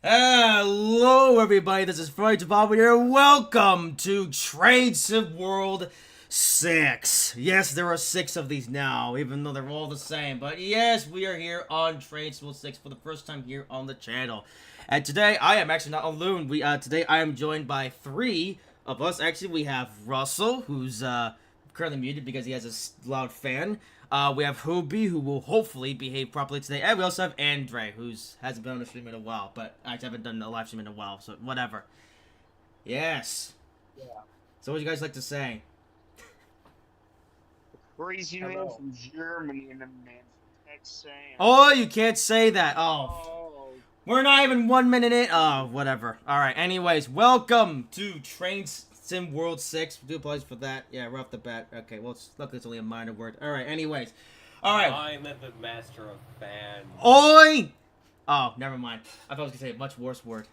Hello, everybody. This is Freud Bob here. Welcome to Train Sim World 6. Yes, there are 6 of these now, even though they're all the same. But yes, we are here on Train Sim World 6 for the first time here on the channel. And today, I am actually not alone. Today, I am joined by 3 of us. Actually, we have Russell, who's currently muted because he has a loud fan. We have Hobie, who will hopefully behave properly today. And we also have Andre, who hasn't been on the stream in a while. But I haven't done a live stream in a while, so whatever. Yes. Yeah. So what do you guys like to say? Crazy man from Germany and a man from Texas. Oh, you can't say that. Oh. Oh. We're not even 1 minute in. Oh, whatever. Alright, anyways, welcome to Train Sim World 6. Do apologize for that. Yeah, right off the bat. Okay, well, luckily it's only a minor word. Alright, anyways. Alright. I'm the master of fan. Oi! Oh, never mind. I thought I was gonna say a much worse word.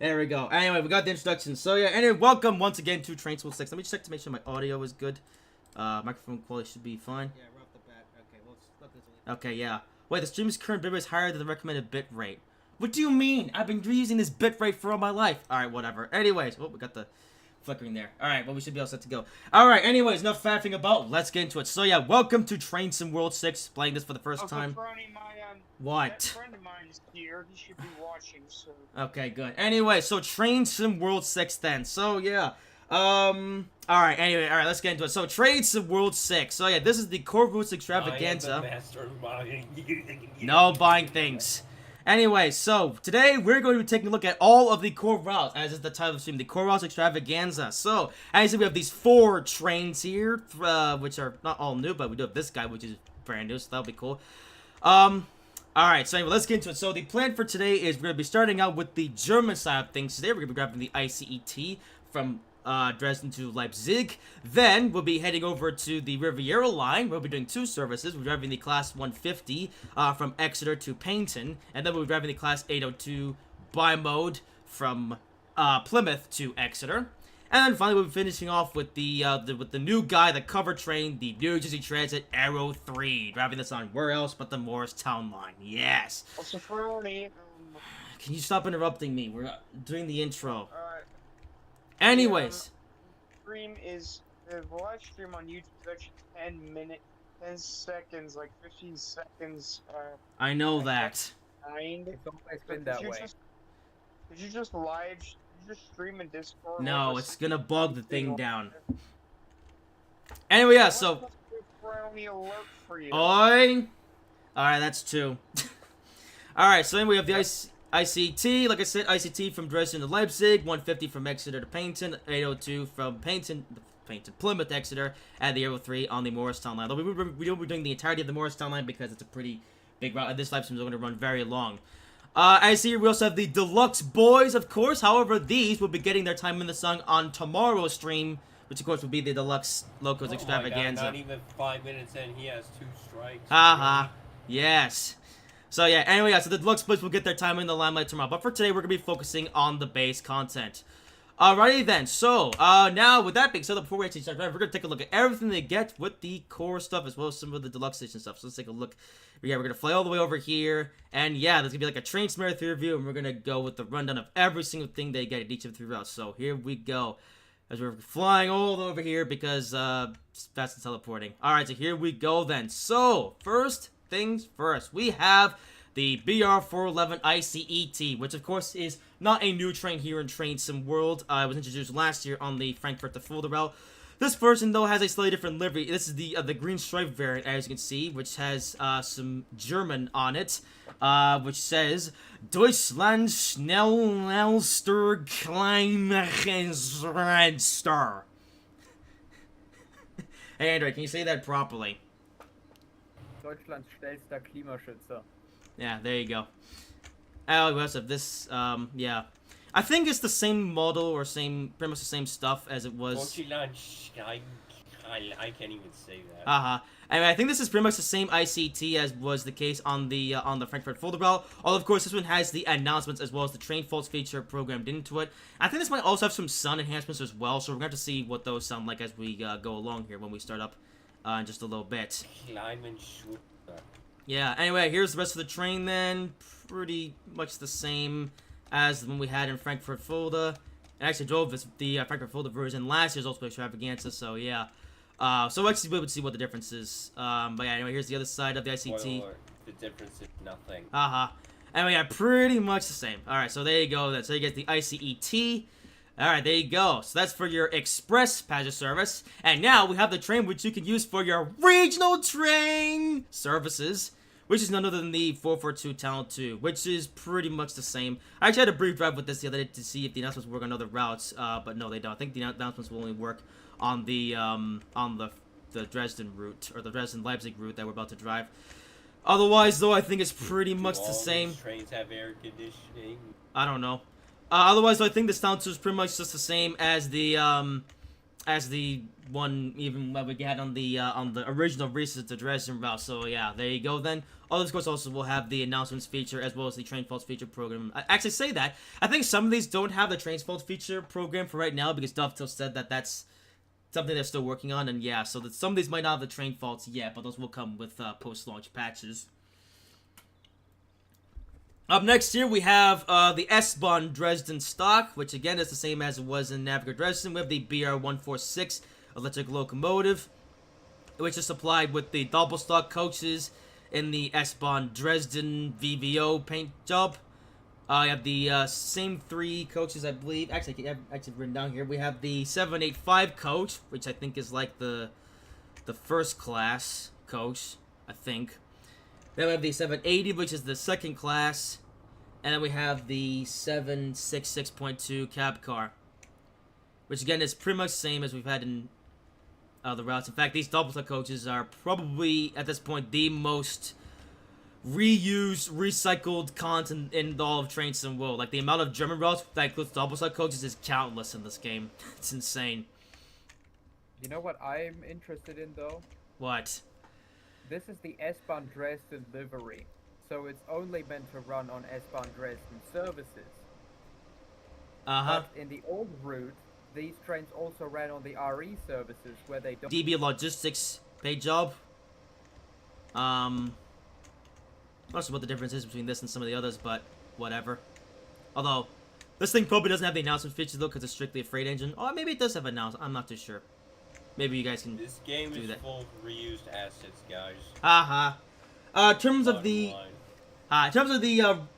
There we go. Anyway, we got the introduction. So yeah, anyway, welcome once again to Train School 6. Let me check to make sure my audio is good. Microphone quality should be fine. Yeah, right off the bat. Okay, well, let's this. Okay, yeah. Wait, the stream's current bitrate is higher than the recommended bit rate. What do you mean? I've been using this bit rate for all my life. Alright, whatever. Anyways, oh, we got the flickering there. Alright, well, we should be all set to go. Alright, anyways, enough faffing about. Let's get into it. So yeah, welcome to Train Sim World 6. Playing this for the first time. What? Friend of mine is here. He should be watching, so... Okay, good. Anyway, so Train Sim World 6 then. So, yeah. Alright, anyway, alright, let's get into it. So, Train Sim World 6. So, yeah, this is the Core Roots Extravaganza. No buying things. Anyway, so, today we're going to be taking a look at all of the core routes, as is the title of the stream, the core routes Extravaganza. So, as you see, we have these 4 trains here, which are not all new, but we do have this guy, which is brand new, so that'll be cool. Alright, so anyway, let's get into it. So the plan for today is we're going to be starting out with the German side of things. Today we're going to be grabbing the ICET from Dresden to Leipzig. Then we'll be heading over to the Riviera line. We'll be doing 2 services. We're driving the Class 150 from Exeter to Paignton. And then we'll be driving the Class 802 bi-mode from Plymouth to Exeter. And then finally, we'll be finishing off with the new guy, the cover train, the New Jersey Transit Aero 3. Driving this on where else but the Morristown line. Yes. Also, Can you stop interrupting me? We're doing the intro. Alright. Anyways. The live stream on YouTube is actually 10 seconds, like 15 seconds. I know that. It's always been that way. Did you just stream in Discord? No, it's gonna bug the thing down. Anyway, yeah, so... Oi! Alright, that's 2. Alright, so then we have the ICT, like I said, ICT from Dresden to Leipzig, 150 from Exeter to Paignton, 802 from Plymouth, Exeter, and the Aero 3 on the Morristown line. Though we will be doing the entirety of the Morristown line because it's a pretty big route, and this live stream is going to run very long. As here, we also have the Deluxe Boys, of course. However, these will be getting their time in the sun on tomorrow's stream, which, of course, will be the Deluxe Locos Extravaganza. God, not even 5 minutes in, he has 2 strikes. Haha. Yes. So, yeah, anyway, yeah, so the Deluxe Boys will get their time in the limelight tomorrow. But for today, we're going to be focusing on the base content. Alrighty then, so, now, with that being said, before we actually start, we're going to take a look at everything they get with the core stuff, as well as some of the Deluxe Station stuff. So let's take a look. Yeah, we're going to fly all the way over here, and yeah, there's going to be like a Train Sim 3 review, and we're going to go with the rundown of every single thing they get at each of the 3 routes. So here we go, as we're flying all over here, because, fast and teleporting. Alright, so here we go then. So, first things first, we have the BR411 ICET, which of course is not a new train here in Train Sim World. It was introduced last year on the Frankfurt to Fulda route. This version, though, has a slightly different livery. This is the green stripe variant, as you can see, which has some German on it, which says Deutschland schnellster Kleinmachenster. Hey, Android, can you say that properly? Deutschlands schnellster Klimaschützer. Yeah, there you go. Oh, we also have this, yeah. I think it's the same model or pretty much the same stuff as it was. I can't even say that. I mean, I think this is pretty much the same ICT as was the case on the Frankfurt Fulda route. Although, of course, this one has the announcements as well as the train faults feature programmed into it. I think this might also have some sound enhancements as well, so we're going to have to see what those sound like as we go along here when we start up in just a little bit. Yeah, anyway, here's the rest of the train then. Pretty much the same as the one we had in Frankfurt Fulda. I actually drove the Frankfurt Fulda version last year's Ultimate Extravaganza, so yeah. So we'll actually be able to see what the difference is. But yeah, anyway, here's the other side of the ICT. Spoiler, the difference is nothing. Anyway, yeah, pretty much the same. Alright, so there you go then. So you get the ICET. Alright, there you go. So that's for your express passenger service. And now we have the train which you can use for your regional train services, which is none other than the 442 Tunnel 2, which is pretty much the same. I actually had a brief drive with this the other day to see if the announcements work on other routes, but no, they don't. I think the announcements will only work on the Dresden route, or the Dresden-Leipzig route that we're about to drive. Otherwise, though, I think it's pretty much the same. All these trains have air conditioning? I don't know. Otherwise, though, I think this Tunnel 2 is pretty much just the same as the as the one even that we had on the original Reese's to Dresden route. So yeah, there you go then. All this course also will have the announcements feature as well as the train faults feature program. I actually say that. I think some of these don't have the train faults feature program for right now because Dovetail said that that's something they're still working on, and yeah, so that some of these might not have the train faults yet, but those will come with post-launch patches. Up next here, we have the S-Bahn Dresden stock, which again is the same as it was in Navigator Dresden. We have the BR-146 electric locomotive, which is supplied with the double stock coaches in the S-Bahn Dresden VVO paint job. You have the same 3 coaches, I believe. Actually, I have actually written down here. We have the 785 coach, which I think is like the first class coach, I think. Then we have the 780, which is the second class. And then we have the 766.2 cab car, which again is pretty much the same as we've had in the routes. In fact, these double stock coaches are probably, at this point, the most reused, recycled content in all of Train Sim World. Like, the amount of German routes that includes double stock coaches is countless in this game. It's insane. You know what I'm interested in, though? What? This is the S-Bahn Dresden livery, so it's only meant to run on S-Bahn Dresden services. Uh-huh. But in the old route, these trains also ran on the RE services, where they don't... DB Logistics paid job. Not sure what the difference is between this and some of the others, but whatever. Although, this thing probably doesn't have the announcement feature though, because it's strictly a freight engine. Oh, maybe it does have announcement. I'm not too sure. Maybe you guys can. This game do is that. full of reused assets, guys. In terms of the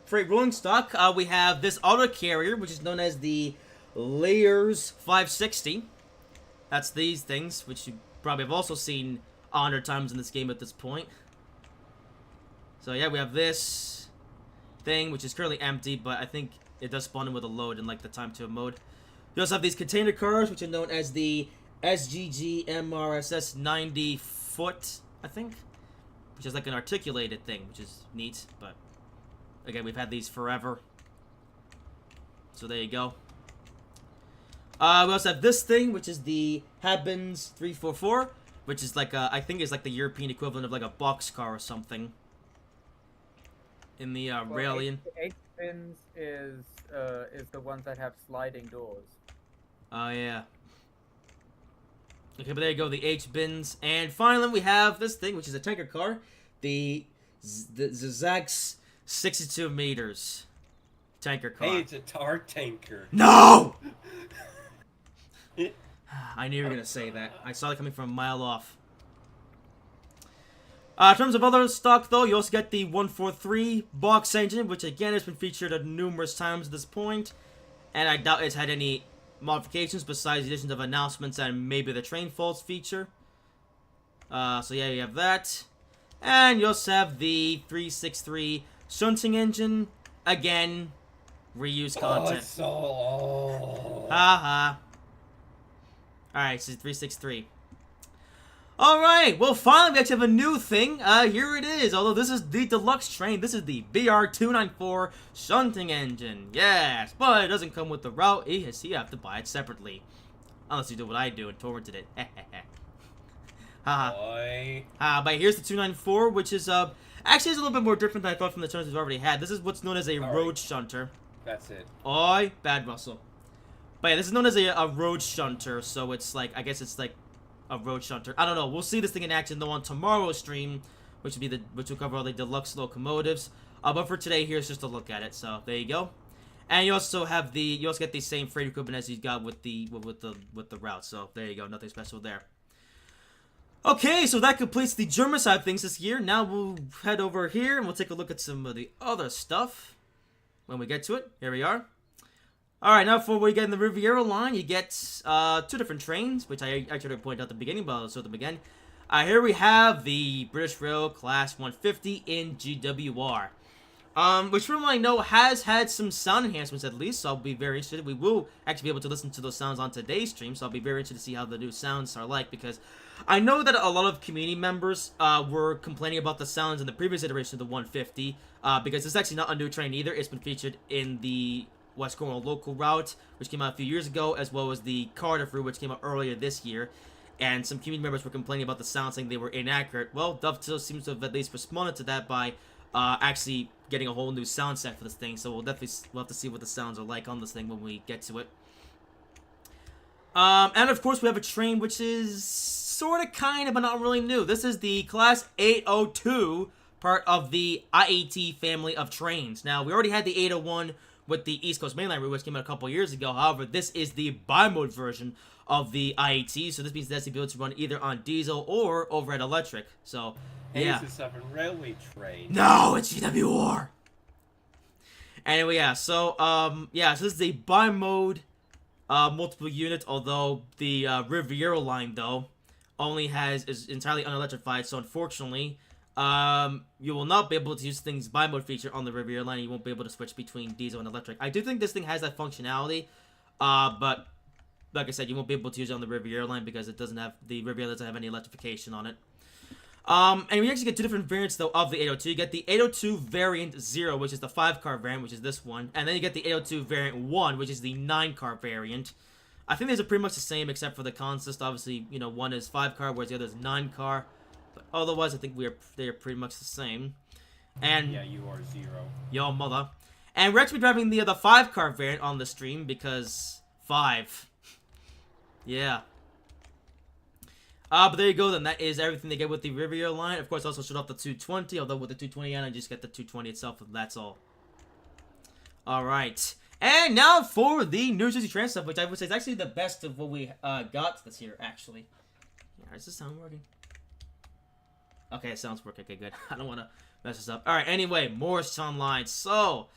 freight rolling stock, we have this auto carrier, which is known as the Layers 560. That's these things, which you probably have also seen 100 times in this game at this point. So yeah, we have this thing, which is currently empty, but I think it does spawn in with a load in like the time to mode. We also have these container cars, which are known as the SGG MRSS 90 foot, I think, which is like an articulated thing, which is neat. But again, we've had these forever. So there you go. We also have this thing, which is the Habens 344, which is like I think is like the European equivalent of like a boxcar or something. In the Railian. H-bins is the ones that have sliding doors. Oh yeah. Okay, but there you go, the H-bins. And finally, we have this thing, which is a tanker car. The Zax 62 meters tanker car. Hey, it's a tar tanker. No! I knew you were going to say that. I saw it coming from a mile off. In terms of other stock, though, you also get the 143 box engine, which again has been featured numerous times at this point. And I doubt it's had any modifications besides the additions of announcements and maybe the train faults feature. So yeah, you have that. And you also have the 363 shunting engine. Again, reuse content. Haha. Alright, so 363. Alright, well finally we actually have a new thing. Here it is. Although this is the deluxe train, this is the BR-294 shunting engine. Yes, but it doesn't come with the route. Yes, you have to buy it separately. Unless you do what I do and torrented it. Haha. But here's the 294, which is actually is a little bit more different than I thought from the shunters we've already had. This is what's known as a road shunter. That's it. Oi, bad Russell. But yeah, this is known as a road shunter, so it's like, I guess it's like a road shunter. I don't know. We'll see this thing in action though on tomorrow's stream, which will cover all the deluxe locomotives. But for today, here's just a look at it. So there you go. And you also have you also get the same freight equipment as you got with the route. So there you go. Nothing special there. Okay, so that completes the German side of things this year. Now we'll head over here and we'll take a look at some of the other stuff when we get to it. Here we are. Alright, now before we get in the Riviera line, you get 2 different trains, which I actually pointed out at the beginning, but I'll show them again. Here we have the British Rail Class 150 in GWR. Which from what I know has had some sound enhancements at least, so I'll be very interested. We will actually be able to listen to those sounds on today's stream, so I'll be very interested to see how the new sounds are like, because I know that a lot of community members were complaining about the sounds in the previous iteration of the 150, because it's actually not a new train either. It's been featured in the West Cornwall local route, which came out a few years ago, as well as the Cardiff route, which came out earlier this year. And some community members were complaining about the sound, saying they were inaccurate. Well, Dovetail seems to have at least responded to that by actually getting a whole new sound set for this thing. So we'll have to see what the sounds are like on this thing when we get to it. And of course, we have a train which is sort of, kind of, but not really new. This is the Class 802, part of the IAT family of trains. Now, we already had the 801 with the East Coast Mainline route, which came out a couple years ago. However, this is the bi-mode version of the IAT, so this means that's the ability to run either on diesel or overhead electric. So, yeah. It's a Southern Railway train. No, it's GWR. Anyway, yeah. So, so this is a bi-mode multiple units, although the Riviera line, though, is entirely unelectrified, so unfortunately, you will not be able to use things bi-mode feature on the Riviera line. You won't be able to switch between diesel and electric. I do think this thing has that functionality, but like I said, you won't be able to use it on the Riviera line because the Riviera doesn't have any electrification on it. And we actually get two different variants, though, of the 802. You get the 802 variant 0, which is the 5-car variant, which is this one. And then you get the 802 variant 1, which is the 9-car variant. I think these are pretty much the same, except for the consist. Obviously, you know, one is 5-car, whereas the other is 9-car. But otherwise, I think they are pretty much the same. And yeah, you are 0. Yo, mother. And we're actually driving the 5-car variant on the stream because 5. Yeah. But there you go then. That is everything they get with the Riviera line. Of course, also showed off the 220, although with the 220 I just get the 220 itself, and that's all. Alright. And now for the New Jersey train stuff, which I would say is actually the best of what we got this year, actually. Yeah, is this sound working? Okay, it sounds working. Okay, good. I don't want to mess this up. Alright, anyway, Morristown line. So,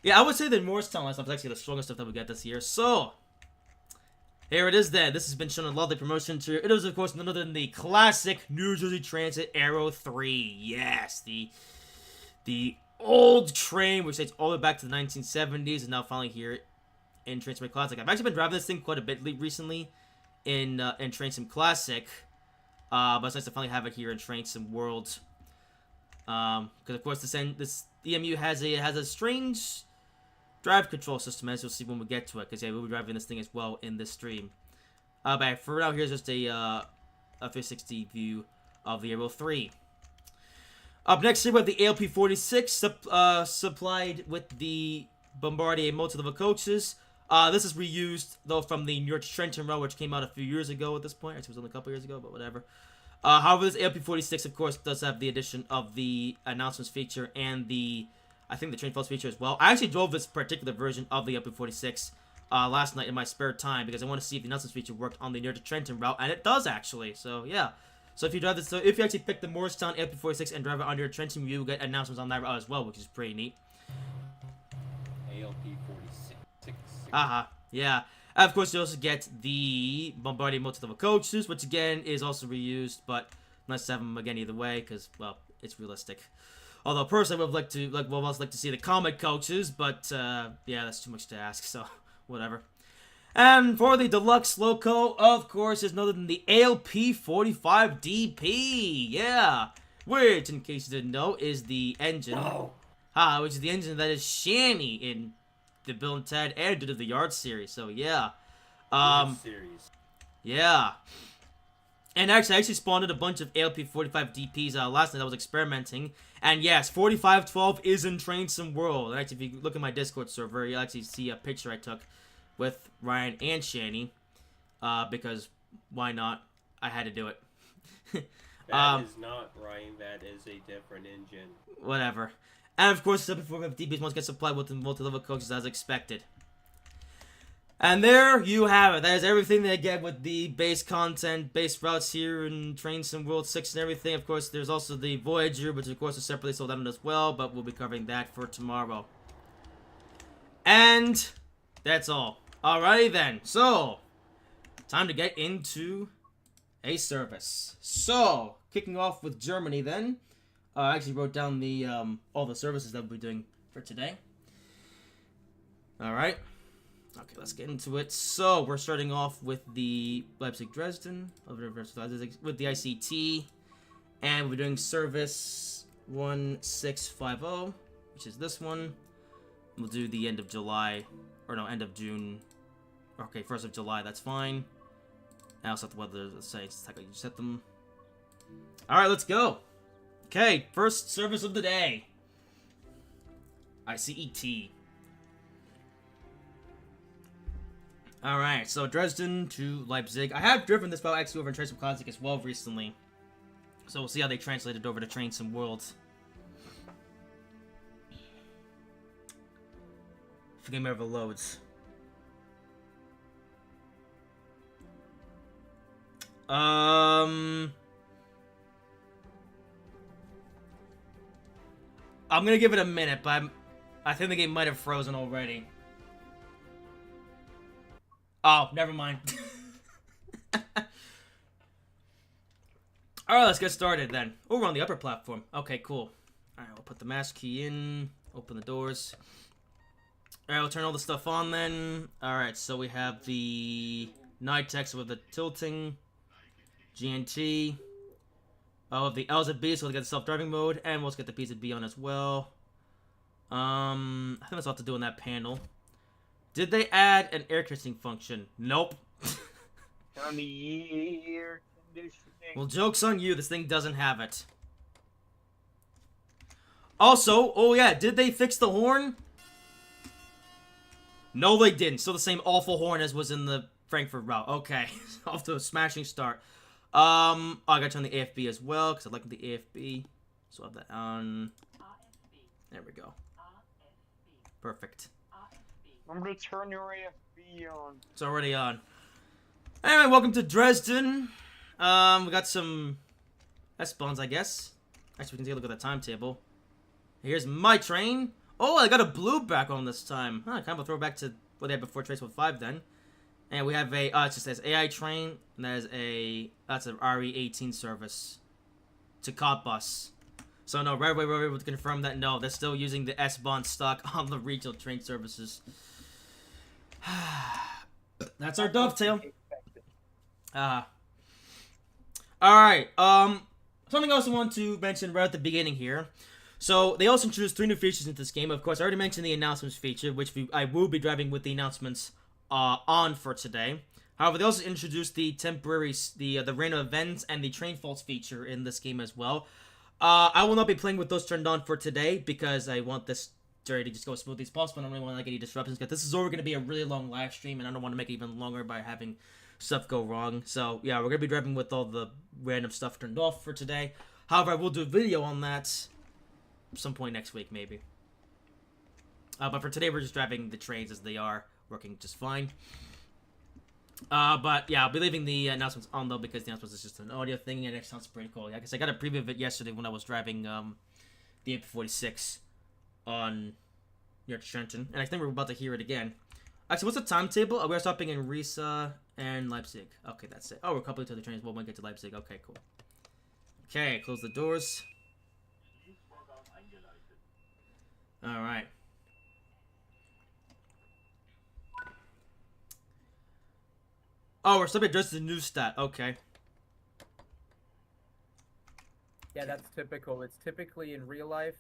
yeah, I would say the Morristown line stuff is actually the strongest stuff that we get this year. So, here it is then. This has been shown in lovely promotion to it is, of course, none other than the classic New Jersey Transit Aero 3. Yes, the old train, which dates all the way back to the 1970s, is now finally here in Train Sim Classic. I've actually been driving this thing quite a bit recently in Train Sim Classic, but it's nice to finally have it here in Train Sim World. Because of course this EMU has a strange drive control system, as you'll see when we get to it, because yeah, we'll be driving this thing as well in this stream. But for now, here's just a 360 view of the Aero 3. Up next here, we have the ALP-46 supplied with the Bombardier multi-level coaches. This is reused, though, from the New York Trenton Rail, which came out a few years ago at this point. Actually, it was only a couple years ago, but whatever. However, this ALP-46, of course, does have the addition of the announcements feature and I think the train files feature as well. I actually drove this particular version of the ALP-46 last night in my spare time because I want to see if the announcements feature worked on the New York to Trenton route, and it does actually. So yeah. So if you drive this, if you actually pick the Morristown ALP-46 and drive it under Trenton, you will get announcements on that route as well, which is pretty neat. ALP-46. Yeah. And of course, you also get the Bombardier multi-level coaches, which again is also reused, but nice to have them again either way because, well, it's realistic. Although personally, I would also like to see the Comet coaches, but yeah, that's too much to ask. So whatever. And for the deluxe loco, of course, is none other than the ALP-45DP. Yeah, which, in case you didn't know, is the engine. No. Which is the engine that is Shanny in the Bill and Ted and Dude of the Yard series. So yeah. Series. Yeah. And actually, I spawned a bunch of ALP-45DPs last night. I was experimenting. And yes, 4512 is in Train Sim World. And actually, if you look at my Discord server, you'll actually see a picture I took with Ryan and Shanny. Because why not? I had to do it. That is not Ryan. That is a different engine. Whatever. And of course, the ALP-45DPs must get supplied with the multi-level coaches as expected. And there you have it. That is everything they get with the base content, base routes here in Train Sim World 6 and everything. Of course, there's also the Voyager, which of course is separately sold out as well, but we'll be covering that for tomorrow. And that's all. Alrighty then. So, time to get into a service. So, kicking off with Germany then. I actually wrote down the all the services that we'll be doing for today. Alright. Okay, let's get into it. So, we're starting off with the Leipzig-Dresden, with the ICT, and we're doing service 1650, which is this one. We'll do the end of July, or no, end of June. Okay, 1st of July, that's fine. I also have the weather to say, it's like you set them. Alright, let's go. Okay, first service of the day. ICET. Alright, so Dresden to Leipzig. I have driven this route actually over in Trace of Classic as well recently. So we'll see how they translate it over to Train Sim World. If the game ever loads. I'm gonna give it a minute, but I think the game might have frozen already. Oh, never mind. Alright, let's get started then. Oh, we're on the upper platform. Okay, cool. Alright, we'll put the mask key in, open the doors. Alright, we'll turn all the stuff on then. Alright, so we have the night text with the tilting, GNT. Oh, the L's at B, so we'll get the self-driving mode, and we'll get the P's at B on as well. I think that's all to do in that panel. Did they add an air conditioning function? Nope. On the air conditioning. Well, joke's on you, this thing doesn't have it. Also, oh yeah, did they fix the horn? No, they didn't. Still the same awful horn as was in the Frankfurt route. Okay, off to a smashing start. I gotta turn the AFB as well, because I like the AFB. So I'll have that on. There we go. Perfect. I'm gonna turn your AFB on. It's already on. Anyway, welcome to Dresden. We got some S-Bonds, I guess. Actually, we can take a look at the timetable. Here's my train. Oh, I got a blue background this time. Huh, kind of a throwback to what they had before Trace 5 then. And we have a, it just says AI train, and that's an RE18 service to Cottbus. So no, right away we're able to confirm that no, they're still using the S-Bond stock on the regional train services. That's our dovetail. Alright, something else I want to mention right at the beginning here. So, they also introduced 3 new features into this game. Of course, I already mentioned the announcements feature, which I will be driving with the announcements on for today. However, they also introduced the temporary, the random events and the train faults feature in this game as well. I will not be playing with those turned on for today because I want this journey to just go as smoothly as possible. I don't really want to any disruptions because this is already going to be a really long live stream and I don't want to make it even longer by having stuff go wrong. So, yeah, we're going to be driving with all the random stuff turned off for today. However, I will do a video on that some point next week, maybe. But for today, we're just driving the trains as they are, working just fine. But yeah, I'll be leaving the announcements on though because the announcements is just an audio thing and it sounds pretty cool. Yeah, because I got a preview of it yesterday when I was driving the AP46 on near Trenton, and I think we're about to hear it again. Actually, what's the timetable? We're stopping in Riesa and Leipzig. Okay, that's it. Oh, we're coupling to the trains when we get to Leipzig. Okay, cool. Okay, close the doors. Alright. Oh, we're still addressing the new stat. Okay. Yeah, that's typical. It's typically in real life,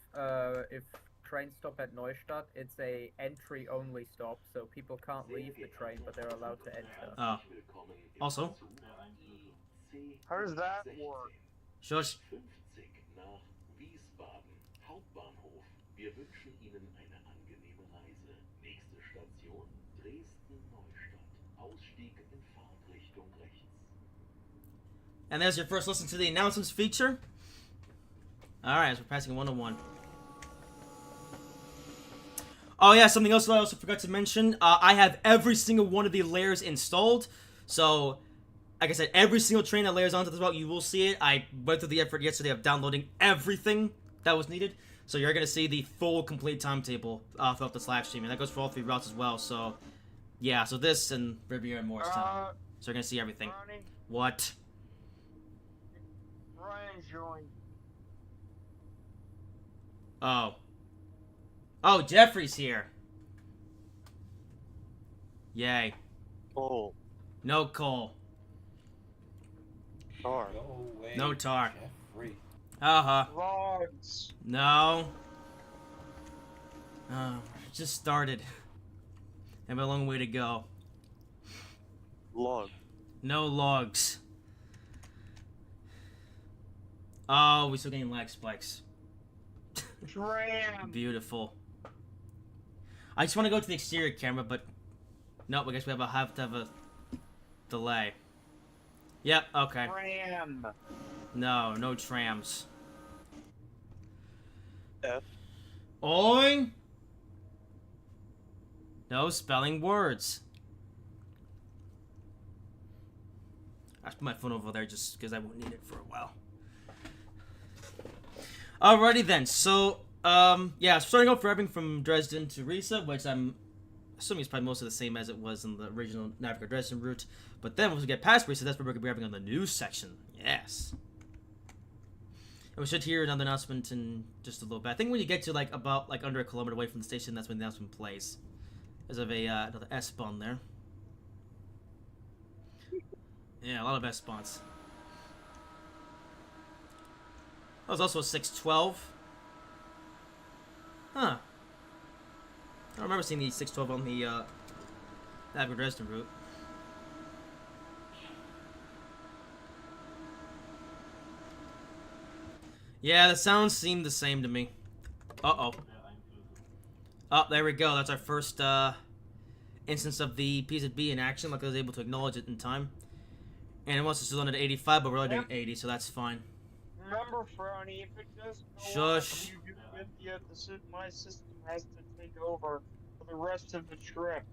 if trains stop at Neustadt, it's a entry-only stop, so people can't leave the train, but they're allowed to enter. Oh. Also? How does that work? Shush. Wir wünschen Ihnen eine angenehme Reise. Nächste Station, Dresden-Neustadt. Ausstieg in Fahrtrichtung rechts. And there's your first listen to the announcements feature. Alright, so we're passing 101. Oh yeah, something else that I also forgot to mention. I have every single one of the layers installed. So, like I said, every single train that layers onto this route, you will see it. I went through the effort yesterday of downloading everything that was needed. So you're going to see the full, complete timetable throughout this live stream. And that goes for all 3 routes as well. So, yeah. So this and Riviera and Morristown. So you're going to see everything. Ronnie, What? Ryan joined. Oh. Oh, Jeffrey's here. Yay. Cole. No Cole. Tar. No way. No Tar. Jeffrey. Uh-huh. Vlogs. No. Oh, just started. Have a long way to go. Log. No logs. Oh, we're still getting lag spikes. Tram. Beautiful. I just want to go to the exterior camera, but no, I guess we have to have a delay. Yep. Okay. Tram. No, no trams. F. Oing. No spelling words. I put my phone over there just because I won't need it for a while. Alrighty then, so, yeah, starting off grabbing from Dresden to Riesa, which I'm assuming is probably mostly the same as it was in the original Navigate-Dresden route. But then once we get past Riesa, that's where we're going to be grabbing on the news section. Yes. And we should hear another announcement in just a little bit. I think when you get to, like, about, like, under a kilometer away from the station, that's when the announcement plays. There's another S-spawn there. Yeah, a lot of S-spawns. That was also a 612. Huh. I don't remember seeing the 612 on the Navigate-Dresden route. Yeah, the sounds seem the same to me. Uh-oh. Oh, there we go. That's our first instance of the PZB in action. Like I was able to acknowledge it in time. And it wants us to load at 85, but we're only doing 80, so that's fine. Remember, Frowny, if it does go Shush. up, you do 50, my system has to take over for the rest of the trip.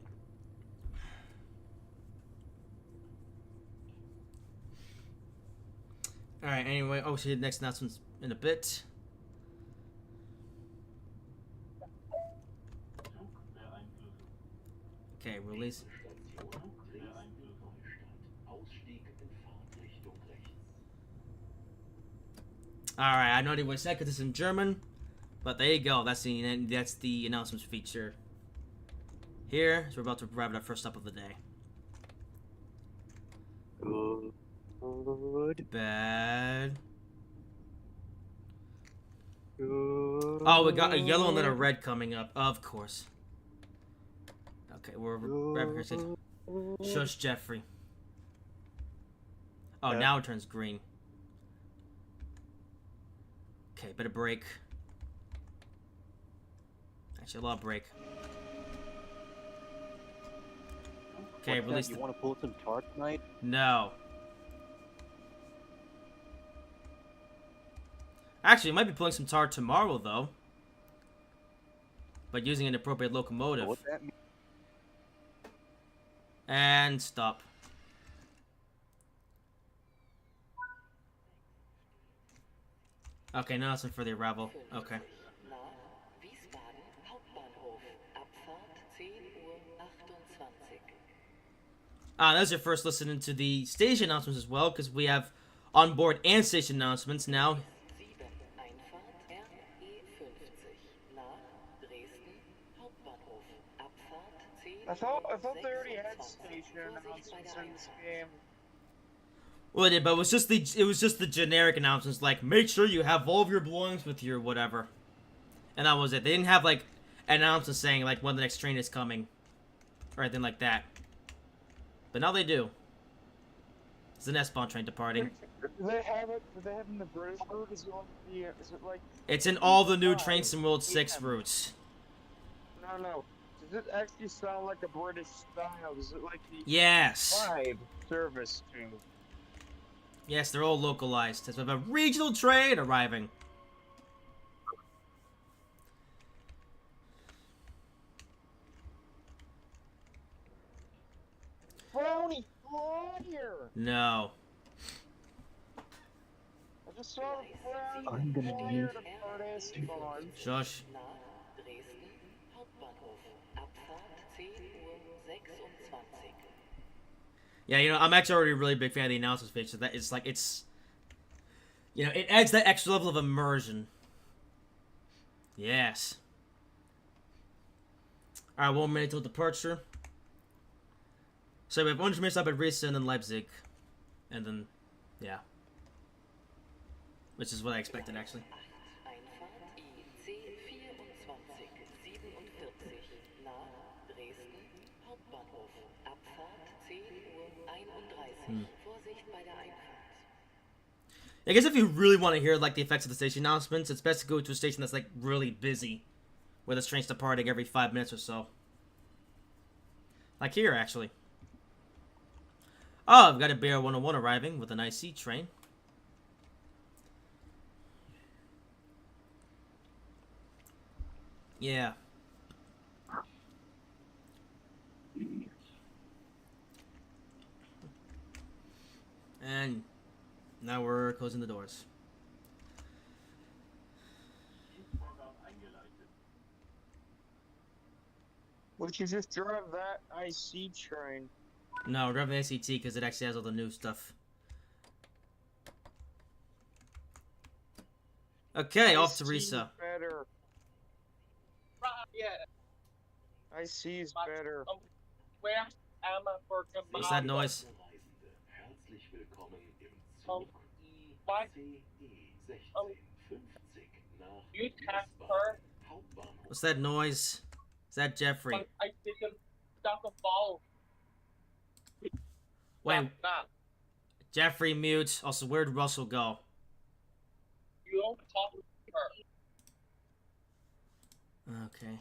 Alright, anyway. Oh, see the next announcement's in a bit. Okay, release. Alright, I know what it said because it's in German. But there you go. That's the announcements feature. Here, so we're about to arrive at our first stop of the day. Good. Bad. Good. Oh, we got a yellow and then a red coming up. Of course. Okay, we're grabbing. Shush, Jeffrey. Oh, now it turns green. Okay, bit of break. Actually, a lot of break. Okay, release You the... want to pull some tar tonight? No. Actually, might be pulling some tar tomorrow, though. But using an appropriate locomotive. What that mean? And stop. Okay, now it's in for the arrival. Okay. That's your first listening to the station announcements as well, because we have onboard and station announcements now. I thought they already had station announcements in this game. Well, it did, but it was just the generic announcements, like make sure you have all of your belongings with you or whatever, and that was it. They didn't have like announcements saying like when the next train is coming, or anything like that. But now they do. It's an S-Bahn train departing. Do they have it? Do they have it in the British route? Is it like? It's in all the new Train Sim World 6 routes. No. Does it actually sound like a British style? Is it like the Yes. 5 service too? Yes, they're all localized. As we have a regional train arriving. Brownie, come here! No. I just saw the Brownie. I'm gonna come need- here to part S-Bahn. Shush. Yeah, you know, I'm actually already a really big fan of the announcements page, so that it's like, it's... You know, it adds that extra level of immersion. Yes. Alright, 1 minute till departure. So we have 100 minutes up at Riesa and then Leipzig. And then, yeah. Which is what I expected, actually. Vorsicht bei der Einfahrt. I guess if you really want to hear like the effects of the station announcements, it's best to go to a station that's like really busy, where there's trains departing every 5 minutes or so. Like here, actually. Oh, I've got a Bear 101 arriving with an IC train. Yeah. And now we're closing the doors. Would you just drive that IC train? No, we're driving the ACT because it actually has all the new stuff. Okay, off to IC Risa. Better. Yeah. IC is better. Where am I for What's that noise? Reisende, herzlich willkommen im Um, Zug what? ICE 1650 nach You have Wiesbaden her, Hauptbahnhof. What's that noise? Is that Jeffrey? but I didn't stop the ball. Wait, Nah, Jeffrey mute. Also, where'd Russell go? you don't talk to her. Okay.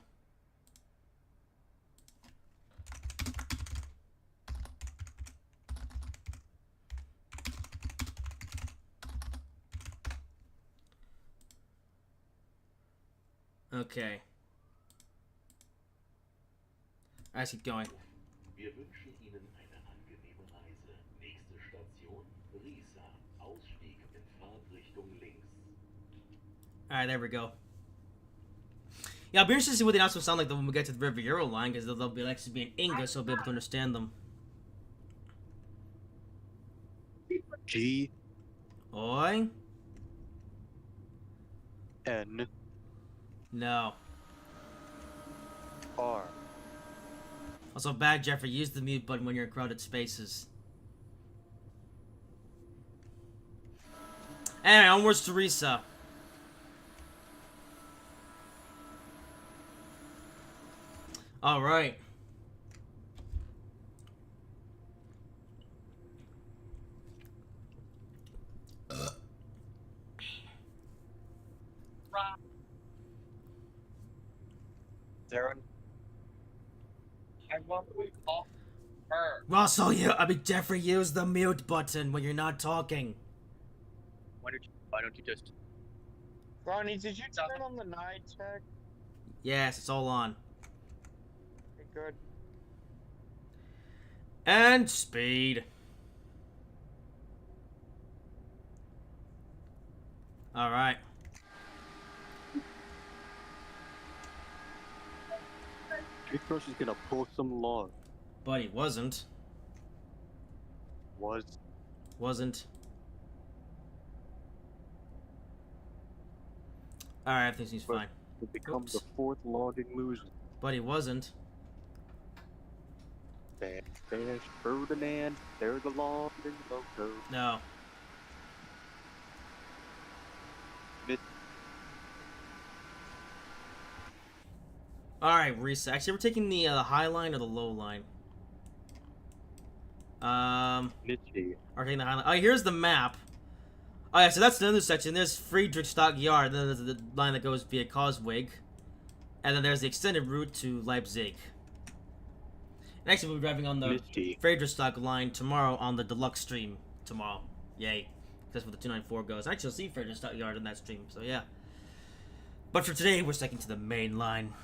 Okay. Let's keep going. Wir wünschen Ihnen eine angenehme Reise. Nächste Station Riesa. Ausstieg in Fahrtrichtung links. Alright, there we go. Yeah, I'll be interested to see what the announcements sound like when we get to the Riviera line, because they'll be actually be in English, so I'll be able to understand them. G Oi? N No. R. Also, bad Jeffrey, use the mute button when you're in crowded spaces. Anyway, onwards to Risa. Alright. Darren. I want to talk to her. Russell, Jeffrey, use the mute button when you're not talking. Why don't you just Ronnie, did you turn on the night tech? Yes, it's all on. Okay, good. And speed. Alright. Big Crush is gonna pull some log? But he wasn't. Wasn't. Alright, everything seems fine. It becomes the Oops. fourth logging loser. But he wasn't. Dash, dash, Ferdinand, there's a logging loco. No. Alright, Risa. Actually, we're taking the high line or the low line? Mitchie. We're taking the high line. Oh, here's the map. Oh, yeah, so that's another section. There's Friedrichstadt Yard, then there's the line that goes via Coswig. And then there's the extended route to Leipzig. And actually, we'll be driving on the Mitchie. Friedrichstadt line tomorrow on the deluxe stream tomorrow. Yay. That's where the 294 goes. Actually, you'll see Friedrichstadt Yard in that stream, so yeah. But for today, we're sticking to the main line.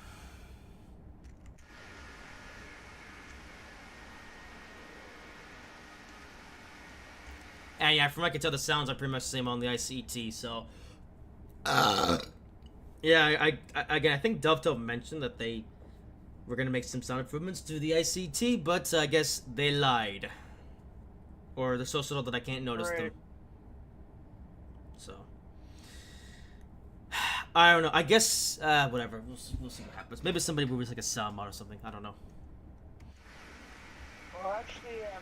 And yeah, from what I can tell, the sounds are pretty much the same on the ICT, so... yeah, again, I think Dovetail mentioned that they were going to make some sound improvements to the ICT, but I guess they lied. Or they're so subtle that I can't notice them. So... I don't know, I guess, whatever, we'll see what happens. Maybe somebody will release like a sound mod or something, I don't know. Well, actually, I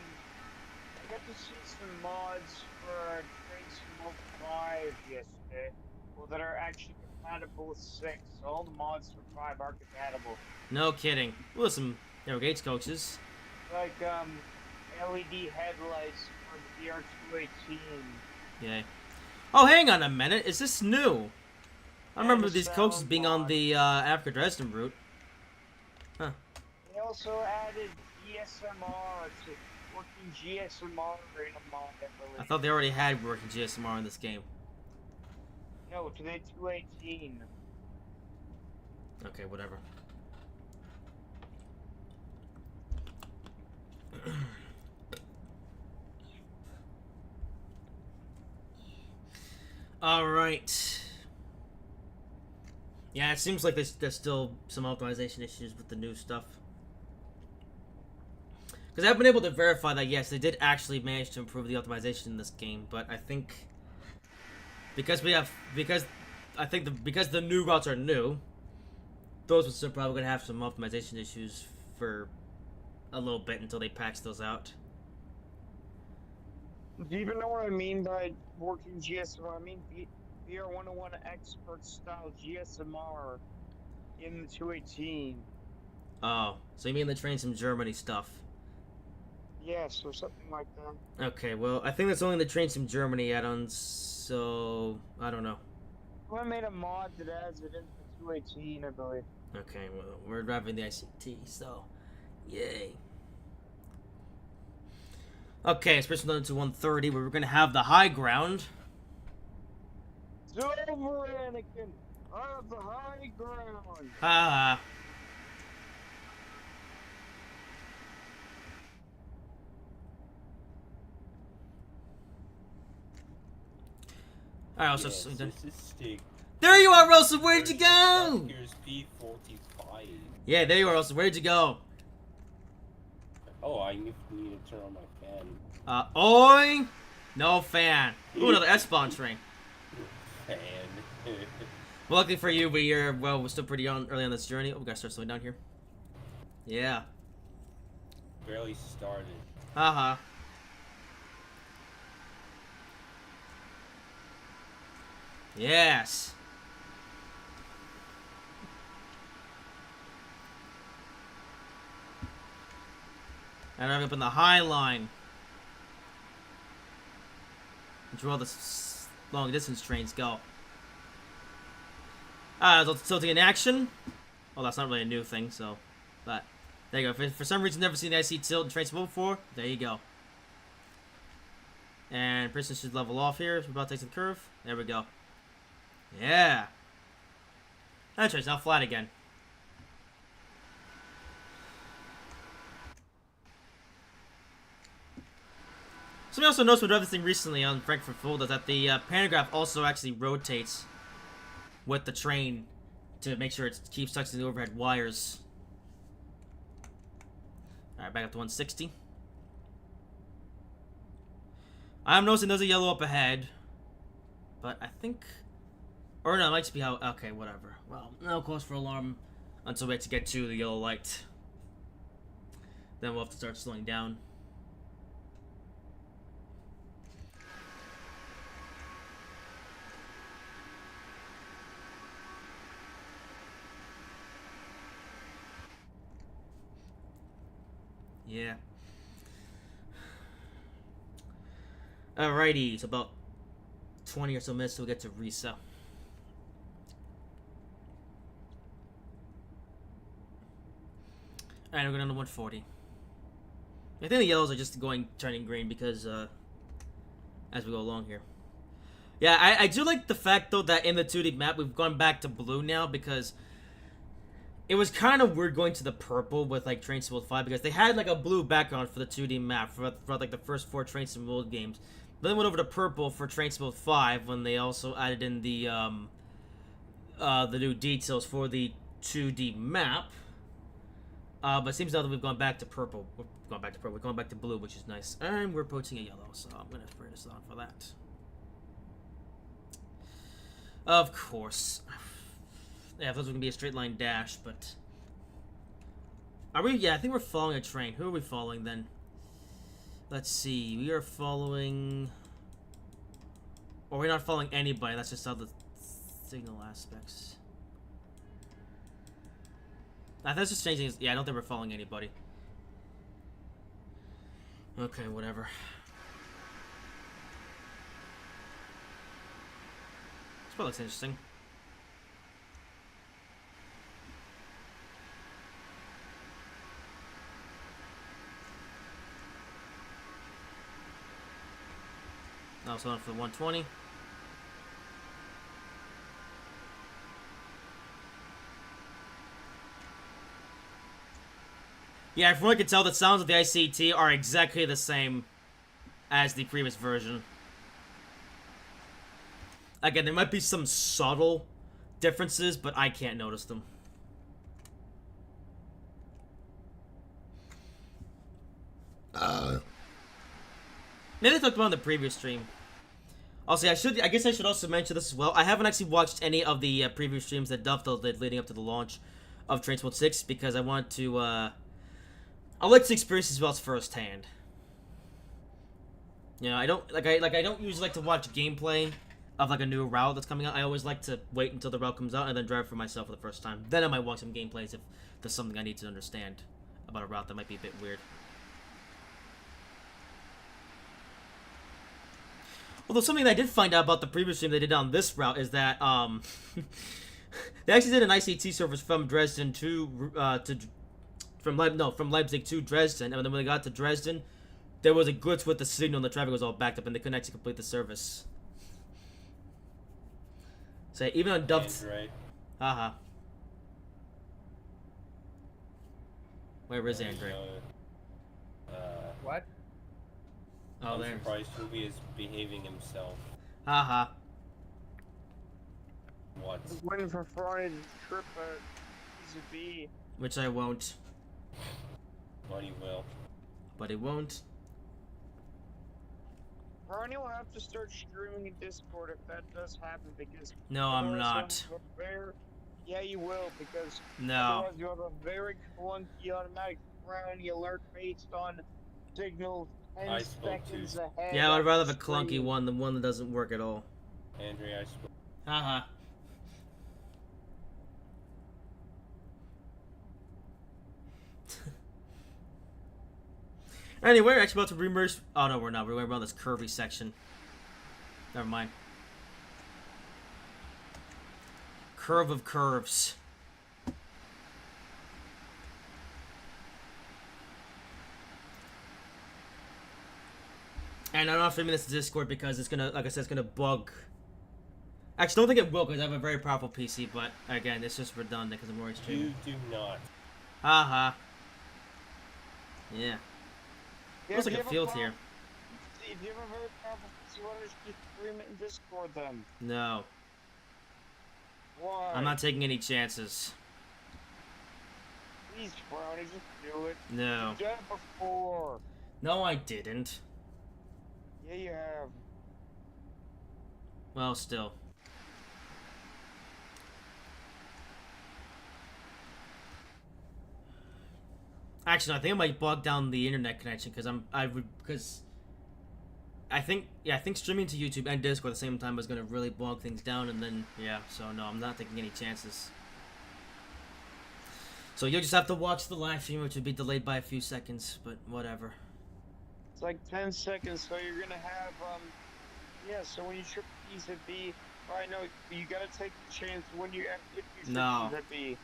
got to see some mods for Train Sim 5 yesterday. Well, that are actually compatible with 6. So all the mods for 5 are compatible. No kidding. Well, some Gates coaches. Like, LED headlights for the VR218. Yay. Oh, hang on a minute. Is this new? I And remember a these coaches sound being on mod. the Africa Dresden route. Huh. They also added GSMR to working GSMR in a mod, I I believe. thought they already had working GSMR in this game. No, to the 218. Okay, whatever. Alright. Yeah, it seems like there's still some optimization issues with the new stuff. Because I've been able to verify that, yes, they did actually manage to improve the optimization in this game, but I think because the new routes are new, those are still probably gonna have some optimization issues for a little bit until they patch those out. Do you even know what I mean by working GSMR? I mean VR101 expert style GSMR in the 218. Oh, so you mean the Train Sim Germany stuff? Yes, or something like that. Okay, well, I think that's only the Train Sim Germany add-on, so I don't know. I made a mod that adds it into the 218, I believe. Okay, well, we're driving the ICT, so yay. Okay, it's switching on to 130, where we're gonna have the high ground. It's over, Anakin! I have the high ground! Ha. Alright, also, Yes, this is stick. there you are, Wilson. Where'd you go? Here's P45. Yeah, there you are, Wilson. Where'd you go? Oh, I need to turn on my fan. Oi! No fan. Ooh, another S-spawn train. Fan. Well, luckily for you, we're still pretty early on this journey. Oh, we gotta start slowing down here. Yeah. Barely started. Haha. Yes. And I'm up in the high line. That's where all the long distance trains go. Tilting in action. Well, that's not really a new thing, so. But, there you go. If for some reason never seen the IC tilt in trains before, there you go. And Princeton should level off here. We're about to take the curve. There we go. Yeah. That train's now flat again. Something also noticed with everything recently on Frankfurt Fold is that the pantograph also actually rotates with the train to make sure it keeps touching the overhead wires. Alright, back up to 160. I'm noticing there's a yellow up ahead. But I think... Or no, it might just be how... Okay, whatever. Well, no cause for alarm until we have to get to the yellow light. Then we'll have to start slowing down. Yeah. Alrighty, it's about 20 or so minutes till we get to Risa. Alright, we're going to 140. I think the yellows are just turning green because, as we go along here. Yeah, I do like the fact, though, that in the 2D map, we've gone back to blue now because it was kind of weird going to the purple with, like, Train Sim World 5 because they had, like, a blue background for the 2D map for like, the first 4 Train Sim World games. Then went over to purple for Train Sim World 5 when they also added in the new details for the 2D map. But it seems now that we've gone back to purple. We're going back to purple. We're going back to blue, which is nice. And we're approaching a yellow, so I'm going to spray this on for that. Of course. Yeah, I thought it was going to be a straight line dash, but... Are we? Yeah, I think we're following a train. Who are we following, then? Let's see. We are following... Or we're not following anybody. That's just how the signal aspects... I think that's just changing. Yeah, I don't think we're following anybody. Okay, whatever. This probably looks interesting. Now it's on for 120. Yeah, from what I can tell, the sounds of the ICT are exactly the same as the previous version. Again, there might be some subtle differences, but I can't notice them. Maybe I talked about in the previous stream. Also, I guess I should also mention this as well. I haven't actually watched any of the previous streams that Dovetail did leading up to the launch of Trains World 6 because I want to, I like to experience these routes firsthand. You know, I don't usually like to watch gameplay of like a new route that's coming out. I always like to wait until the route comes out and then drive for myself for the first time. Then I might watch some gameplays if there's something I need to understand about a route that might be a bit weird. Although something that I did find out about the previous stream they did on this route is that they actually did an ICT service from Dresden from Leipzig to Dresden, and then when they got to Dresden, there was a glitch with the signal and the traffic was all backed up and they couldn't actually complete the service. So even on Dovetail, Where is Andre? What? I'm there. surprised Toby is behaving himself. Haha. What? I was waiting for Friday to trip a B. Which I won't. But he will. But he won't. Ronnie will have to start streaming in Discord if that does happen because No, I'm otherwise not. you'll have a very- Yeah, you will because No. otherwise you have a very clunky automatic brownie alert based on signals 10 I spoke seconds to- ahead. Yeah, I'd of rather the have a clunky stream. one than one that doesn't work at all. Andre, I spoke. Haha. Anyway, we're actually about to remerge. Oh no, we're not. We're going around this curvy section. Never mind. Curve of curves. And I'm not filming this to Discord because it's gonna, like I said, it's gonna bug. Actually, don't think it will because I have a very powerful PC, but again, it's just redundant because I'm already streaming. You do not. Haha. Yeah. Yeah, Looks if like you a have field power- here. If you have a very powerful PC, why don't you just stream it in Discord then? No. Why? I'm not taking any chances. Please, Brownie, just do it. No. You've done it before. No, I didn't. Yeah, you have. Well, still. Actually, no, I think I might bog down the internet connection because I think streaming to YouTube and Discord at the same time is gonna really bog things down, and then yeah, so no, I'm not taking any chances. So you'll just have to watch the live stream, which would be delayed by a few seconds, but whatever. It's like 10 seconds, so you're gonna have, yeah, so when you trip P's at B, I know, you gotta take the chance when you, if you trip No. P's at B.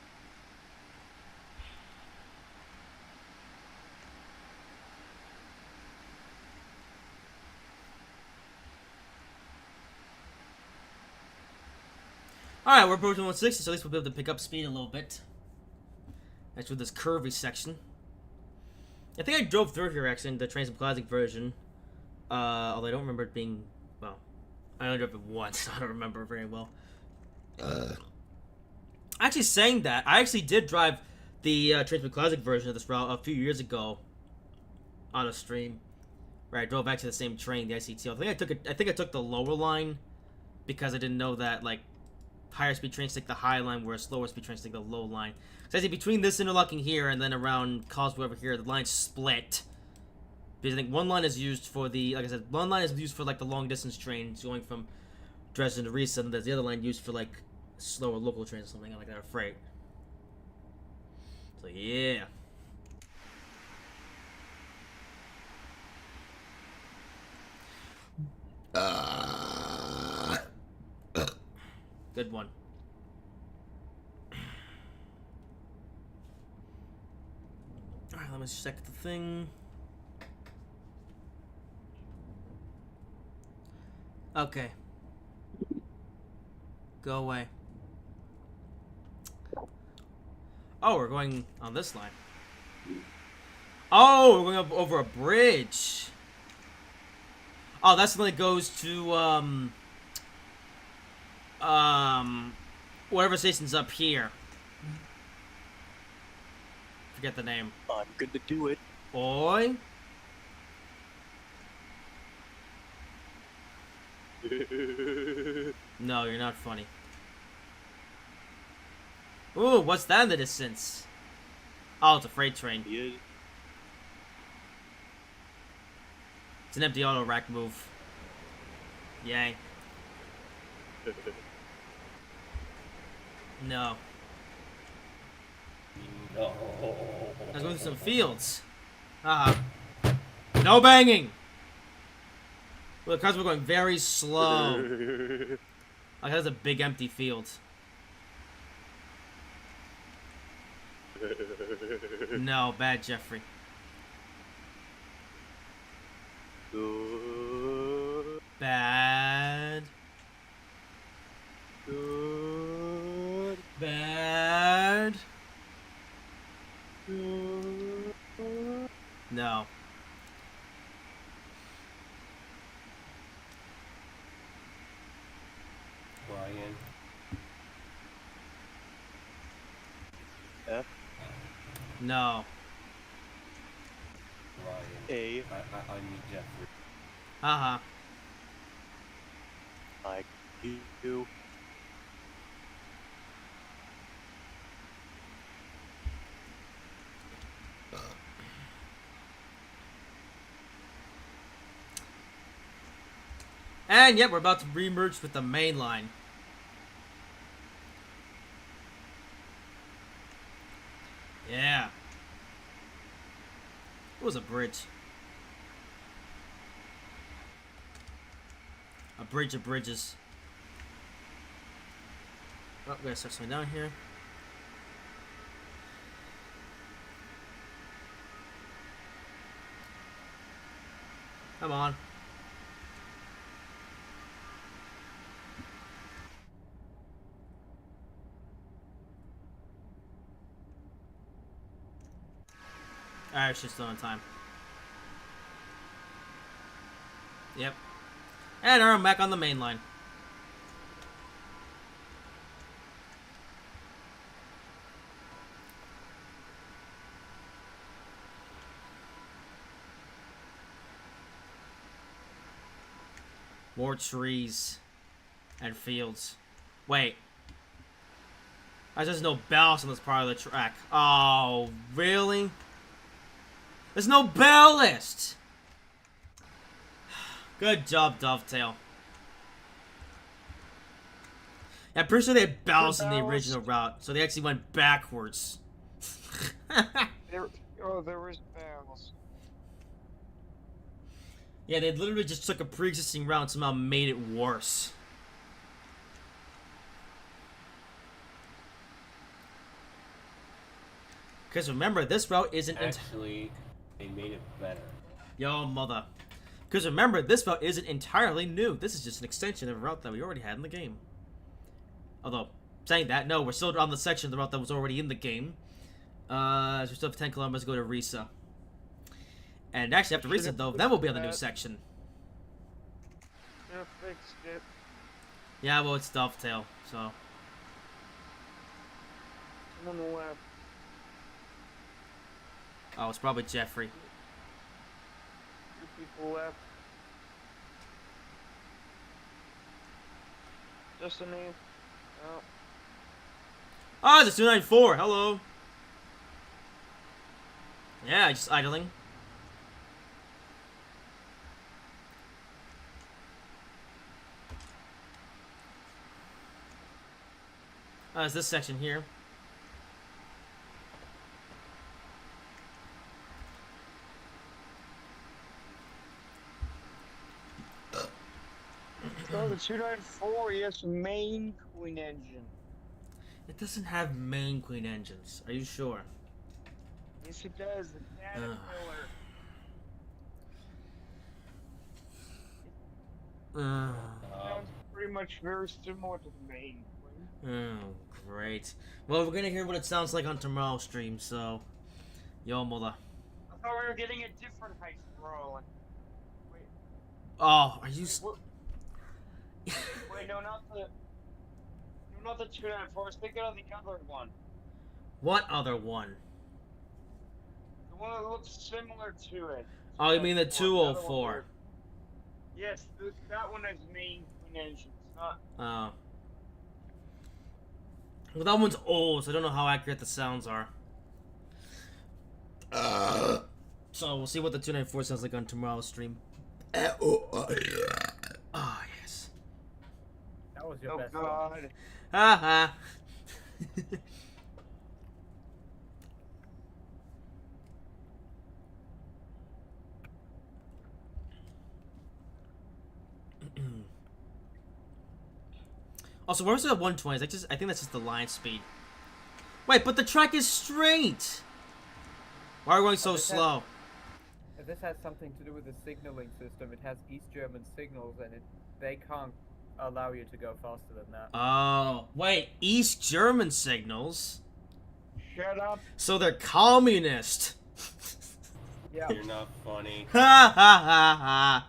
Alright, we're approaching 160, so at least we'll be able to pick up speed a little bit. That's with this curvy section. I think I drove through here actually in the Trains Classic version. Although I don't remember it being, well, I only drove it once, so I don't remember very well. Actually, saying that, I actually did drive the Trains Classic version of this route a few years ago on a stream, where I drove back to the same train, the ICT. I think I took the lower line because I didn't know that like higher speed trains take the high line, whereas slower speed trains take the low line. So I say between this interlocking here and then around Causeway over here, the line's split. Because I think one line is used for the, like I said, one line is used for like the long distance trains going from Dresden to Riesa, and there's the other line used for like slower local trains or something like that, or freight. So yeah. Good one. Alright, let me check the thing. Okay. Go away. Oh, we're going on this line. Oh, we're going up over a bridge. Oh, that's when it goes to, whatever station's up here. Forget the name. I'm good to do it. Boy? No, you're not funny. Ooh, what's that in the distance? Oh, it's a freight train. Yeah. It's an empty auto rack move. Yay. No. Oh. Let's go through some fields. No banging! Well, the cars were going very slow. Like, that's a big empty field. No, bad Jeffrey. Good. Bad. Good. Bad. Good. No. Ryan. F. No. Ryan. A. I need Jeffrey. Uh-huh. I. U. And yet, we're about to re-merge with the main line. Yeah. It was a bridge. A bridge of bridges. Oh, we gotta start slowing down here. Come on. Alright, she's still on time. Yep. And I'm back on the main line. More trees and fields. Wait. There's no ballast on this part of the track. Oh, really? There's no ballast! Good job, Dovetail. Yeah, I'm pretty sure they had ballast in the original route, so they actually went backwards. There was barrels. Yeah, they literally just took a pre-existing route and somehow made it worse. Because remember, this route isn't... Actually, they made it better. Yo, mother. Because remember, this route isn't entirely new. This is just an extension of a route that we already had in the game. Although, saying that, no, we're still on the section of the route that was already in the game. So we still have 10 kilometers to go to Risa. And actually, after Risa, though, then we'll be on the new section. Yeah, fixed it. Yeah, well, it's Dovetail, so... I'm on the left. Oh, it's probably Jeffrey. 2 people left. Just a name. Oh. Oh, it's a 294. Hello. Yeah, just idling. It's this section here. Oh, the 294, yes, main queen engine. It doesn't have main queen engines. Are you sure? Yes, it does. The Caterpillar. Sounds pretty much very similar to the main queen. Oh, great. Well, we're gonna hear what it sounds like on tomorrow's stream, so... Yo, mother. I thought we were getting a different height scroll. Wait, Oh, are you... wait, no, not the 294. I was thinking of the other one. What other one? The one that looks similar to it. Oh, you mean the 204. 204? Yes, that one has main queen engine. It's not. Oh. Well, that one's old, so I don't know how accurate the sounds are. So we'll see what the 294 sounds like on tomorrow's stream. Ah, yes. That was your Oh best God. one. Ha Also, where's the 120s? I think that's just the line speed. Wait, but the track is straight. Why are we going so slow? This has something to do with the signaling system. It has East German signals, and they can't allow you to go faster than that. Oh, wait, East German signals? Shut up. So they're communist. Yeah. You're not funny. Ha ha ha ha.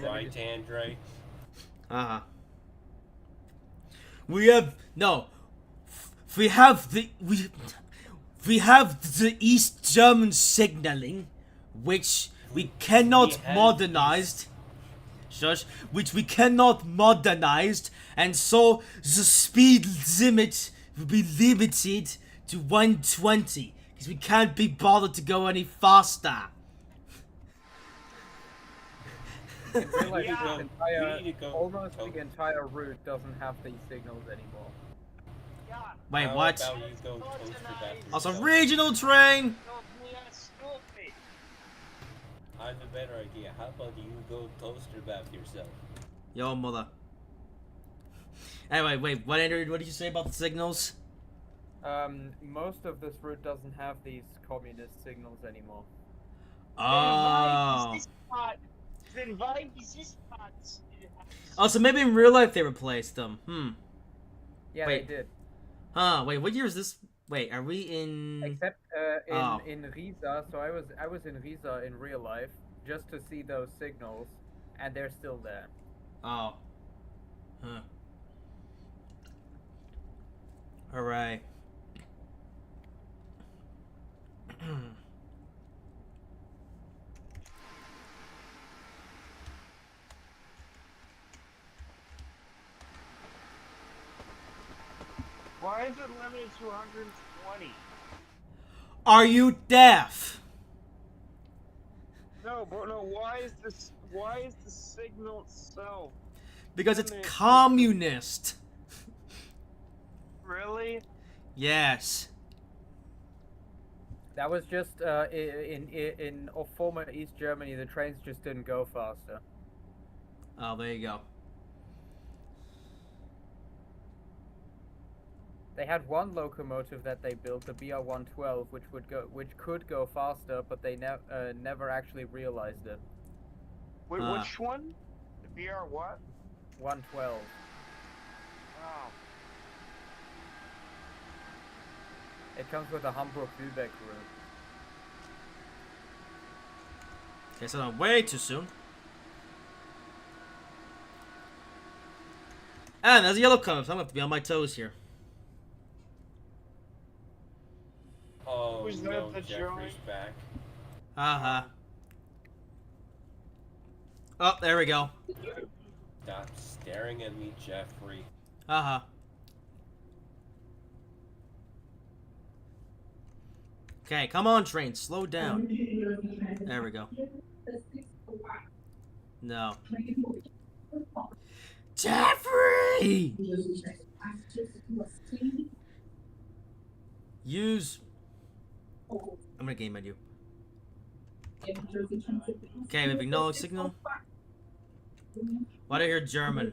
Right, Andre? Uh-huh. We have the East German signaling, which we cannot modernize. Shush, which we cannot modernize, and so the speed limit will be limited to 120 because we can't be bothered to go any faster. In real life, Yeah. almost the entire route doesn't have these signals anymore. Yeah. Wait, How what? about you go toaster back Also, yourself? regional train. I have a better idea. How about you go toaster bath yourself? Yo, mother. Anyway, wait, what did you say about the signals? Most of this route doesn't have these communist signals anymore. Oh. Then why is this part? Oh, so maybe in real life they replaced them. Yeah, Wait. they did. Huh, wait, what year is this? Wait, are we in... Except Oh. in Riesa, so I was in Riesa in real life just to see those signals, and they're still there. Oh. Huh. Hooray. Why is it limited to 120? Are you deaf? No, but no. Why is the signal itself? Because it's communist. Really? Yes. That was just in former East Germany, the trains just didn't go faster. Oh, there you go. They had one locomotive that they built, the BR-112, which could go faster, but they never actually realized it. Wait, which one? The BR what? 112. Oh. It comes with a Hamburg-Lübeck route. Okay, so not way too soon. And there's a yellow comes. I'm gonna have to be on my toes here. Oh Who's no, that, the Jeffrey's joint? back. Uh-huh. Oh, there we go. Stop staring at me, Jeffrey. Uh-huh. Okay, come on, train. Slow down. There we go. No. Jeffrey! Use... I'm gonna game menu. Okay, we have acknowledge signal. Why did I hear German?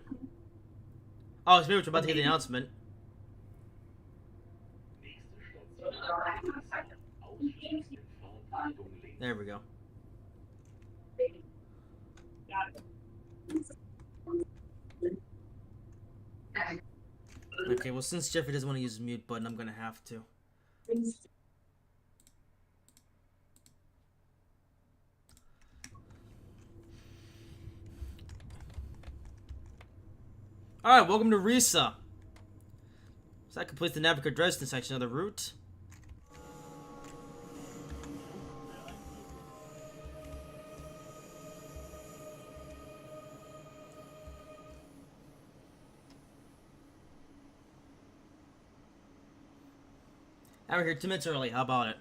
Oh, it's maybe we're about to hear the announcement. Nächste Station, Riesa. Ausstieg in Fahrtrichtung links. There we go. Okay, well, since Jeffrey doesn't want to use the mute button, I'm gonna have to. Alright, welcome to Riesa. So that completes the Navigator Dresden section of the route. Now we're here 2 minutes early, how about it?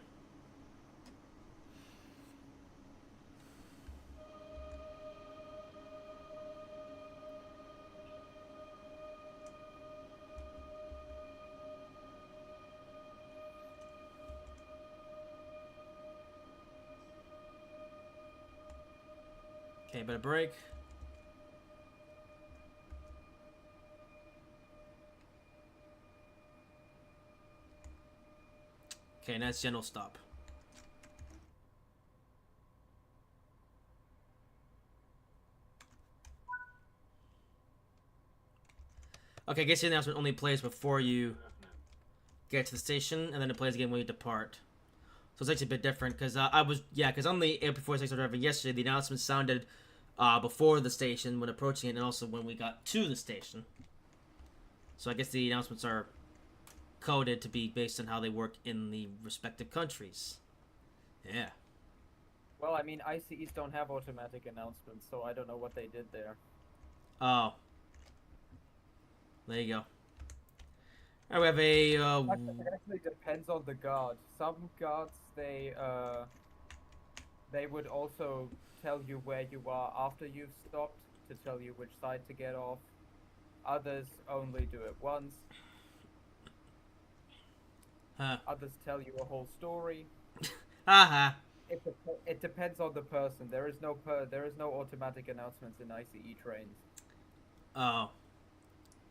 Okay, better break. Okay, now it's general stop. Okay, I guess the announcement only plays before you get to the station, and then it plays again when you depart. So it's actually a bit different, because because on the April 46 driving yesterday, the announcement sounded before the station when approaching it, and also when we got to the station. So I guess the announcements are coded to be based on how they work in the respective countries. Yeah. Well, I mean, ICEs don't have automatic announcements, so I don't know what they did there. Oh. There you go. Alright, we have a, It actually depends on the guard. Some guards, they would also tell you where you are after you've stopped, to tell you which side to get off. Others only do it once. Huh. Others tell you a whole story. Haha. It depends on the person. There is no automatic announcements in ICE trains. Oh.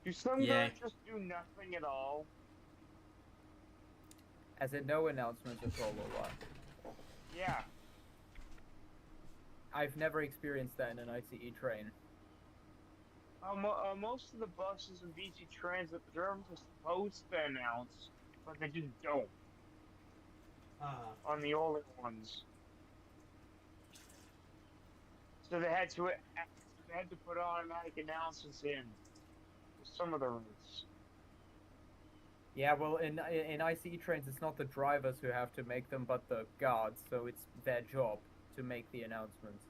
Do some Yeah. guys just do nothing at all? As in no announcements at all, or what? Yeah. I've never experienced that in an ICE train. Most of the buses and BT Transit, the drivers are supposed to announce, but they just don't. On the older ones. So they had to put automatic announcements in some of the routes. Yeah, well, in ICE trains, it's not the drivers who have to make them, but the guards. So it's their job to make the announcements.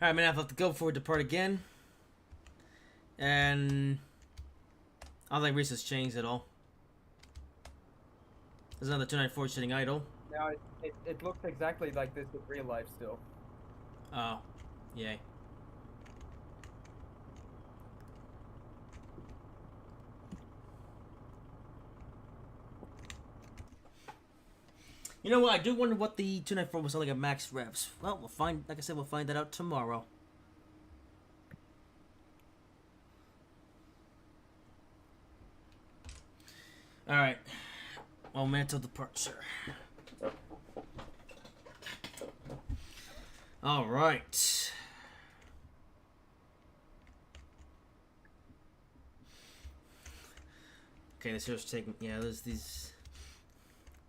Alright, I'm gonna have to go before we depart again. And I don't think Reese's changed at all. There's another 294 sitting idle. Now, it looks exactly like this in real life still. Oh, yay. You know what? I do wonder what the 294 was selling at max revs. Well, we'll find. Like I said, we'll find that out tomorrow. All right. Momental departure. All right. Okay, this here's taking. Yeah, there's these.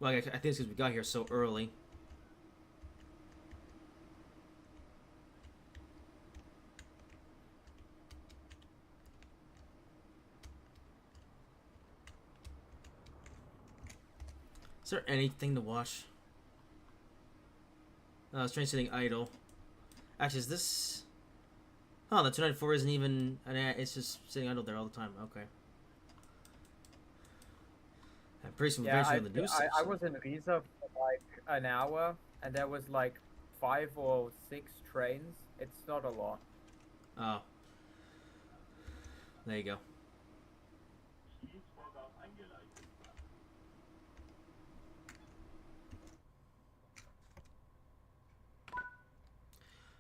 Well, I think it's because we got here so early. Is there anything to watch? Train sitting idle. Actually, is this? Oh, the 294 isn't even. It's just sitting idle there all the time. Okay. I'm pretty some Yeah, on the news I was in Riesa for like an hour, and there was like 5 or 6 trains. It's not a lot. Oh. There you go.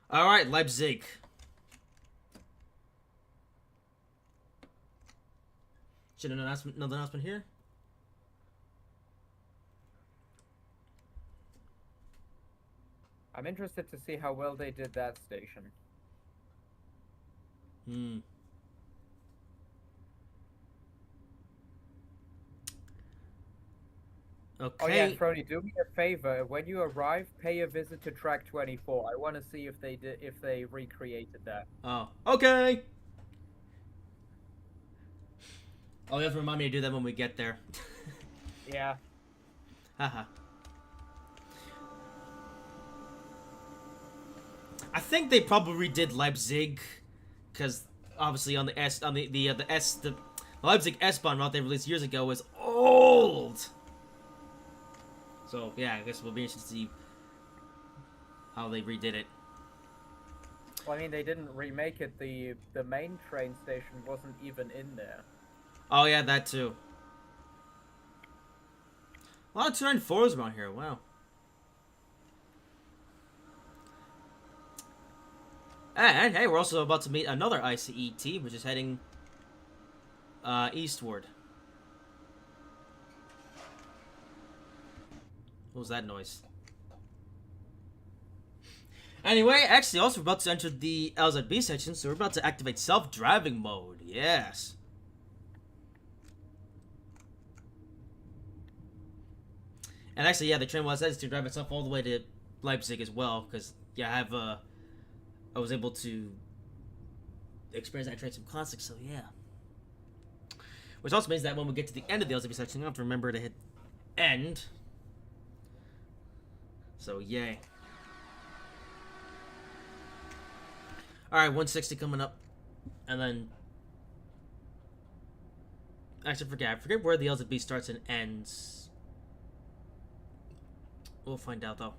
All right, Leipzig. Should another announcement here? I'm interested to see how well they did that station. Hmm. Okay. Oh yeah, Frony, do me a favor. When you arrive, pay a visit to track 24. I want to see if they recreated that. Oh, okay. Oh, you have to remind me to do that when we get there. Yeah. Haha. I think they probably redid Leipzig, because obviously on the the Leipzig S-Bahn route they released years ago was old. So yeah, I guess we'll be interested to see how they redid it. Well, I mean, they didn't remake it. The main train station wasn't even in there. Oh yeah, that too. A lot of 294s around here. Wow. And hey, we're also about to meet another ICET, which is heading eastward. What was that noise? Anyway, actually, also we're about to enter the LZB section, so we're about to activate self-driving mode. Yes. And actually, yeah, the train was says to drive itself all the way to Leipzig as well, because yeah, I was able to experience that train some classics, so yeah. Which also means that when we get to the end of the LZB section, I have to remember to hit end. So yay. Alright, 160 coming up. And then actually I forget where the LZB starts and ends. We'll find out though.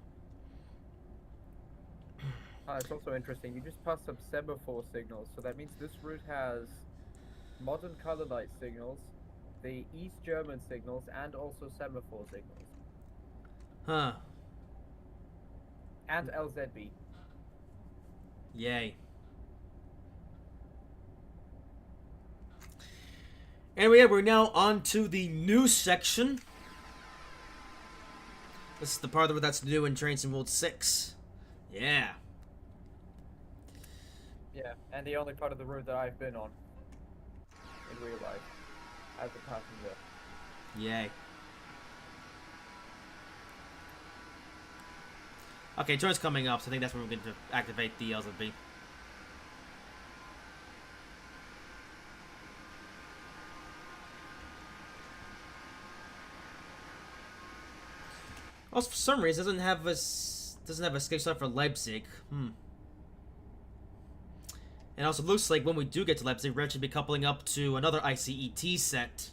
It's also interesting. You just passed some semaphore signals, so that means this route has modern color light signals, the East German signals, and also semaphore signals. Huh. And LZB. Yay. Anyway, we're now on to the new section. This is the part that's new in Train Sim World 6. Yeah. Yeah, and the only part of the route that I've been on in real life as a passenger. Yay. Okay, turn's coming up, so I think that's when we're going to activate the LZB. Also, for some reason, doesn't have a escape stop for Leipzig. And also looks like when we do get to Leipzig, we're actually be coupling up to another ICET set,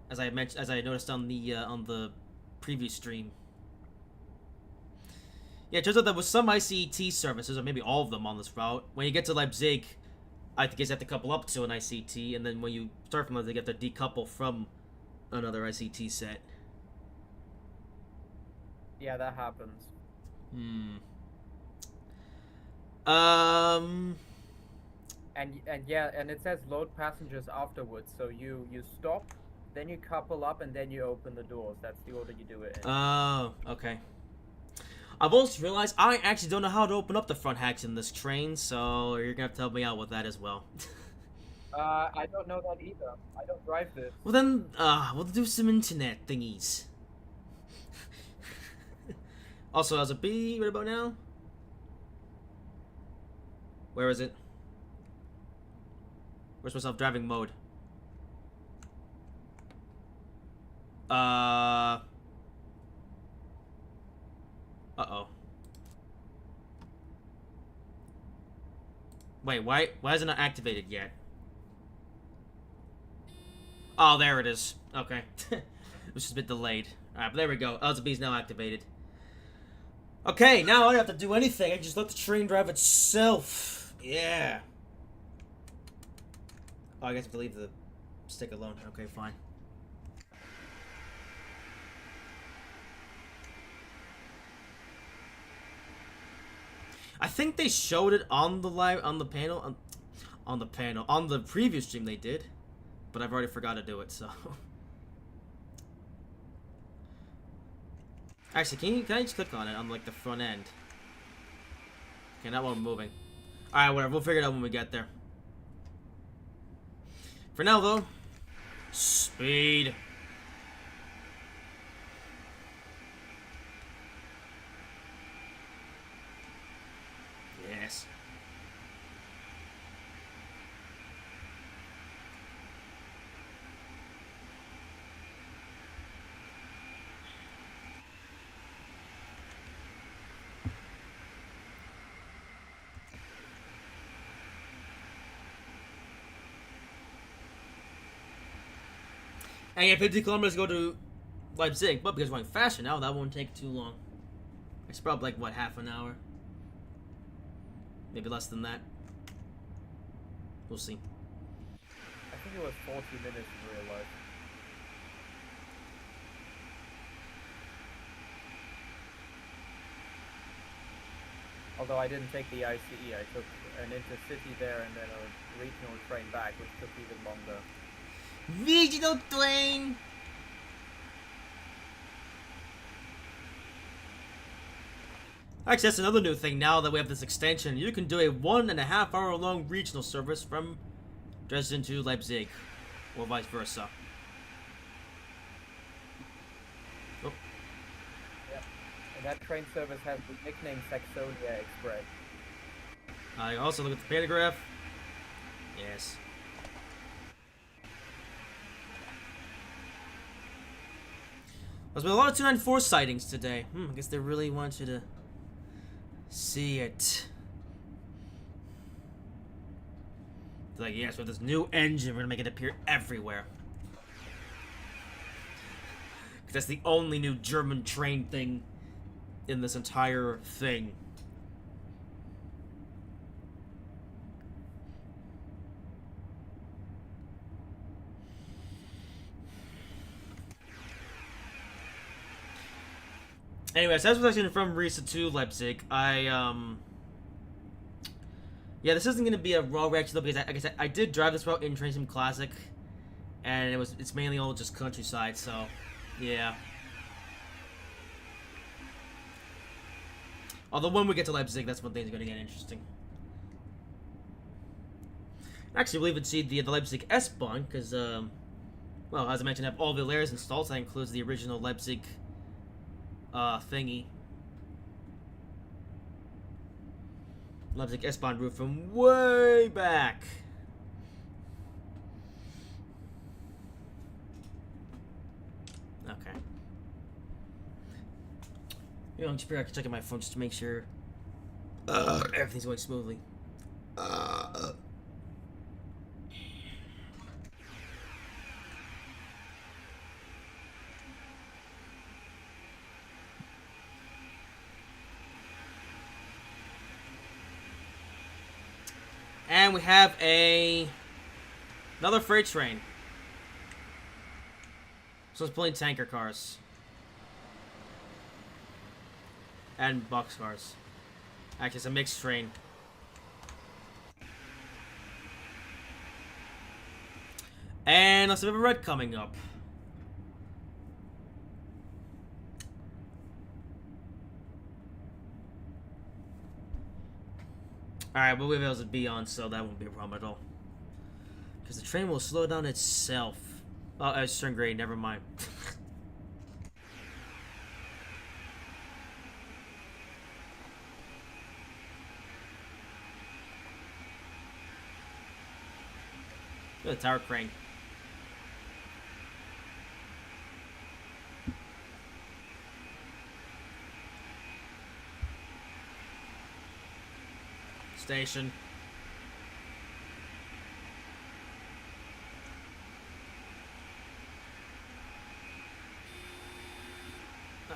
as I noticed on the previous stream. Yeah, it turns out there was some ICET services, or maybe all of them on this route. When you get to Leipzig, I think you have to couple up to an ICT, and then when you start from Leipzig, you have to decouple from another ICT set. Yeah, that happens. And yeah, and it says load passengers afterwards. So you stop, then you couple up, and then you open the doors. That's the order you do it in. Oh, okay. I've also realized I actually don't know how to open up the front hatch in this train, so you're gonna have to help me out with that as well. I don't know that either. I don't drive this. Well then, we'll do some internet thingies. Also, as a B, right about now? Where is it? Where's my self-driving mode? Uh-oh. Wait, why isn't it activated yet? Oh, there it is. Okay. It was just a bit delayed. Alright, but there we go. LZB is now activated. Okay, now I don't have to do anything. I just let the train drive itself. Yeah. Oh, I guess I have to leave the stick alone. Okay, fine. I think they showed it on the panel, on the previous stream they did, but I've already forgot to do it. So, actually, can I just click on it on like the front end? Okay, not while I'm moving. All right, whatever. We'll figure it out when we get there. For now, though, speed. Yes. And yeah, 50 kilometers go to Leipzig, but because we're going faster now, that won't take too long. It's probably like, what, half an hour? Maybe less than that. We'll see. I think it was 40 minutes in real life. Although I didn't take the ICE, I took an intercity there and then a regional train back, which took even longer. Regional train! Actually, that's another new thing now that we have this extension. You can do a 1.5 hour long regional service from Dresden to Leipzig, or vice versa. Oh. Yep. And that train service has the nickname Saxonia Express. I also look at the pantograph. Yes. There's been a lot of 294 sightings today. I guess they really want you to see it. It's like, yes, with this new engine, we're gonna make it appear everywhere. Because that's the only new German train thing in this entire thing. Anyways, as was actually from Riesa to Leipzig, yeah, this isn't gonna be a raw reaction though, because like I said, I did drive this route in Train Sim Classic, and it's mainly all just countryside, so yeah. Although when we get to Leipzig, that's when things are gonna get interesting. Actually, we'll even see the Leipzig S-Bahn, because well, as I mentioned, I have all the layers installed, so that includes the original Leipzig thingy. Leipzig S-Bahn route from way back. Okay. You know, just checking my phone just to make sure everything's going smoothly. And we have another freight train. So it's pulling tanker cars. And boxcars. Actually, it's a mixed train. And let's have a red coming up. Alright, but we have able to be on, so that won't be a problem at all. Because the train will slow down itself. Oh, it's turn gray, never mind. Look at the tower crane. Station.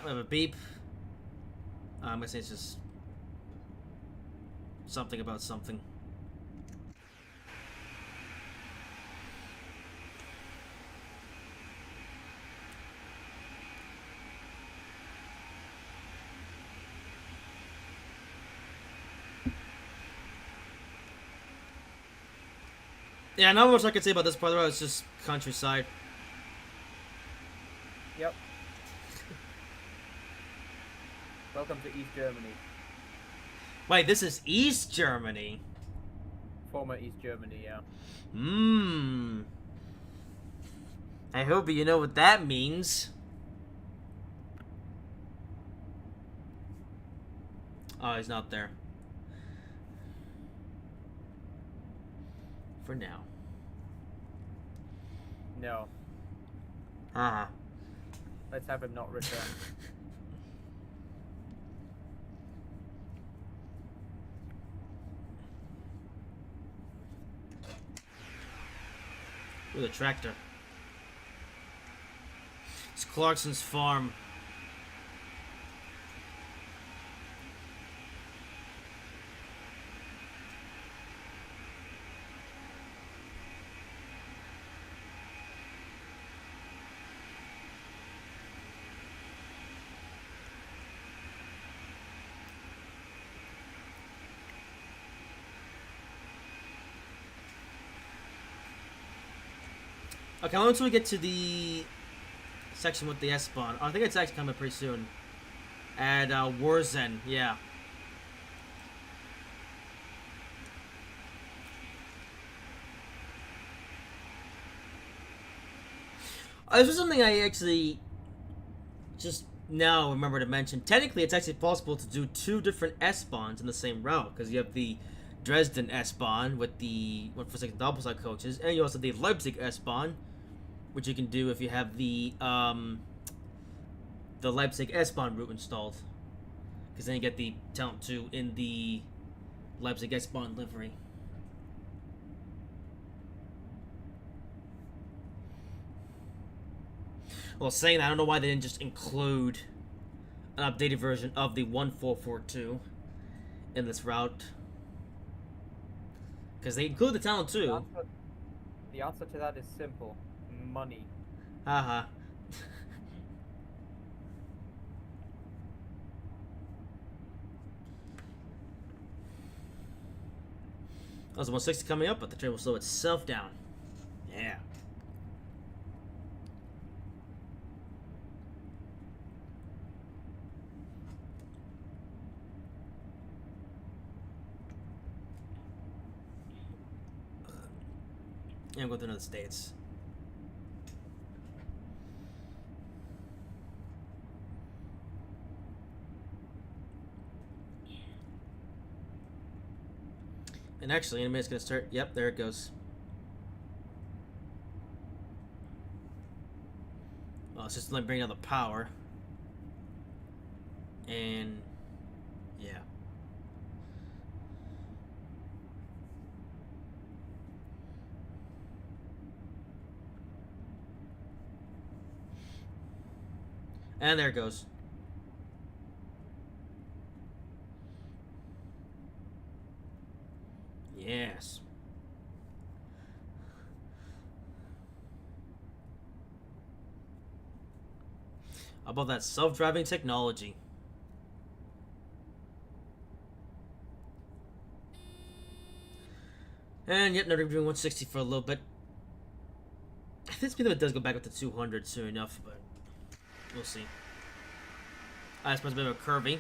We have a beep. I'm gonna say it's just something about something. Yeah, not much I can say about this part of the road. It's just countryside. Yep. Welcome to East Germany. Wait, this is East Germany. Former East Germany, yeah. I hope you know what that means. Oh, he's not there. For now. No. Uh-huh. Let's have him not return. With a tractor. It's Clarkson's farm. Okay, once we get to the section with the S-spawn, I think it's actually coming pretty soon. At Warzen, yeah. This was something I actually just now remember to mention. Technically, it's actually possible to do 2 different S-spawns in the same route, because you have the Dresden S-spawn with the 146 double-side coaches, and you also have the Leipzig S-spawn, which you can do if you have the Leipzig S-spawn route installed, because then you get the Talent 2 in the Leipzig S-spawn livery. Well, saying that, I don't know why they didn't just include an updated version of the 1442 in this route, because they include the Talent 2. The answer to that is simple. Money. Haha. That was 160 coming up, but the train will slow itself down. Yeah. Yeah, I'm going to another states. And actually, in a minute, it's going to start. Yep, there it goes. Well, it's just let me bring down the power. And yeah. And there it goes. Yes. How about that self-driving technology? And yep, another doing 160 for a little bit. I think speed limit does go back up to 200 soon enough, but we'll see. I suppose a bit of a curvy.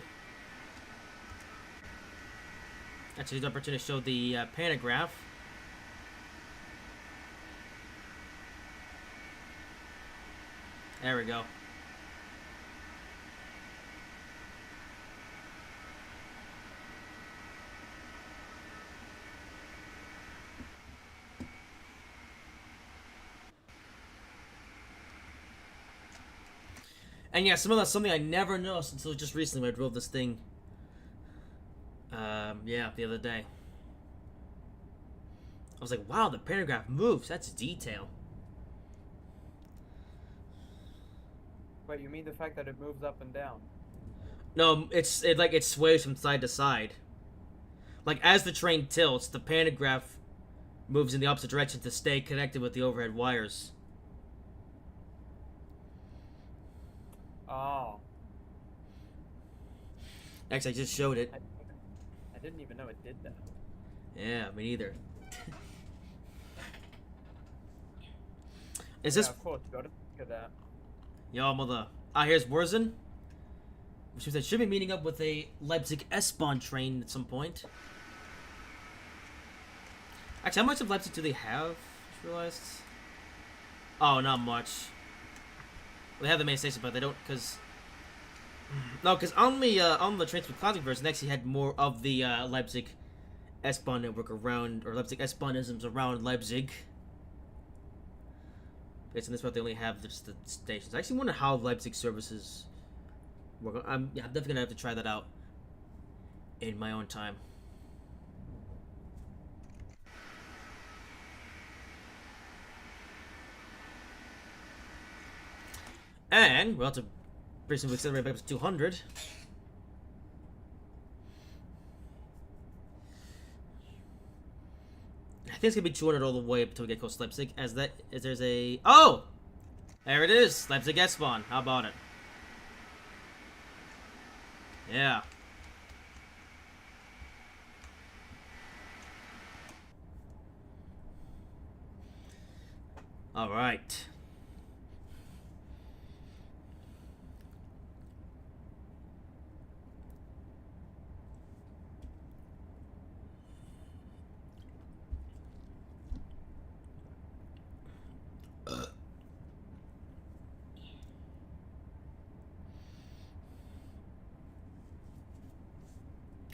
Actually, the opportunity to show the pantograph. There we go. And yeah, some of that's something I never noticed until just recently when I drove this thing. Yeah, the other day. I was like, wow, the pantograph moves. That's detail. Wait, you mean the fact that it moves up and down? No, it sways from side to side. Like as the train tilts, the pantograph moves in the opposite direction to stay connected with the overhead wires. Oh. Actually, I just showed it. I didn't even know it did that. Yeah, me neither. Is Yeah, this... of course, gotta think of that. Yo, mother. Ah, here's Wurzen. Which means I should be meeting up with a Leipzig S-Bahn train at some point. Actually, how much of Leipzig do they have? Just realized. Oh, not much. They have the main station, but they don't, because... No, because on the Transfer Classic version, they actually had more of the Leipzig S-Bahn network around, or Leipzig S-Bahnisms around Leipzig. Based on this part, they only have just the stations. I actually wonder how Leipzig services work. I'm definitely gonna have to try that out in my own time. And we'll have to pretty soon accelerate back up to 200. I think it's gonna be 200 all the way up until we get close to Leipzig. As there's a... Oh! There it is! Leipzig S-Bahn. How about it? Yeah. Alright.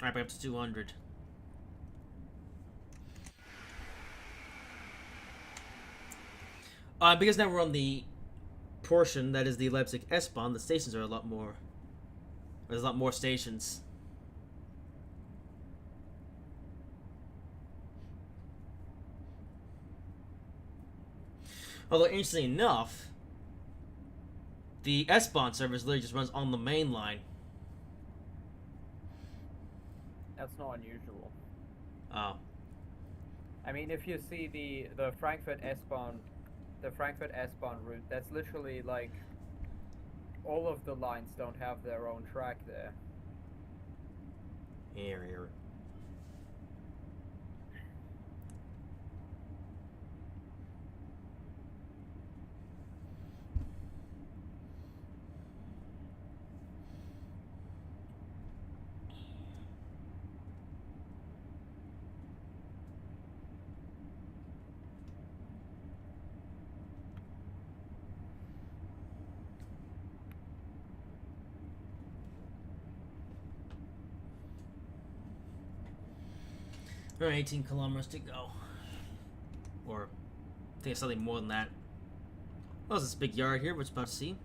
Alright, back up to 200. Because now we're on the portion that is the Leipzig S-Bahn, the stations are a lot more... There's a lot more stations. Although, interestingly enough, the S-Bahn service literally just runs on the main line. That's not unusual. Oh. I mean, if you see the Frankfurt S-Bahn, the Frankfurt S-Bahn route, that's literally like all of the lines don't have their own track there. Here. Around 18 kilometers to go. Or, I think it's something more than that. Oh, there's this big yard here, we're about to see.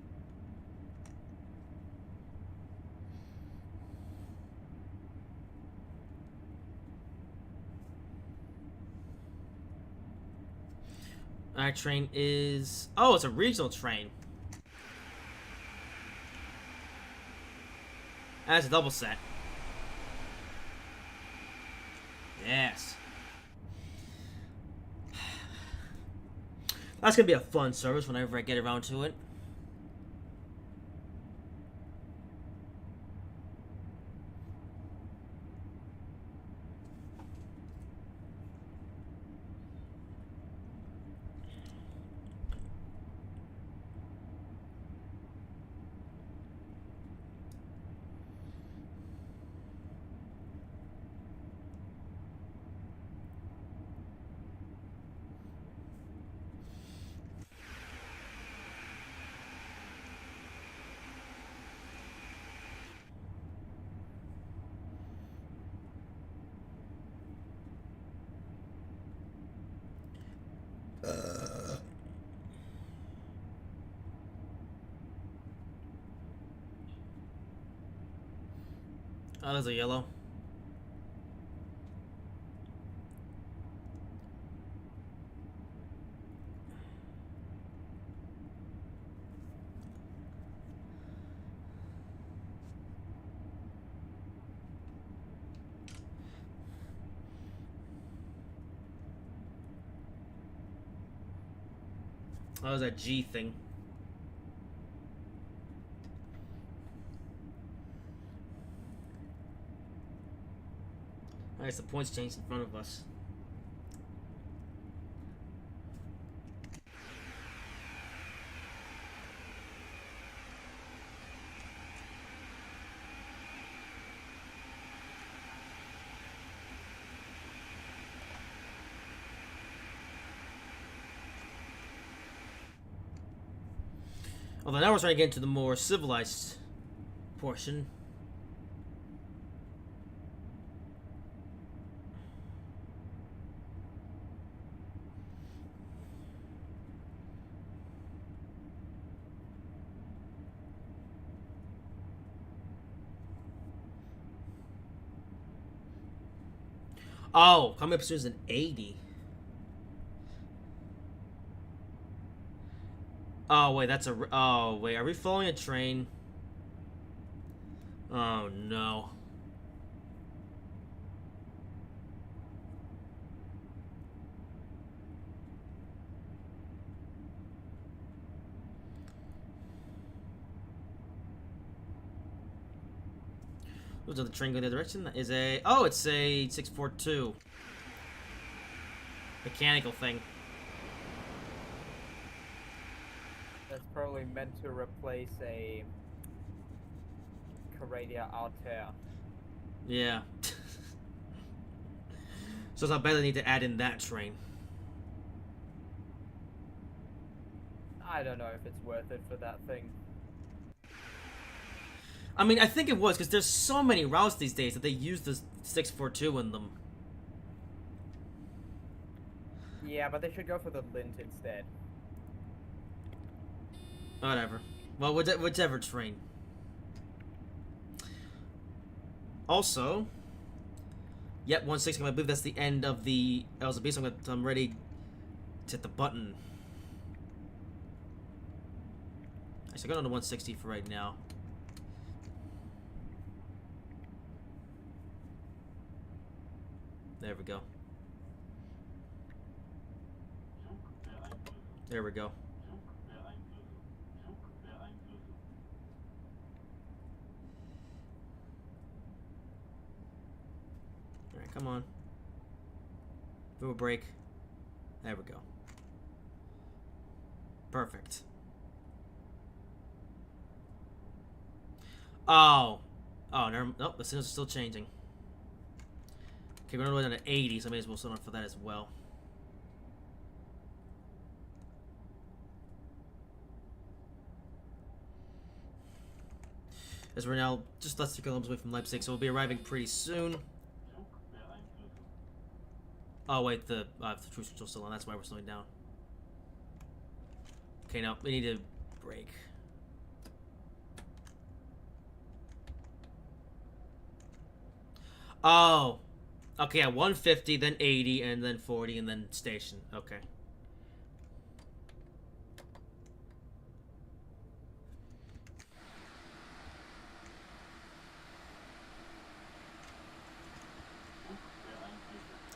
Our train is... Oh, it's a regional train. That's a double set. Yes. That's gonna be a fun service whenever I get around to it. Oh, there's a yellow. Oh, there's that G thing. I guess the points changed in front of us. Although now we're starting to get into the more civilized portion. Oh, coming up soon is an 80. Oh, wait, that's a... Oh, wait, are we following a train? Oh, no. Was the train going the other direction? Is a... Oh, it's a 642. Mechanical thing. That's probably meant to replace a Coradia Altair. Yeah. So I bet I need to add in that train. I don't know if it's worth it for that thing. I mean, I think it was, because there's so many routes these days that they use the 642 in them. Yeah, but they should go for the Lint instead. Whatever. Well, whichever train. Also, yep, 160. I believe that's the end of the LZB, so I'm ready to hit the button. Actually, go down to 160 for right now. There we go. There we go. Alright, come on. Do a break. There we go. Perfect. Oh. Oh, never. Nope, the signals are still changing. Okay, we're going to 80, so I may as well sign up for that as well. As we're now just less than 2 kilometers away from Leipzig, so we'll be arriving pretty soon. Oh wait, the cruise control's still on, that's why we're slowing down. Okay, now we need to brake. Oh. Okay, yeah, 150, then 80, and then 40, and then station. Okay.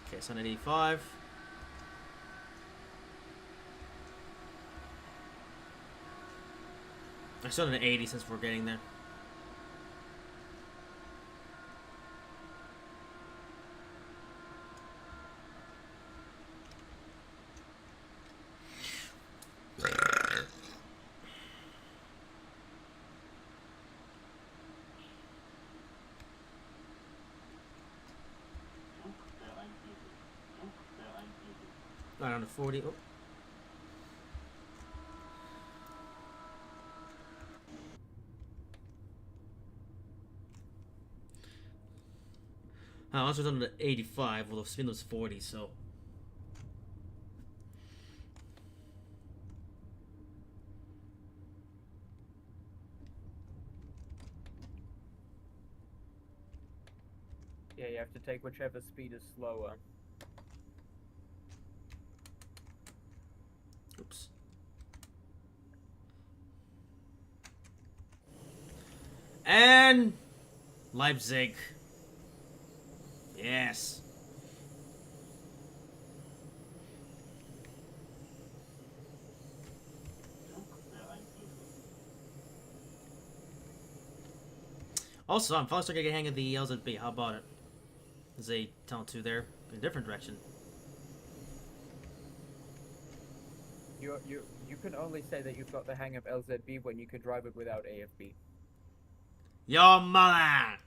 Okay, so 85. I still an 80 since we're getting there. Right on to 40. Oh. Once we're done to 85, well, the spin was 40, so. Yeah, you have to take whichever speed is slower. Oops. And Leipzig. Yes. Also, I'm finally starting to get a hang of the LZB. How about it? There's a tunnel 2 there in a different direction. You can only say that you've got the hang of LZB when you can drive it without AFB. Your mother!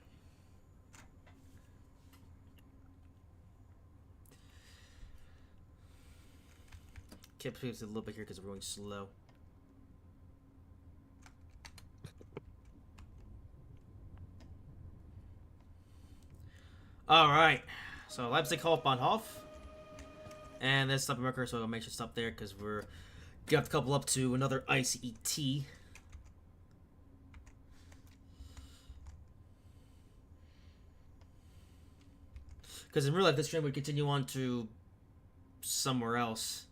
Keep it a little bit here because we're going slow. Alright. So Leipzig Hauptbahnhof. And let's stop marker, so I'll make sure to stop there because we're got to couple up to another ICET. Because in real life, this train would continue on to somewhere else.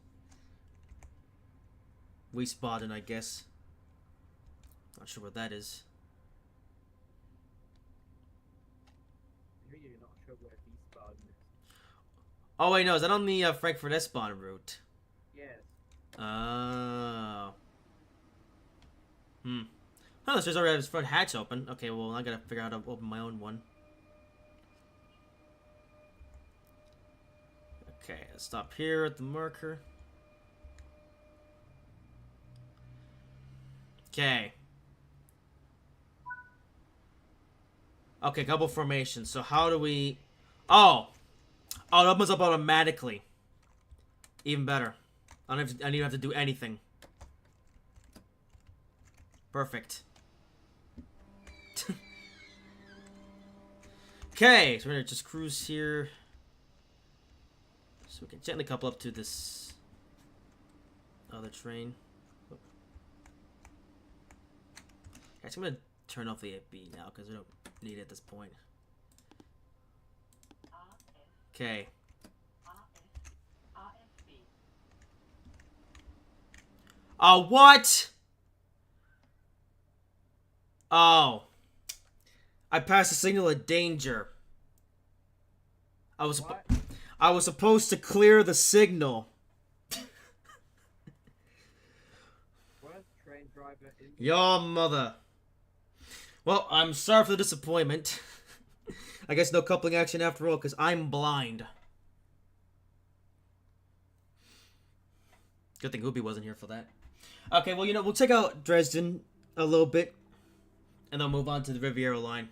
Wiesbaden, I guess. Not sure what that is. You're not sure where Wiesbaden is. Oh wait, no, is that on the Frankfurt S-Bahn route? Yes. Oh. Oh, this just already has his front hatch open. Okay, well, I gotta figure out how to open my own one. Okay, let's stop here at the marker. Okay. Okay, couple formations. So how do we... Oh! Oh, it opens up automatically. Even better. I don't even have to do anything. Perfect. Okay, so we're gonna just cruise here. So we can gently couple up to this other train. Actually, I'm gonna turn off the AB now because we don't need it at this point. Okay. Oh, what? Oh. I passed the signal of danger. I was supposed to clear the signal. Worst train driver in the Your mother. Well, I'm sorry for the disappointment. I guess no coupling action after all, because I'm blind. Good thing Hoopy wasn't here for that. Okay, well, we'll check out Dresden a little bit, and then move on to the Riviera line.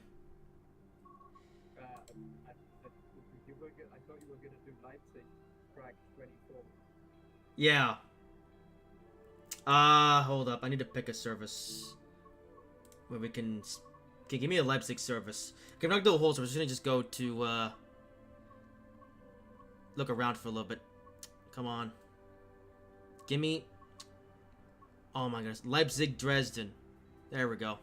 I thought you were going to do Leipzig, track 24. Yeah. Hold up. I need to pick a service where we can... Okay, give me a Leipzig service. Okay, I'm not gonna do a whole service. I'm just gonna go to, look around for a little bit. Come on. Give me... Oh my goodness. Leipzig, Dresden. There we go.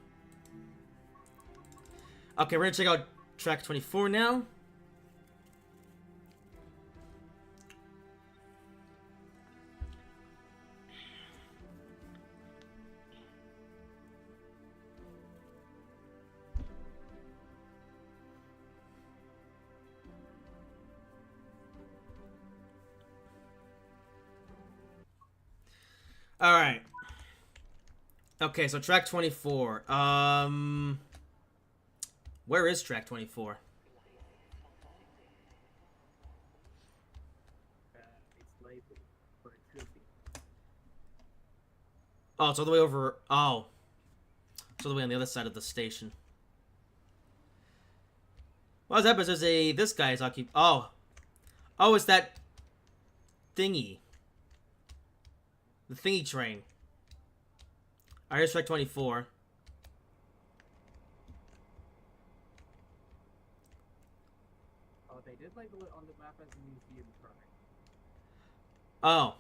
Okay, we're gonna check out track 24 now. Alright. Okay, so track 24. Where is track 24? It's labeled, but it should be. Oh, it's all the way over... Oh. It's all the way on the other side of the station. What's happening? There's a... This guy is occupied... Oh. Oh, it's that... thingy. The thingy train. Alright, here's track 24. Oh, they did label it on the map as a museum track. Oh.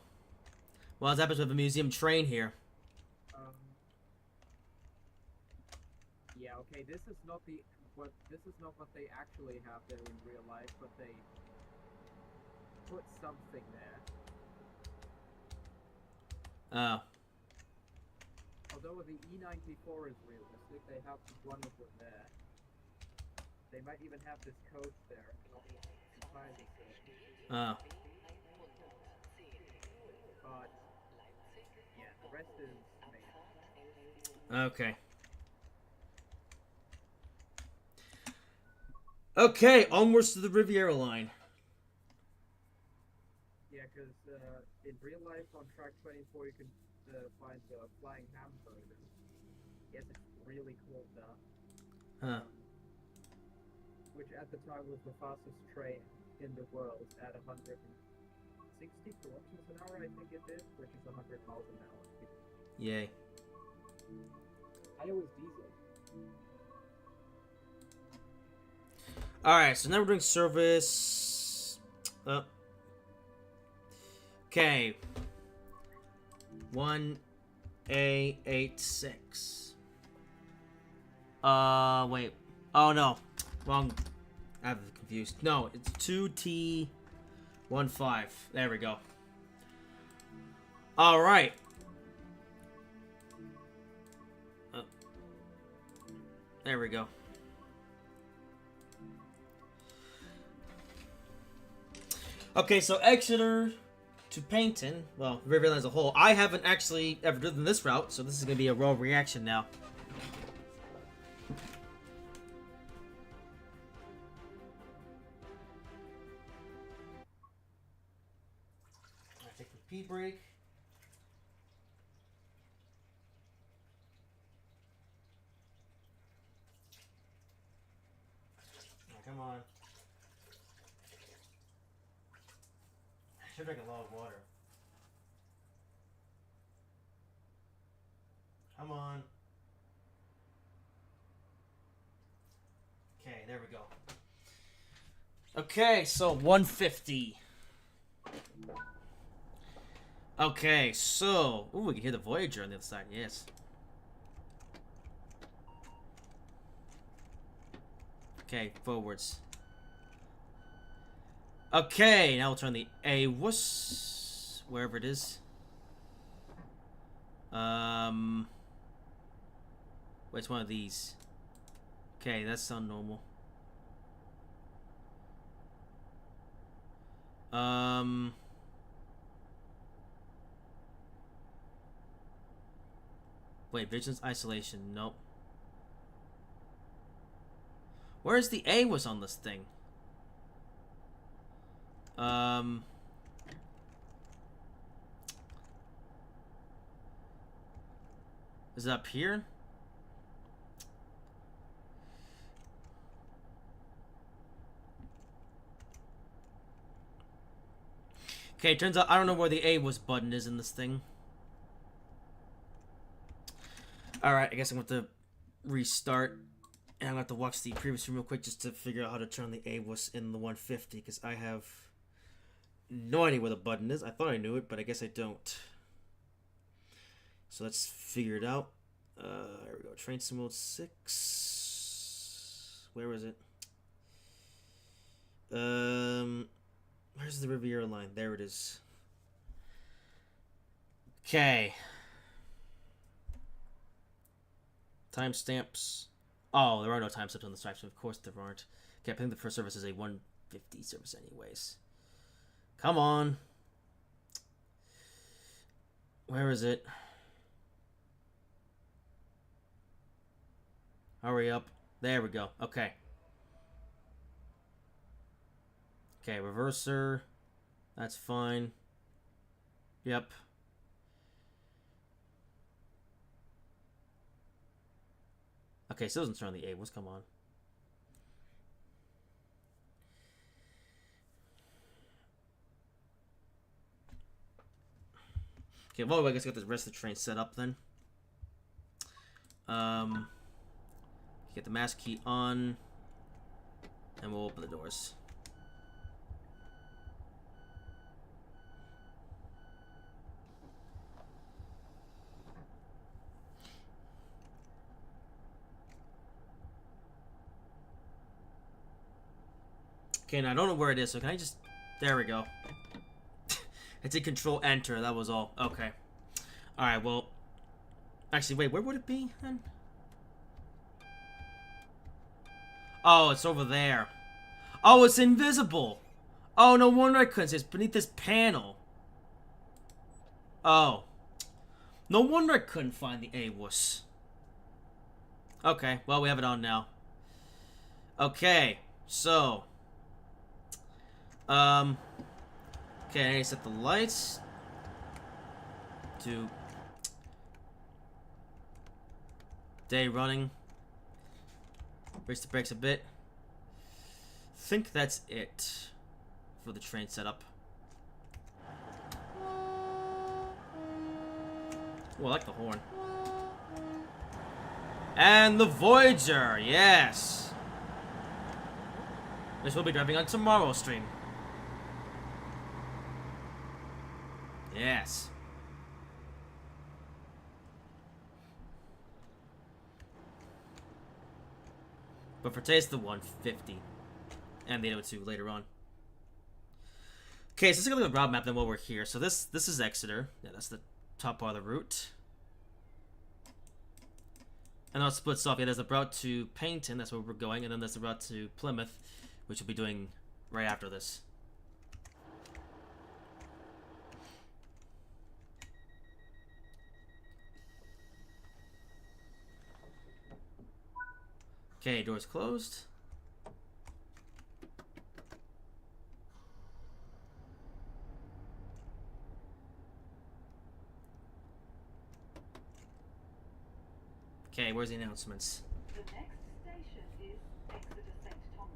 Well, as happens with a museum train here. Yeah, okay, this is not what they actually have there in real life, but they put something there. Oh. Although the E94 is realistic, they have one of them there. They might even have this coach there. Entirely certain. Oh. But yeah, the rest is made. Okay. Okay, onwards to the Riviera line. Yeah, because in real life on track 24 you can find the flying hamburger. Yes, it's really cold now. Huh. Which at the time was the fastest train in the world at 160 kilometers an hour, I think it did, which is 100 miles an hour. Yay. I know it's diesel. Alright, so now we're doing service. Okay. 1A86. Wait. Oh no. Wrong. I'm confused. No, it's 2T15. There we go. Alright. There we go. Okay, so Exeter to Paynton, well, Riverland as a whole. I haven't actually ever driven this route, so this is going to be a raw reaction now. I take the P brake. Oh, come on. I should drink a lot of water. Come on. Okay, there we go. Okay, so 150. Okay, so... Ooh, we can hear the Voyager on the other side, yes. Okay, forwards. Okay, now we'll turn the A-wuss, wherever it is. What's one of these? Okay, that sounds normal. Wait, vigilance isolation, nope. Where's the A-wuss on this thing? Is it up here? Okay, turns out I don't know where the A-wuss button is in this thing. Alright, I guess I'm going to restart. And I'm going to have to watch the previous room real quick just to figure out how to turn the A-wuss in the 150. Because I have no idea where the button is. I thought I knew it, but I guess I don't. So let's figure it out. There we go. Train sim mode 6. Where is it? Where's the Riviera line? There it is. Okay. Timestamps. Oh, there are no timestamps on the stripes. Of course there aren't. Okay, I think the first service is a 150 service anyways. Come on. Where is it? Hurry up. There we go. Okay. Okay, reverser. That's fine. Yep. Okay, so it doesn't turn on the A-wuss. Come on. Okay, well, I guess I got the rest of the train set up then. Get the master key on, and we'll open the doors. Okay, now I don't know where it is, so can I just... There we go. I did control enter, that was all. Okay. Alright, well... Actually, wait, where would it be, then? Oh, it's over there. Oh, it's invisible! Oh, no wonder I couldn't see. It's beneath this panel. Oh. No wonder I couldn't find the A-wuss. Okay, well, we have it on now. Okay, so... Okay, I need to set the lights to day running. Brace the brakes a bit. Think that's it for the train setup. Oh, I like the horn. And the Voyager, yes. which we'll be driving on tomorrow's stream. Yes. But for today's the 150. And the 802 later on. Okay, so let's look at the route map then while we're here. So this is Exeter. Yeah, that's the top part of the route. And then it splits off. Yeah, there's a route to Paignton, that's where we're going, and then there's a route to Plymouth, which we'll be doing right after this. Okay, doors closed. Okay, where's the announcements? The next station is Exeter St. Thomas.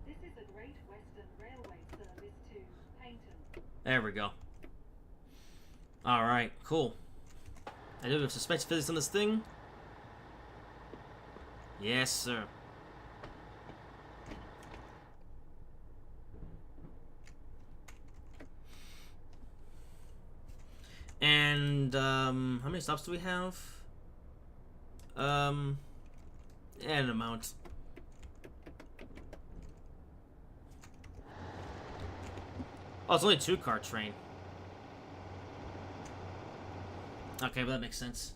This is a Great Western Railway service to Paignton. There we go. Alright, cool. I do have suspected physics on this thing. Yes, sir. And, how many stops do we have? An amount. Oh, it's only a 2-car train. Okay, well that makes sense.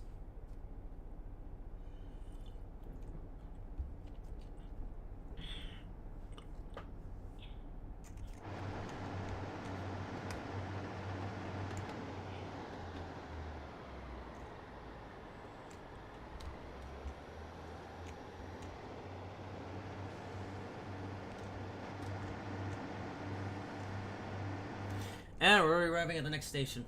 And we're already arriving at the next station.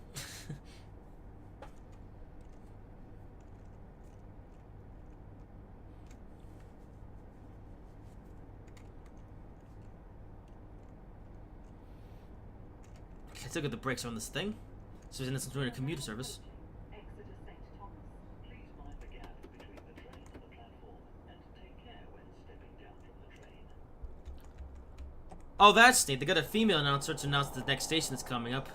Okay, let's look at the brakes on this thing. So it's doing a commuter service. Exeter St. Thomas. Please mind the gap between the train and the platform, and take care when stepping down from the train. Oh, that's neat. They got a female announcer to announce the next station that's coming up.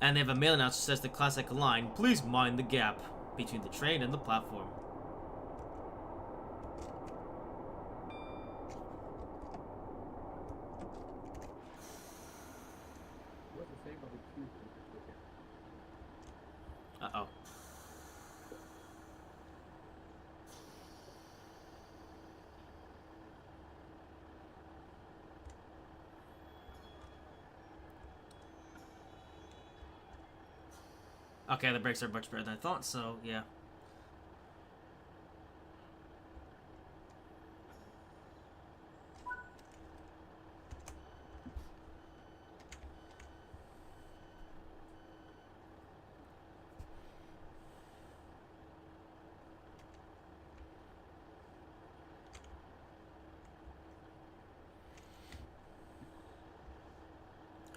And they have a male announcer who says the classic line, "Please mind the gap between the train and the platform." What to say about the tube? Uh-oh. Okay, the brakes are much better than I thought, so yeah.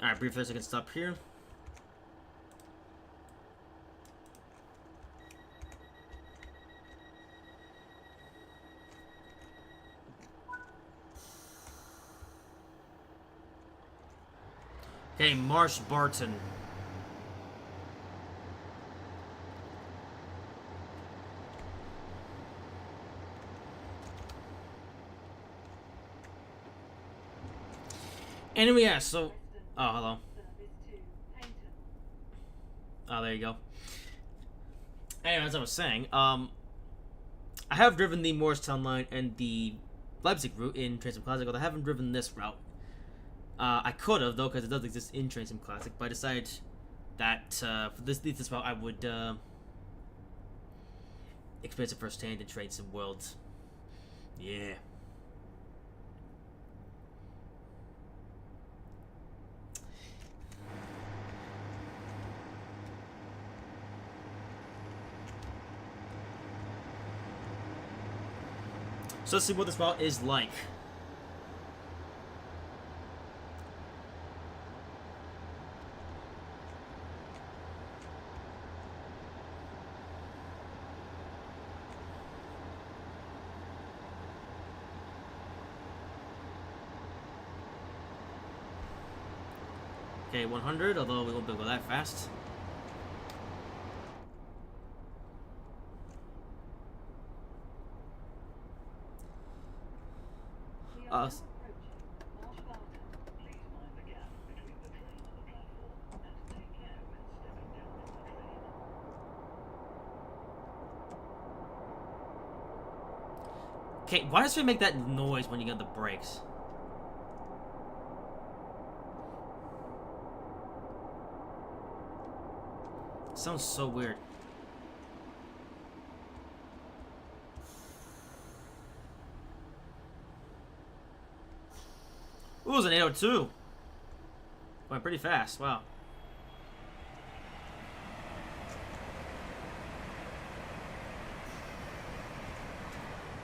Alright, briefly I can stop here. Okay, Marsh Barton. Anyway, yeah, so... Oh, hello. Service to Paignton. Oh, there you go. Anyway, as I was saying, I have driven the Morristown line and the Leipzig route in Train Sim Classic, although I haven't driven this route. I could have, though, because it does exist in Train Sim Classic, but I decided that for this route I would experience it firsthand in Train Sim World. Yeah. So let's see what this route is like. Okay, 100, although we won't be able to go that fast. We are now approaching Marsh Barton. Please mind the gap between the train and the platform, and take care when stepping down from the train. Okay, why does it make that noise when you get the brakes? It sounds so weird. Ooh, it was an 802. Went pretty fast. Wow.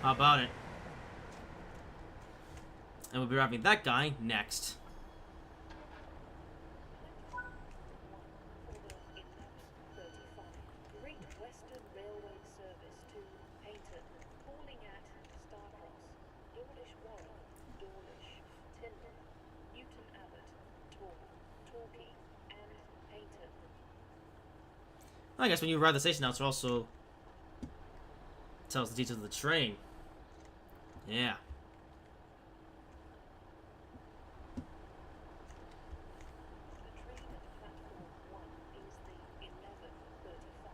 How about it? And we'll be arriving that guy next. Great Western Railway service to Paignton, calling at Starcross, Dawlish Warren, Dawlish, Tyndall, Newton Abbot, Torquay, and Paignton. I guess when you arrive at the station now, it also tells the details of the train. Yeah. The train at platform 1 is the 11:35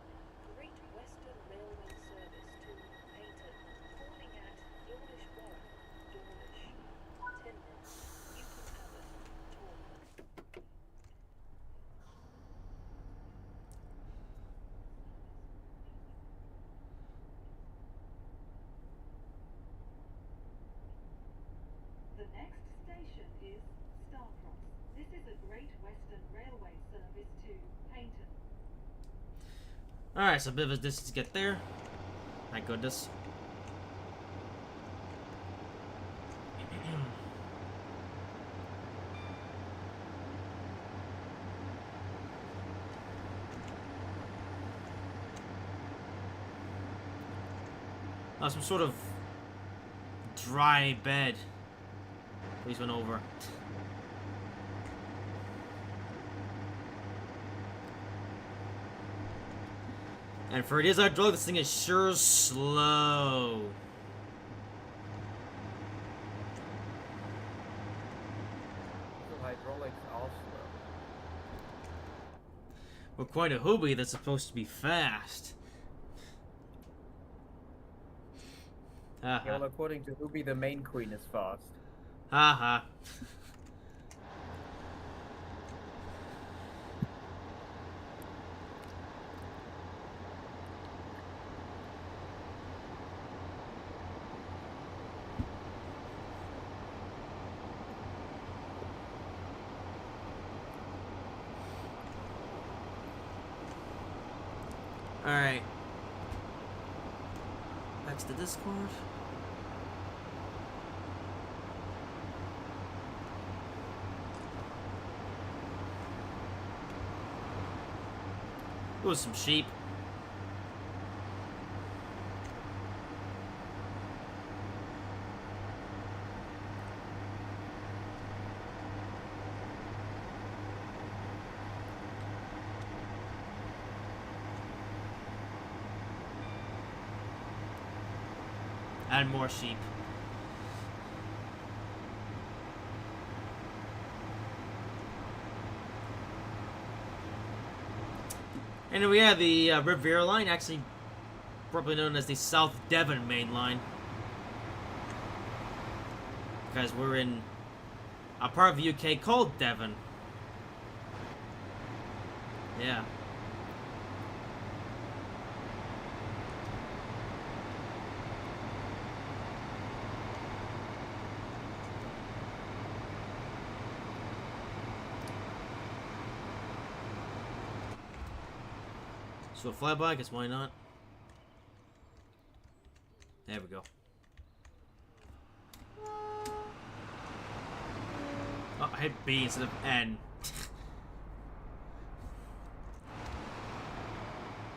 Great Western Railway service to Paignton, calling at Dawlish Warren, Dawlish, Tyndall, Newton Abbot, Torquay. The next station is Starcross. This is a Great Western Railway service to Paignton. Alright, so a bit of a distance to get there. Thank goodness. Some sort of dry bed. Please went over. And for it is our drug, this thing is sure slow. The hydraulics are slow. We're quite a hoobie that's supposed to be fast. Yeah, well, according to Ubi, the main queen is fast. Haha. Alright. Back to the Discord. Ooh, some sheep. And more sheep. And we have the Riviera line, actually probably known as the South Devon main line. Because we're in a part of the UK called Devon. Yeah. So a flyby, I guess why not? There we go. Oh, I hit B instead of N.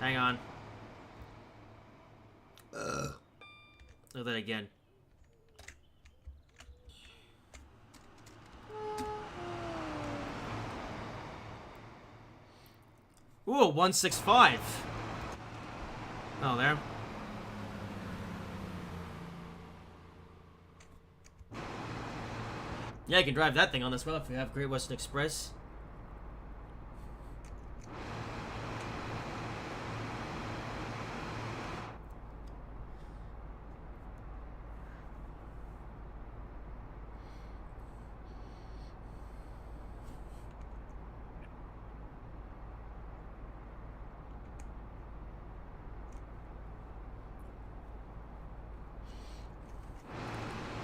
Hang on. Look at that again. Ooh, 165. Oh, there. Yeah, you can drive that thing on this road if you have Great Western Express.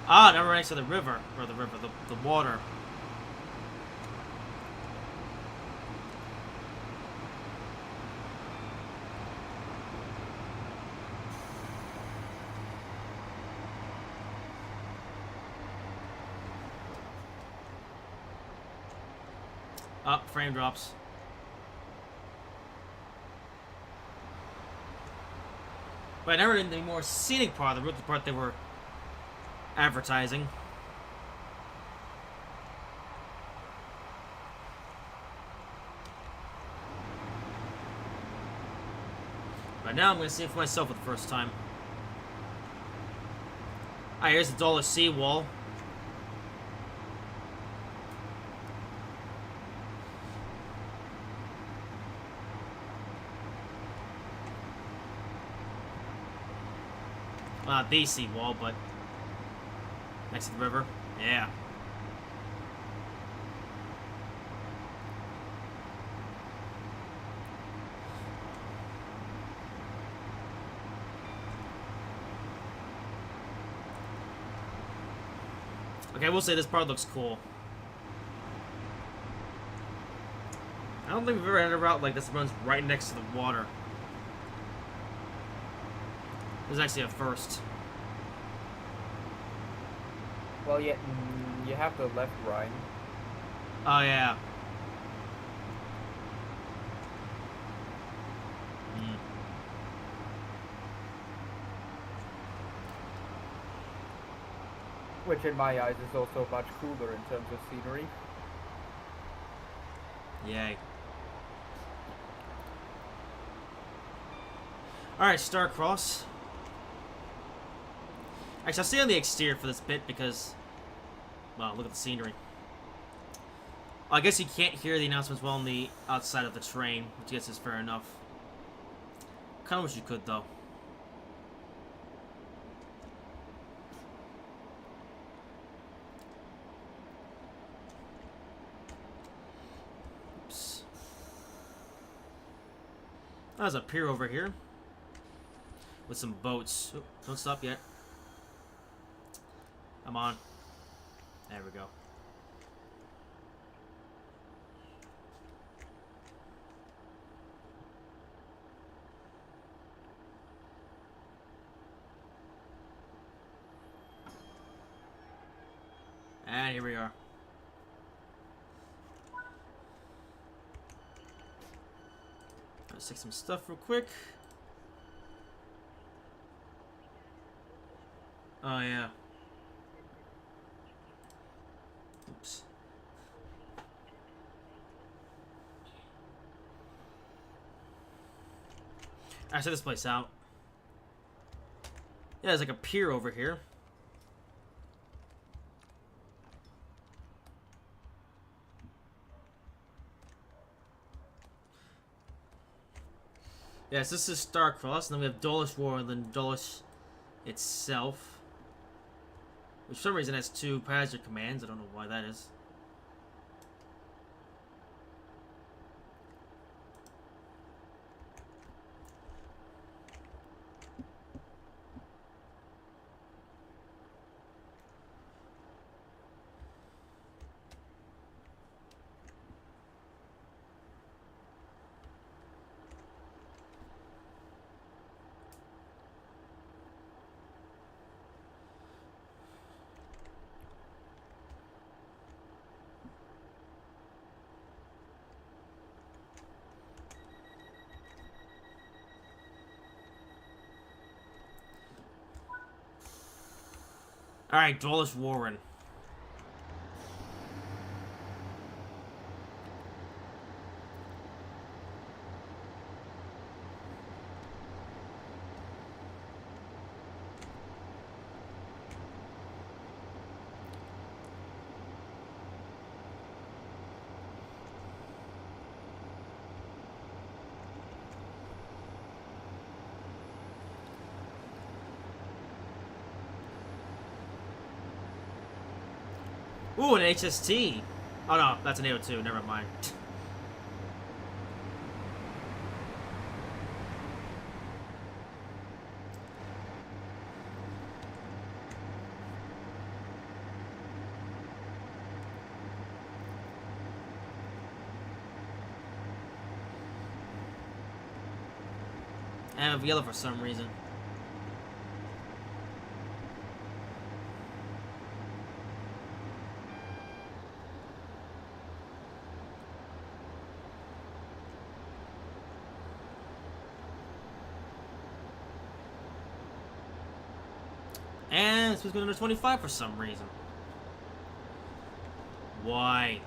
Ah, now we're next to the river. Or the water. Up, frame drops. But I never did the more scenic part of the route, the part they were advertising. But now I'm going to see it for myself for the first time. Ah, here's the Dollar seawall. Well, not the seawall, but next to the river. Yeah. Okay, I will say this part looks cool. I don't think we've ever had a route like this that runs right next to the water. This is actually a first. Well, yeah, you have the left Rhine. Oh, yeah. Which in my eyes is also much cooler in terms of scenery. Yay. Alright, Starcross. Actually, I'll stay on the exterior for this bit because... Well, look at the scenery. I guess you can't hear the announcements well on the outside of the train, which I guess is fair enough. Kinda wish you could, though. Oops. There's a pier over here. With some boats. Oh, don't stop yet. I'm on. There we go. And here we are. Let's take some stuff real quick. Oh, yeah. Oops. I set this place out. Yeah, there's like a pier over here. Yes, this is Starcross, and then we have Dulles War, and then Dulles itself. Which for some reason has two passenger commands. I don't know why that is. Alright, Dulles Warren. Ooh, an HST. Oh no, that's an AO2. Never mind. I have yellow for some reason. And this was going to 25 for some reason. Why?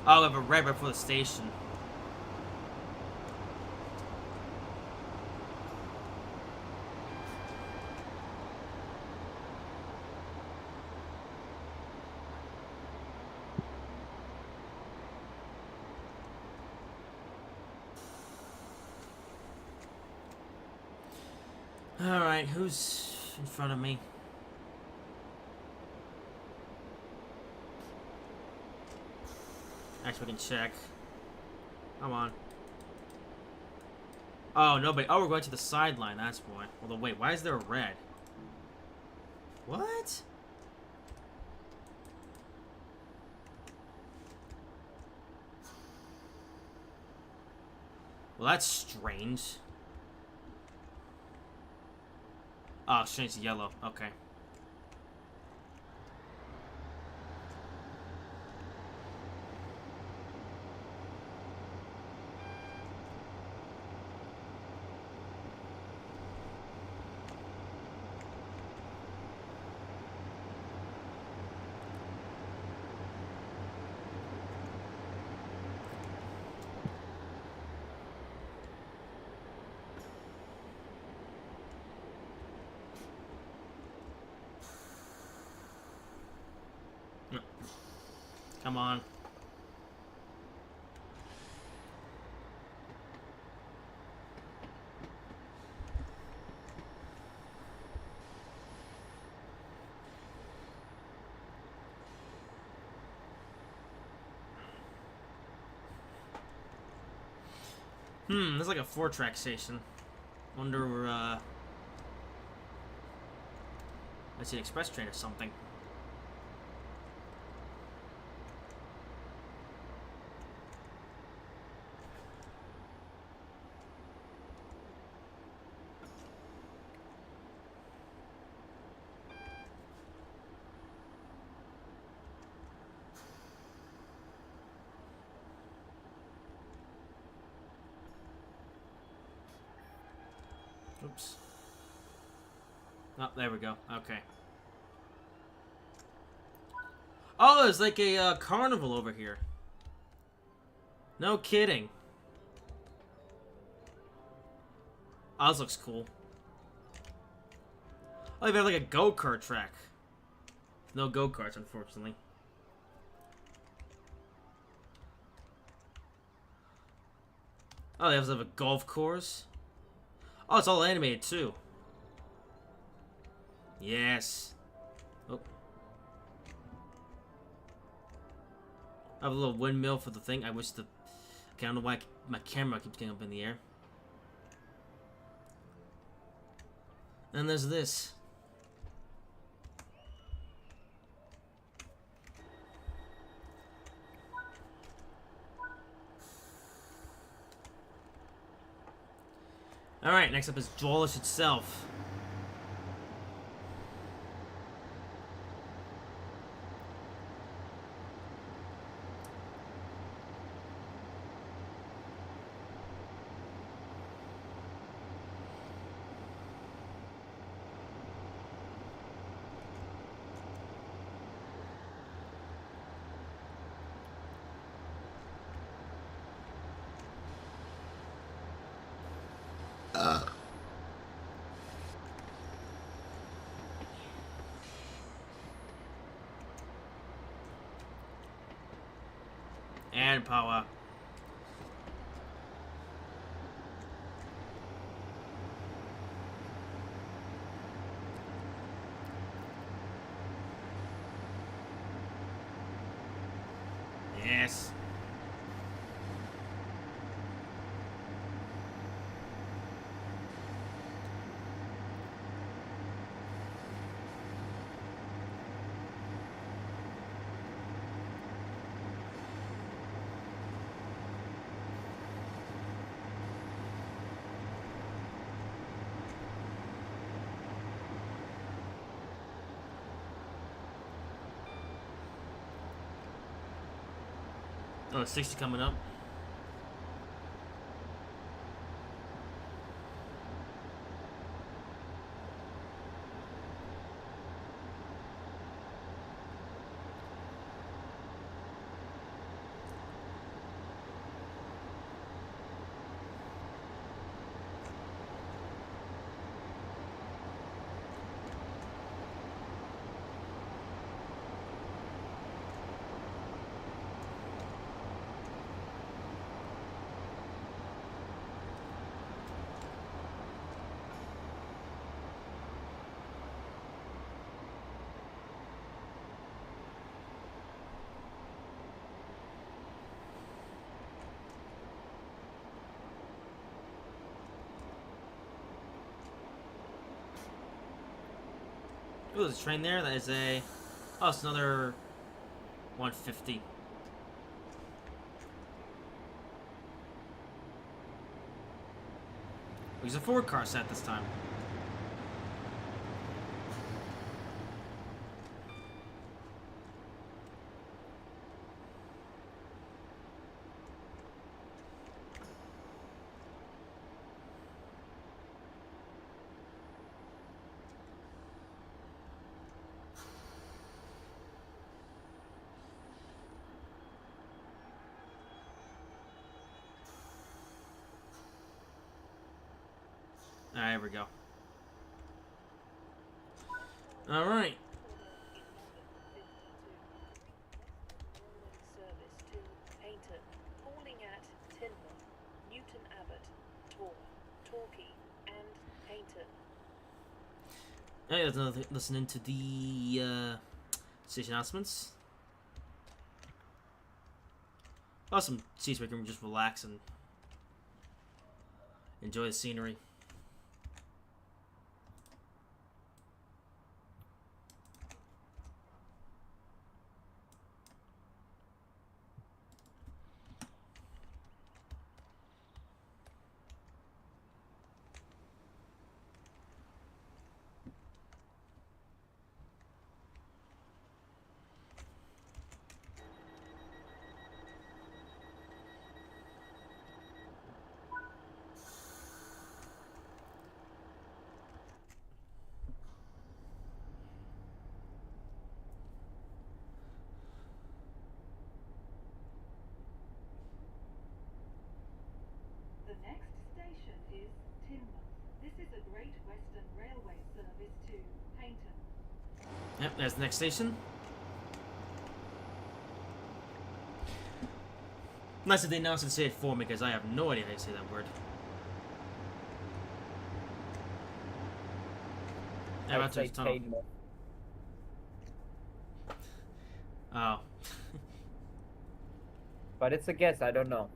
Oh, we have a red right before the station. Alright, who's in front of me? Actually, we can check. Come on. Oh, nobody. Oh, we're going to the sideline. That's why. Although, wait, why is there a red? What? Well, that's strange. Oh, it's changed to yellow. Okay. Come on. This is like a 4-track station. Wonder, I see an express train or something. Oops. Oh, there we go. Okay. Oh, there's like a carnival over here. No kidding. Oh, this looks cool. Oh, they have like a go-kart track. No go-karts, unfortunately. Oh, they have a golf course. Oh, it's all animated too. Yes. Oh. I have a little windmill for the thing. I wish the... Okay, I don't know why my camera keeps getting up in the air. And there's this. Alright, next up is Dwalish itself. manpower. Yes. Oh, 60 coming up. Ooh, there's a train there. That is a... Oh, it's another 150. There's a forward car set this time. Alright, here we go. Alright. Service to Paynton, calling at Tinmouth, Newton Abbot, Tor, Torquay, and Paynton. Hey, let's listen into the station announcements. Awesome seats where we can just relax and enjoy the scenery. The next station is Tinmouth. This is a Great Western Railway service to Paynton. Yep, there's the next station. Nice that they announced and say it for me because I have no idea how to say that word. Yeah, I'd that's say a tunnel. Tainmouth. Oh. But it's a guess, I don't know.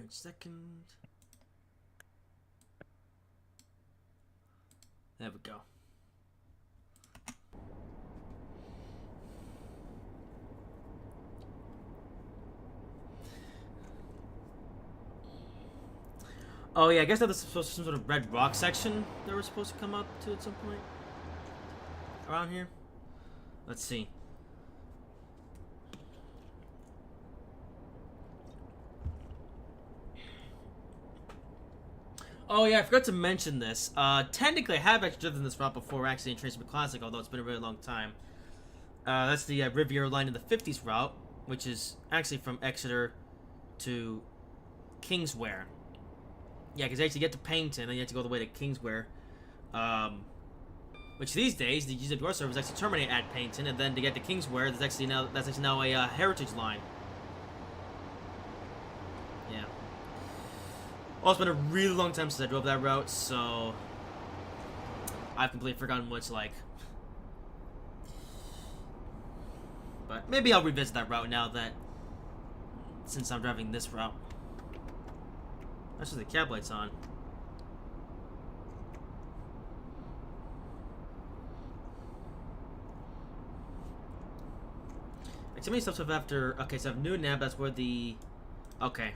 Second. There we go. Oh yeah, I guess that was supposed to be some sort of red rock section that we're supposed to come up to at some point around here. Let's see. Oh yeah, I forgot to mention this. Technically, I have actually driven this route before, actually in Trains Classic, although it's been a really long time. That's the Riviera line in the 50s route, which is actually from Exeter to Kingswear. Yeah, because you actually get to Paignton, and you have to go all the way to Kingswear. Which these days, the user door servers actually terminate at Paignton, and then to get to Kingswear, that's actually now a heritage line. Yeah. Well, it's been a really long time since I drove that route, so I've completely forgotten what it's like. But maybe I'll revisit that route now that, since I'm driving this route. That's just the cab light's on. Like, so many stuff after. Okay, so I have New Nab, that's where the. Okay.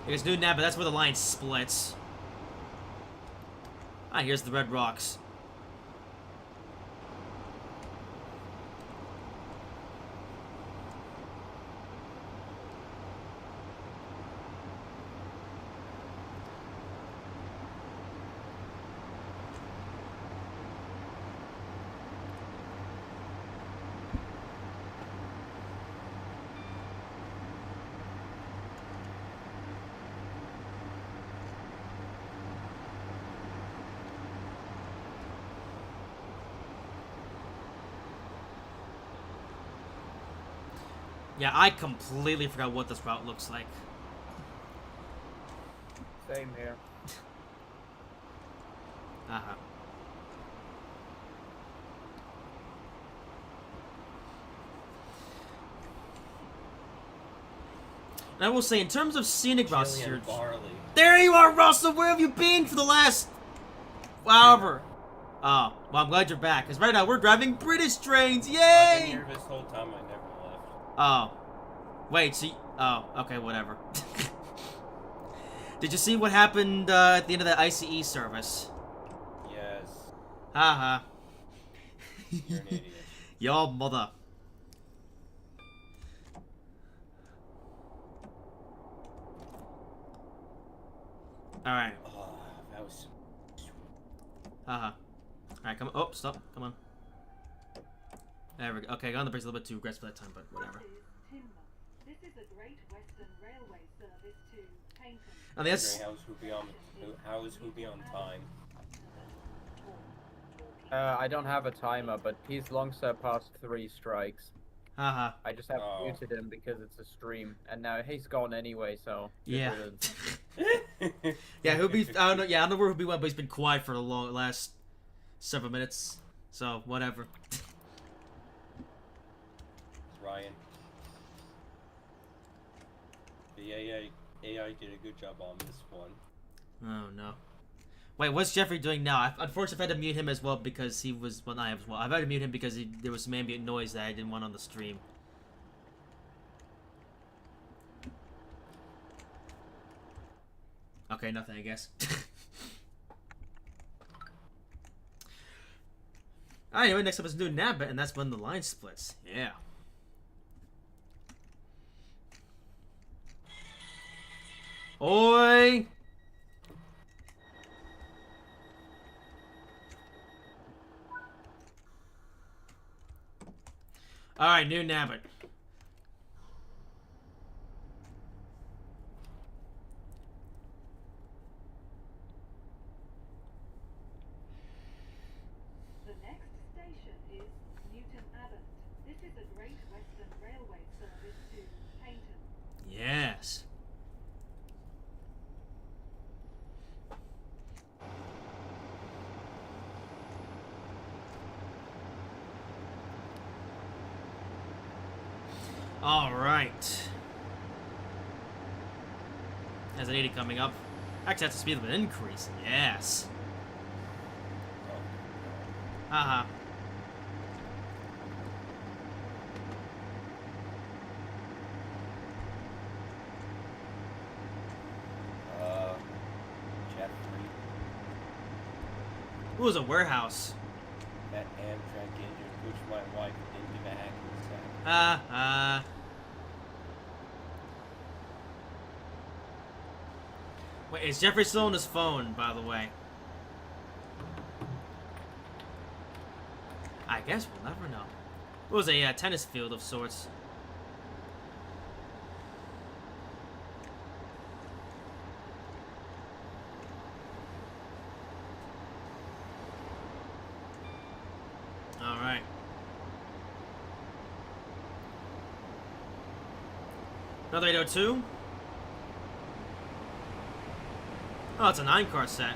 Here's New Nab, but that's where the line splits. Ah, here's the Red Rocks. Yeah, I completely forgot what this route looks like. Same here. Uh-huh. And I will say, in terms of scenic routes here... There you are, Russell! Where have you been for the last... however? Oh, well, I'm glad you're back, because right now we're driving British trains! Yay! I've been here this whole time, I never left. Oh. Wait, so oh, okay, whatever. Did you see what happened at the end of that ICE service? Yes. Haha. You're an idiot. Your mother. Alright. Oh, that was... Haha. Alright, come on. Oh, stop. Come on. There we go. Okay, I got on the brakes a little bit too aggressive that time, but whatever. This is a Great Western Railway service to Paignton. And that's... How's who be on time? I don't have a timer, but he's long surpassed 3 strikes. Haha. I just have muted him because it's a stream, and now he's gone anyway, so... Yeah. Yeah, he'll be... I don't know, yeah, I don't know where he'll be went, but he's been quiet for the last several minutes. So, whatever. Ryan. The AI did a good job on this one. Oh, no. Wait, what's Jeffrey doing now? Unfortunately, I've had to mute him as well because he was... Well, not him as well. I've had to mute him because there was some ambient noise that I didn't want on the stream. Okay, nothing, I guess. Anyway, next up is New Nabbit, and that's when the line splits. Yeah. Oi! Alright, New Nabbit. The next station is Newton Abbot. This is a Great Western Railway service to Paignton. Yes. All right. Has an 80 coming up. Actually, that's the speed of an increase. Yes. Haha. Jeffrey. Ooh, it was a warehouse. That Amtrak engine pushed my wife into the hacking sack. Wait, is Jeffrey still on his phone, by the way? I guess we'll never know. It was a tennis field of sorts. Another 802. Oh, it's a 9-car set.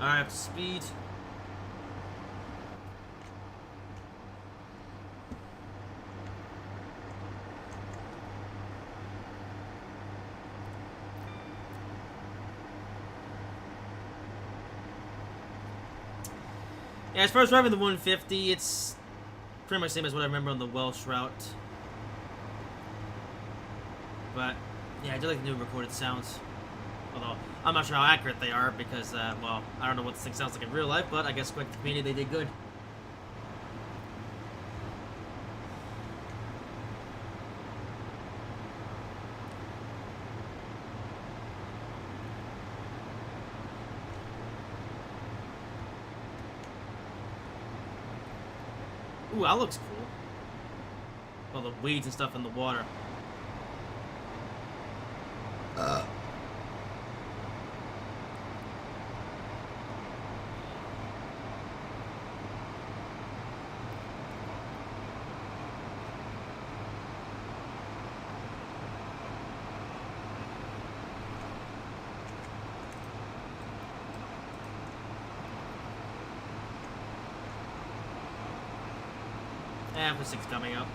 Alright, up to speed. Yeah, as far as driving the 150, it's pretty much the same as what I remember on the Welsh route. But, yeah, I do like the new recorded sounds. Although, I'm not sure how accurate they are because, well, I don't know what this thing sounds like in real life, but I guess according to the community, they did good. Ooh, that looks cool. All the weeds and stuff in the water. After 6 coming up.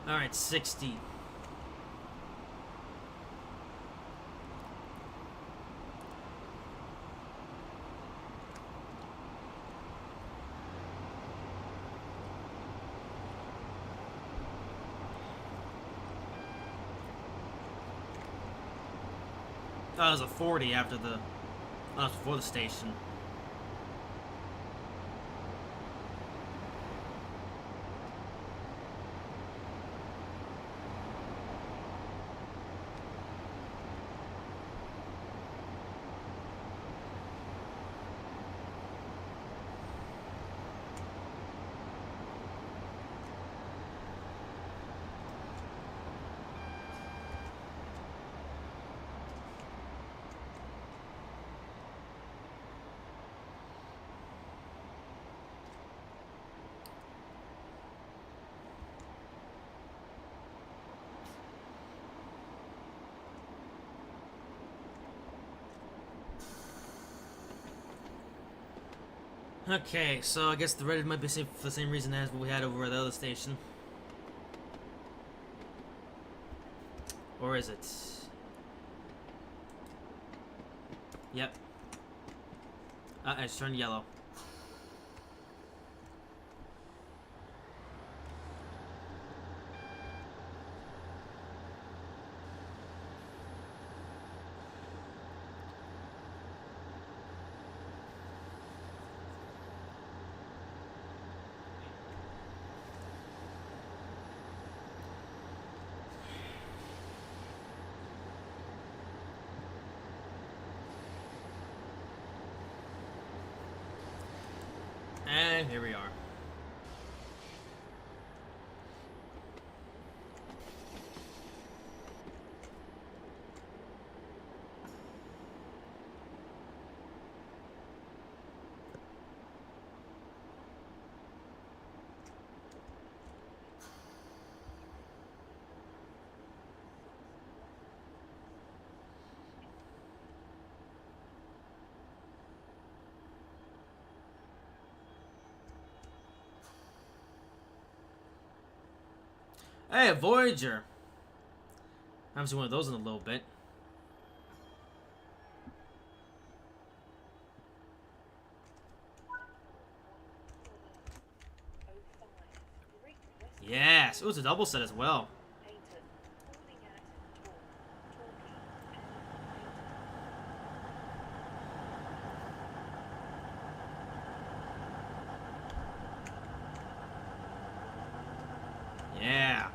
Alright, 60. Oh, it was a 40 after the... Oh, it was before the station. Okay, so I guess the Reddit might be for the same reason as what we had over at the other station. Or is it? Yep. It's turned yellow. And here we are. Hey, a Voyager. I haven't seen one of those in a little bit. Yes, it was a double set as well. Painton, calling at Tor, Torquay, and Painton. Yeah.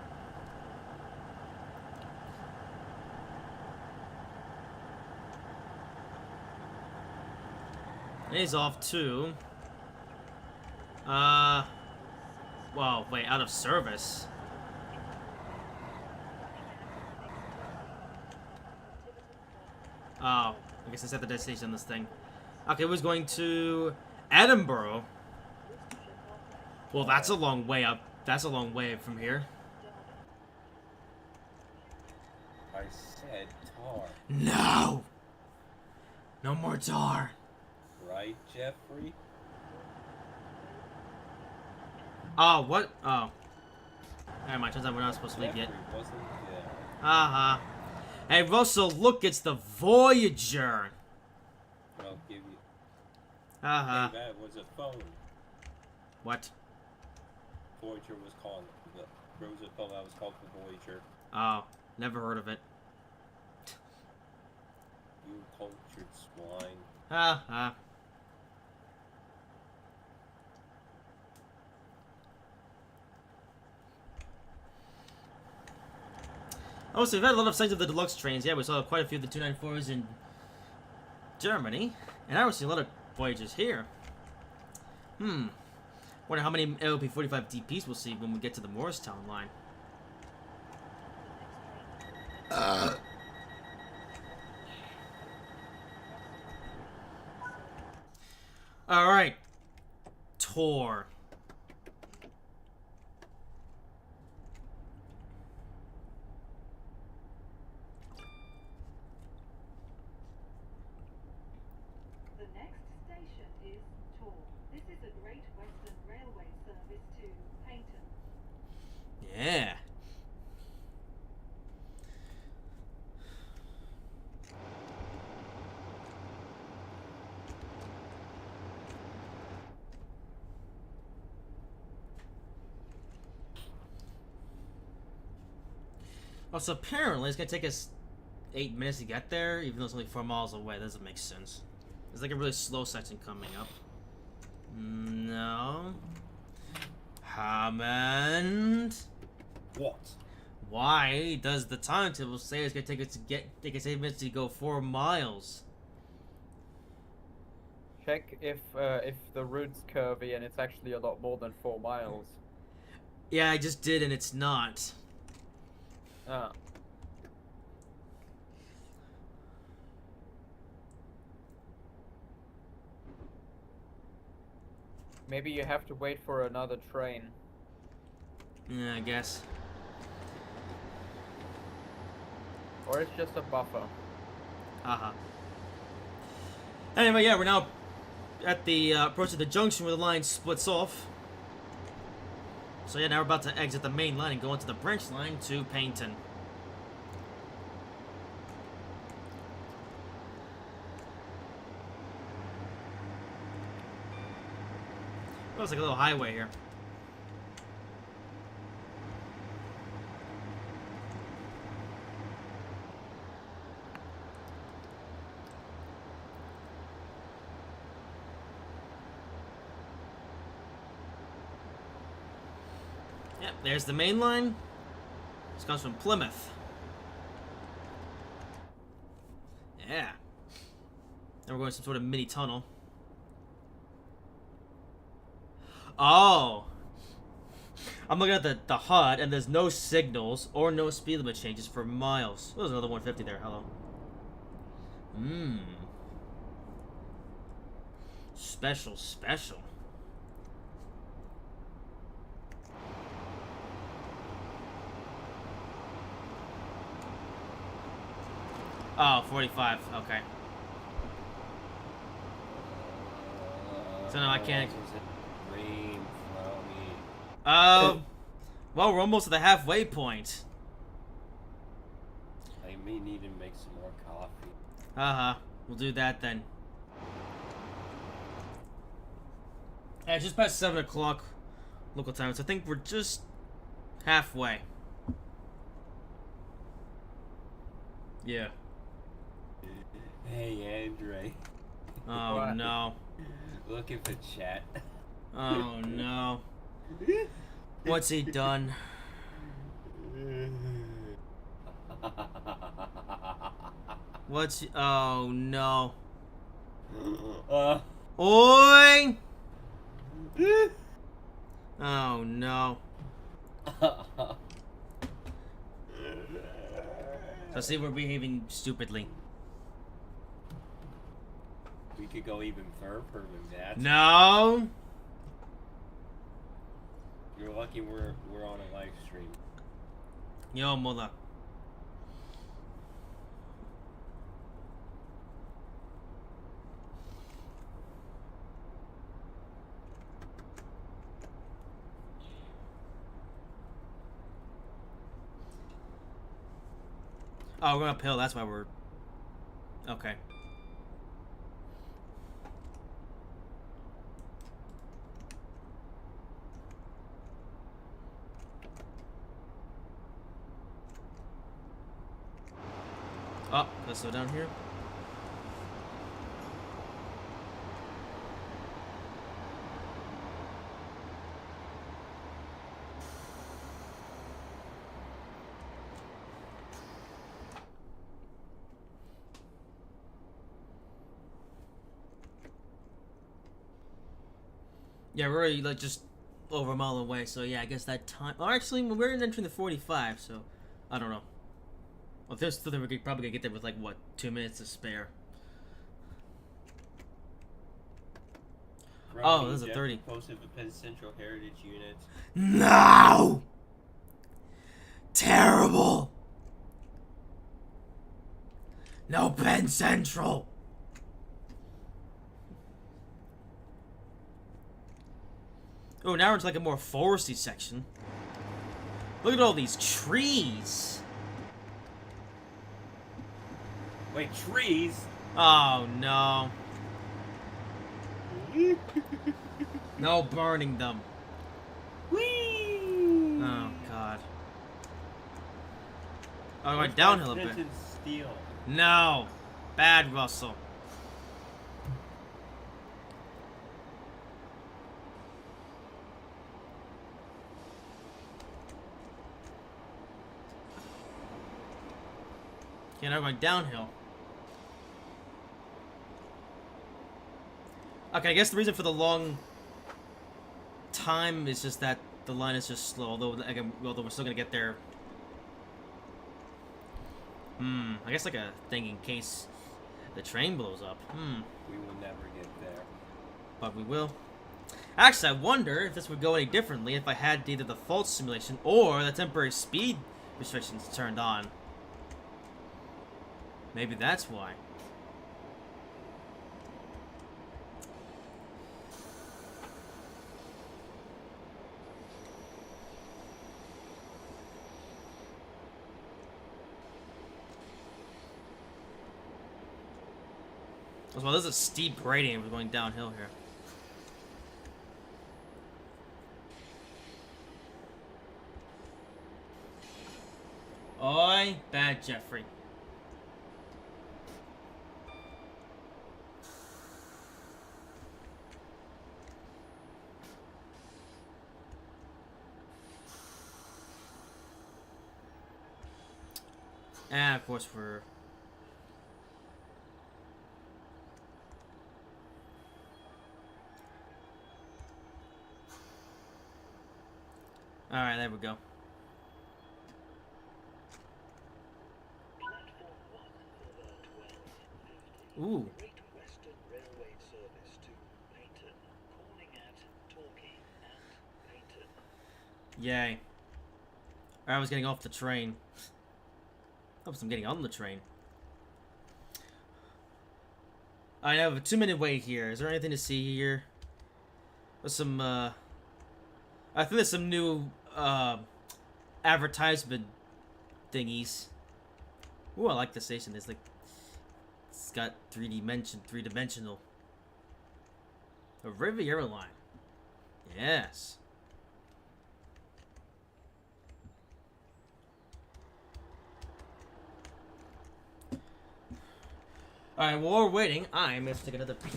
And he's off too. Well, wait, out of service. Oh, I guess I set the destination on this thing. Okay, it was going to Edinburgh. Well, that's a long way up. That's a long way from here. I said tar. No! No more tar. Right, Jeffrey? Oh, what? Oh. Never mind, turns out we're not supposed to leave yet. Jeffrey wasn't there. Uh-huh. Hey, Russell, look, it's the Voyager. I'll give you. Uh-huh. Hey, that was a phone. What? Voyager was called. The Roosevelt that was called the Voyager. Oh, never heard of it. You cultured swine. Uh-huh. Oh, so we've had a lot of sights of the deluxe trains. Yeah, we saw quite a few of the 294s in Germany. And now we're seeing a lot of Voyagers here. Wonder how many LP 45 DPs we'll see when we get to the Morristown line. Alright. Tor. The next station is Tor. This is a Great Western Railway service to Paynton. Yeah. Oh, so apparently it's gonna take us 8 minutes to get there, even though it's only 4 miles away. That doesn't make sense. There's like a really slow section coming up. No. Hammond. What? Why does the timetable say it's gonna take us 8 minutes to go 4 miles? Check if the route's curvy and it's actually a lot more than 4 miles. Yeah, I just did, and it's not. Ah. Maybe you have to wait for another train. Yeah, I guess. Or it's just a buffer. Haha. Anyway, yeah, we're now at the approach of the junction where the line splits off. So yeah, now we're about to exit the main line and go into the branch line to Paynton. Oh, it's like a little highway here. Yep, there's the main line. This comes from Plymouth. Yeah. Now we're going to some sort of mini tunnel. Oh. I'm looking at the HUD, and there's no signals or no speed limit changes for miles. Oh, there's another 150 there. Hello. Special, special. Oh, 45. Okay. So no, I can't. Rain, Halfway. Yeah. Hey, Andre. Oh What? no. Look at the chat. Oh no. What's he done? What's... Oh no. Oi! Oh no. So see, we're behaving stupidly. We could go even further than that. No. You're lucky we're on a live stream. Yo, mother. Oh, we're going uphill. That's why we're... Okay. Oh, let's go down here. Yeah, we're already like just over a mile away, so yeah, I guess that time. Oh, actually, we're entering the 45, so I don't know. Well, if there's still there, we're probably gonna get there with like what, 2 minutes to spare. Oh, this is a 30. Posted the Penn Central Heritage Unit. No! Terrible! No Penn Central! Oh, now we're into like a more foresty section. Look at all these trees! Wait, trees? Oh no. No burning them. Whee! Oh god. Oh, I went downhill a bit. Steel. No. Bad Russell. Okay, now we're going downhill. Okay, I guess the reason for the long time is just that the line is just slow, although we're still gonna get there. I guess like a thing in case the train blows up. We will never get there. But we will. Actually, I wonder if this would go any differently if I had either the fault simulation or the temporary speed restrictions turned on. Maybe that's why. Well, this is a steep gradient. We're going downhill here. Oi, bad Jeffrey. And of course we're... Alright, there we go. Ooh. Great Western Railway service to Payton, calling at Torquay and Payton. Yay. I was getting off the train. I was getting on the train. I have a 2-minute wait here. Is there anything to see here? There's some, I think there's some new, advertisement thingies. Ooh, I like the station. It's like, it's got three-dimensional. A Riviera line. Yes. Alright, while we're waiting, I'm going to take another pee.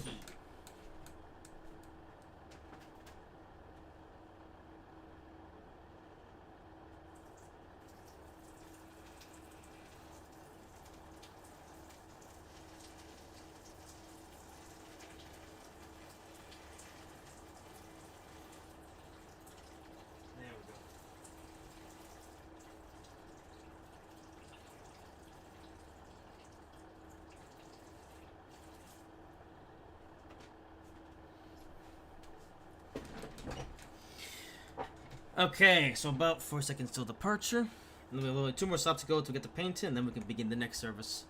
Okay, so about 4 seconds till departure. And then we have only 2 more stops to go to get the paint in, and then we can begin the next service.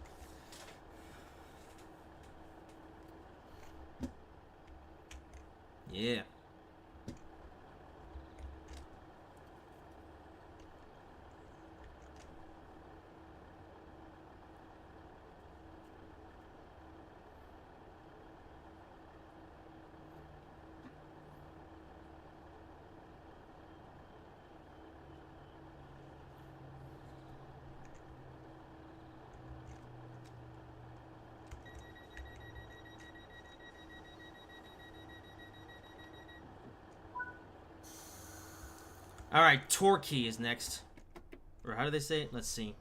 Yeah. Alright, Torquay is next. Or how do they say it? Let's see.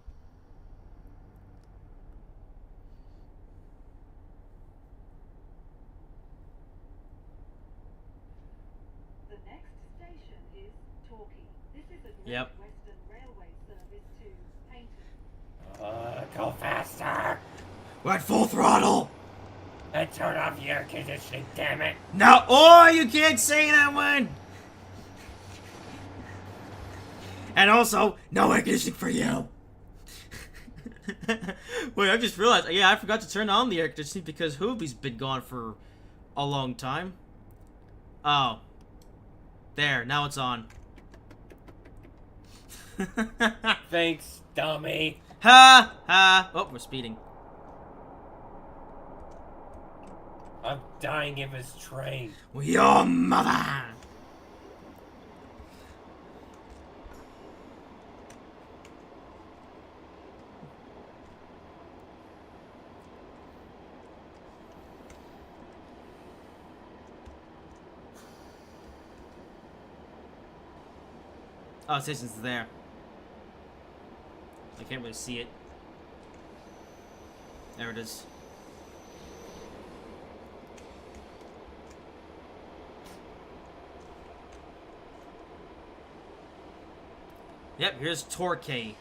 The next station is Torquay. This is a Great Yep. Western Railway service to Paynton. Go faster! We're at full throttle! And turn off the air conditioning, damn it! No! Oh, you can't say that one! And also, no air conditioning for you! Wait, I just realized, yeah, I forgot to turn on the air conditioning because Hoobie's been gone for a long time. Oh. There, now it's on. Thanks, dummy. Ha! Ha! Oh, we're speeding. I'm dying of his train. Your mother! Oh, station's there. I can't really see it. There it is. Yep, here's Torquay.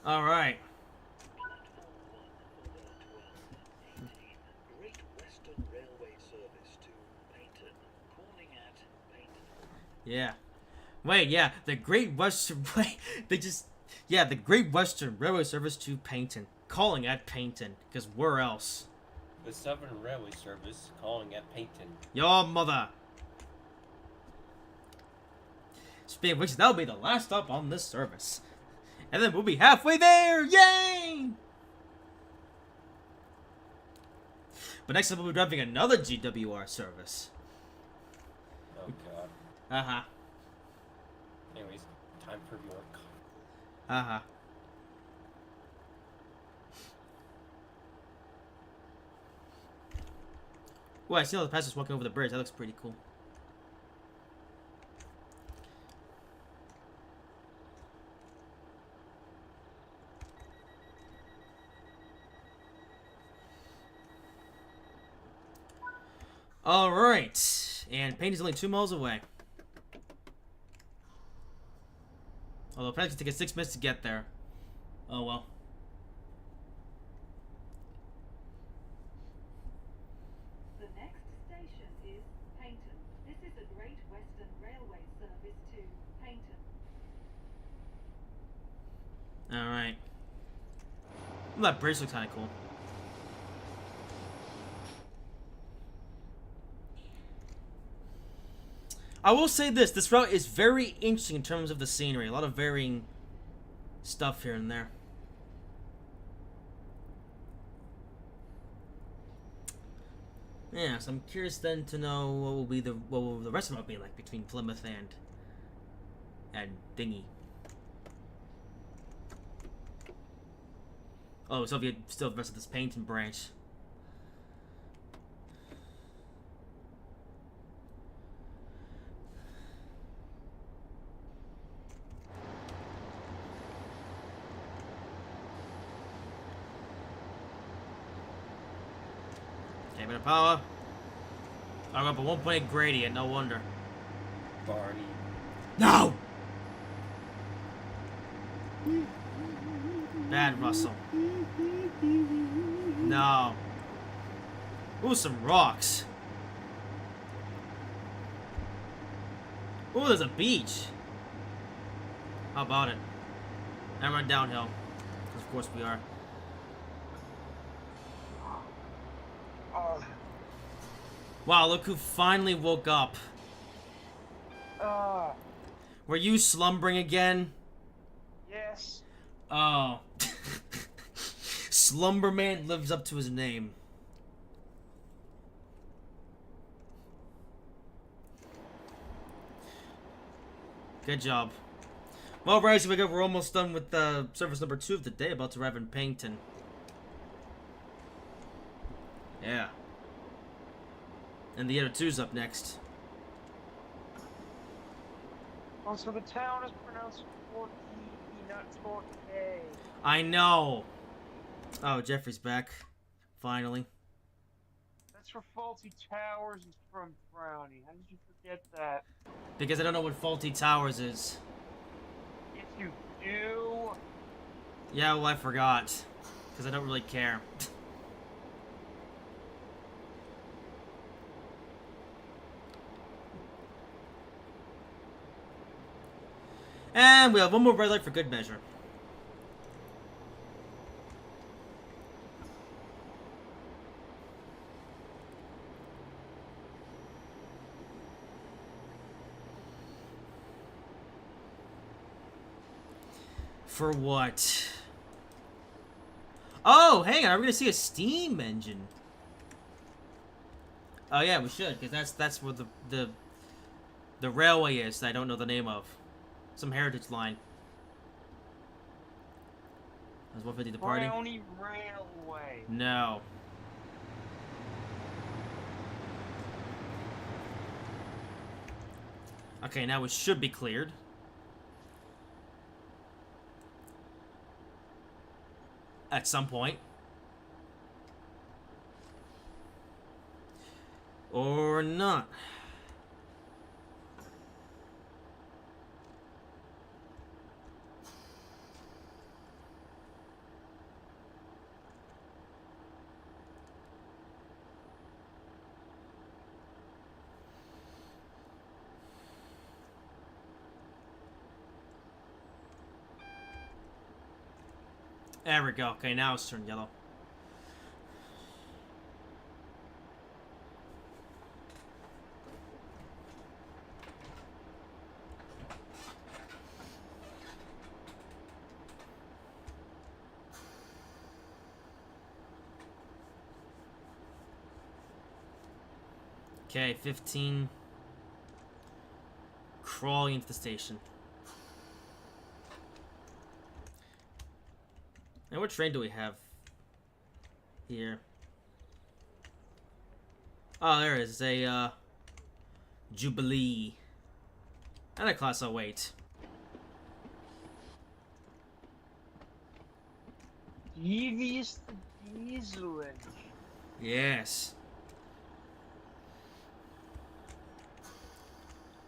All right. Great Western Railway service to Paynton. Calling at Paynton. Yeah. Wait, yeah, the Great Western the Great Western Railway service to Paynton. Calling at Paynton, because where else? The Southern Railway Service calling at Paynton. Your mother. Speaking of which, that'll be the last stop on this service. And then we'll be halfway there! Yay! But next up we'll be driving another GWR service. Oh god. Uh-huh. Anyways, time for work. Uh-huh. Well, I see all the passengers walking over the bridge. That looks pretty cool. Alright. And Paynton's only 2 miles away. Although probably take us 6 minutes to get there. Oh well. The next station is Paynton. This is a Great Western Railway service to Paynton. Alright. Well, that bridge looks kinda cool. I will say this route is very interesting in terms of the scenery. A lot of varying stuff here and there. Yeah, so I'm curious then to know what will the rest of it be like between Plymouth and Dingy. Oh, so if you still have the rest of this Painton branch. Okay, bit of power. I got up a 1.8 gradient, no wonder. Barney. No! Bad Russell. No. Ooh, some rocks. Ooh, there's a beach. How about it? And we're downhill. Because of course we are. Wow, look who finally woke up. Were you slumbering again? Yes. Oh. Slumberman lives up to his name. Good job. Well, Bryce, we're almost done with service number 2 of the day, about to arrive in Paignton. Yeah. And the other 2's up next. Oh, so the town is pronounced Torquay, not Torquay. I know. Oh, Jeffrey's back. Finally. That's for Faulty Towers and from Brownie. How did you forget that? Because I don't know what Faulty Towers is. Yes, you do. Yeah, well, I forgot. Because I don't really care. And we have one more red light for good measure. For what? Oh, hang on. Are we gonna see a steam engine? Oh yeah, we should, because that's where the railway is that I don't know the name of. Some heritage line. That's 150 departing. Brownie Railway. No. Okay, now it should be cleared. At some point. Or not. There we go. Okay, now it's turned yellow. Okay, 15. Crawling into the station. Now, what train do we have here? Oh, there is a Jubilee. And a Class 08. Devious the Diesel engine. Yes.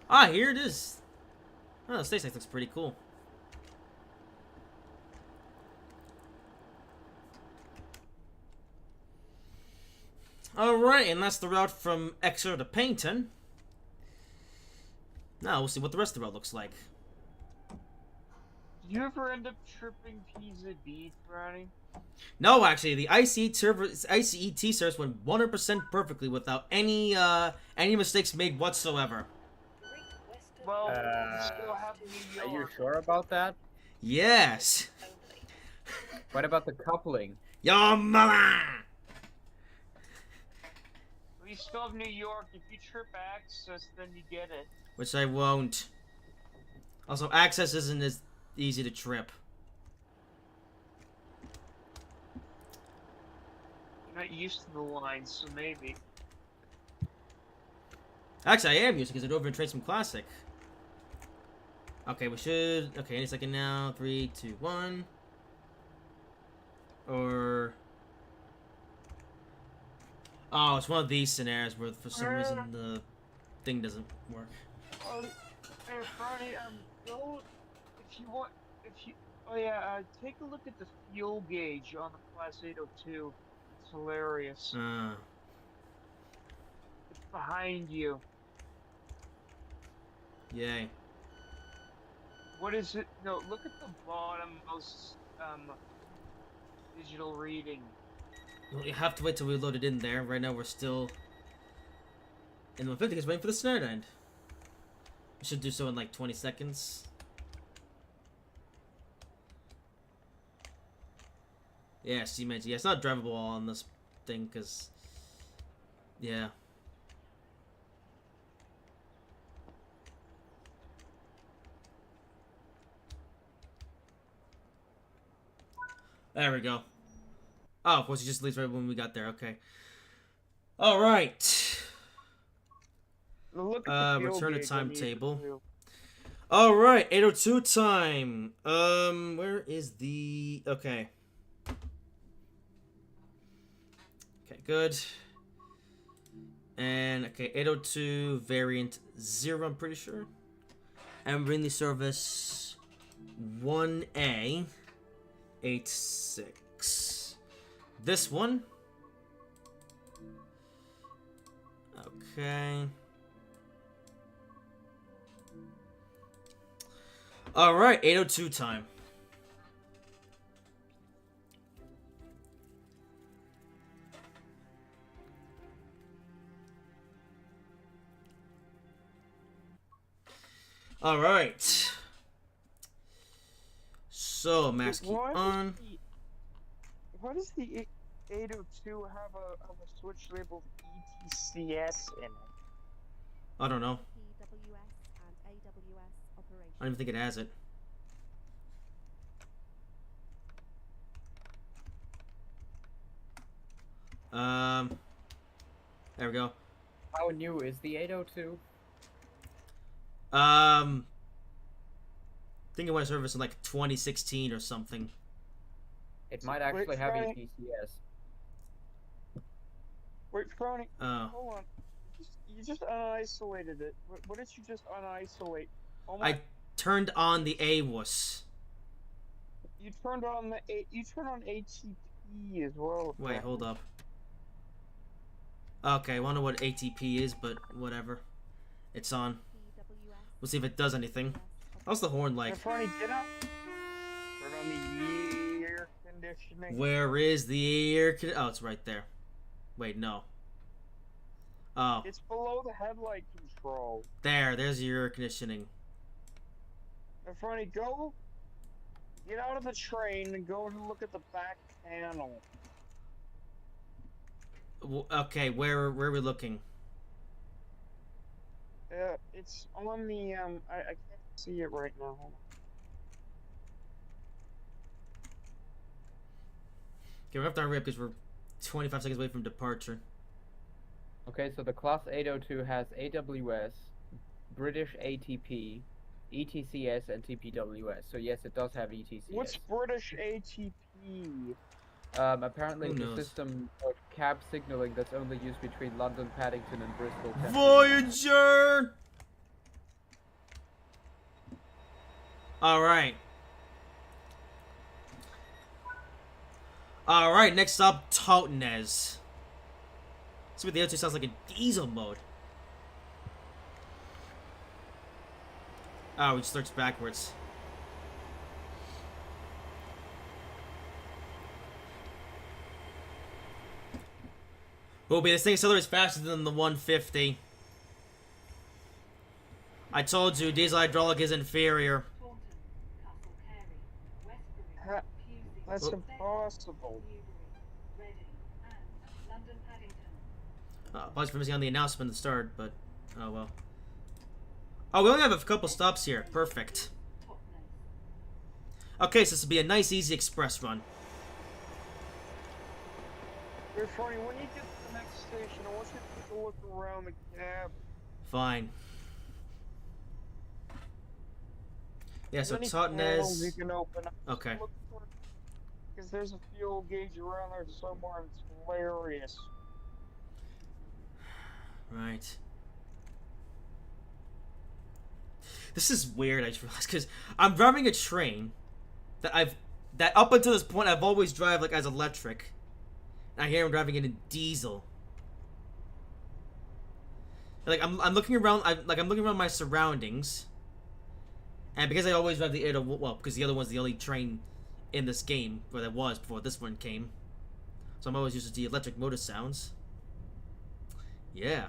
Ah, here it is. Oh, the station looks pretty cool. Alright, and that's the route from Exeter to Paignton. Now we'll see what the rest of the route looks like. Did you ever end up tripping PZB, Brownie? No, actually, the ICET service went 100% perfectly without any mistakes made whatsoever. Well, you still have Are you New York. sure about that? Yes. only. What about the coupling? Your mama. We still have New York. If you trip access, then you get it. Which I won't. Also, access isn't as easy to trip. You're not used to the lines, so maybe. Actually, I am used because I drove in Trace from Classic. Okay, we should. Okay, any second now. 3, 2, 1. Or. Oh, it's one of these scenarios where for some reason the thing doesn't work. Hey, Friday, go if you want. If you, oh yeah, take a look at the fuel gauge on the Class 802. It's hilarious. It's behind you. Yay. What is it? No, look at the bottommost digital reading. Well, you have to wait till we load it in there. Right now we're still in 150 because waiting for the snare to end. We should do so in like 20 seconds. Yeah, C-Mage. Yeah, it's not drivable on this thing because... Yeah. There we go. Oh, of course, he just leaves right when we got there. Okay. All right. Look at the fuel Return to gauge on the timetable. 802. All right, 802 time. Where is the... Okay. Okay, good. And, okay, 802 variant 0, I'm pretty sure. And we're in the service 1A 86. This one. Okay. All right, 802 time. All right. So, masking on. Why does the 802 have a switch labeled ETCS in it? I don't know. PWS and AWS operations. I don't even think it has it. There we go. How new is the 802? I think it went service in like 2016 or something. It might actually have ETCS. Wait, Frony, Oh. hold on. You just unisolated it. What did you just unisolate? Oh my! I turned on the AWUS. You turned on you turned on ATP as well. Wait, hold up. Okay, I wonder what ATP is, but whatever. It's on. We'll see if it does anything. How's the horn like? Frony, get up. Turn on the air conditioning. Where is the air Oh, it's right there. Wait, no. Oh. It's below the headlight control. There's your air conditioning. Frony, go. Get out of the train and go and look at the back panel. Okay, where are we looking? It's on the I can't see it right now. Hold on. Okay, we have to hurry up because we're 25 seconds away from departure. Okay, so the Class 802 has AWS, British ATP, ETCS, and TPWS. So yes, it does have ETCS. What's British ATP? Apparently Who it's a knows? system of cab signaling that's only used between London, Paddington, and Bristol. Voyager! Alright. Alright, next up, Totnes. See what the other two sounds like in diesel mode. Oh, he starts backwards. Oh, but this thing accelerates faster than the 150. I told you, diesel hydraulic is inferior. Taunton, Castle Carey, That's impossible. Apologies for missing on the announcement at the start, but oh well. Oh, we only have a couple stops here. Perfect. Okay, so this will be a nice, easy express run. Hey, Franny, when you get to the next station, I want you to take a look around the cab. Fine. Yeah, so There's any panels you Totnes. can open up. Okay. Because there's a fuel gauge around there somewhere, and it's hilarious. Right. This is weird, I just realized, because I'm driving a train that up until this point I've always driven like as electric. And I hear I'm driving it in diesel. Like I'm looking around, I'm looking around my surroundings. And because I always drive the 801, well, because the other one's the only train in this game, where that was before this one came. So I'm always used to the electric motor sounds. Yeah.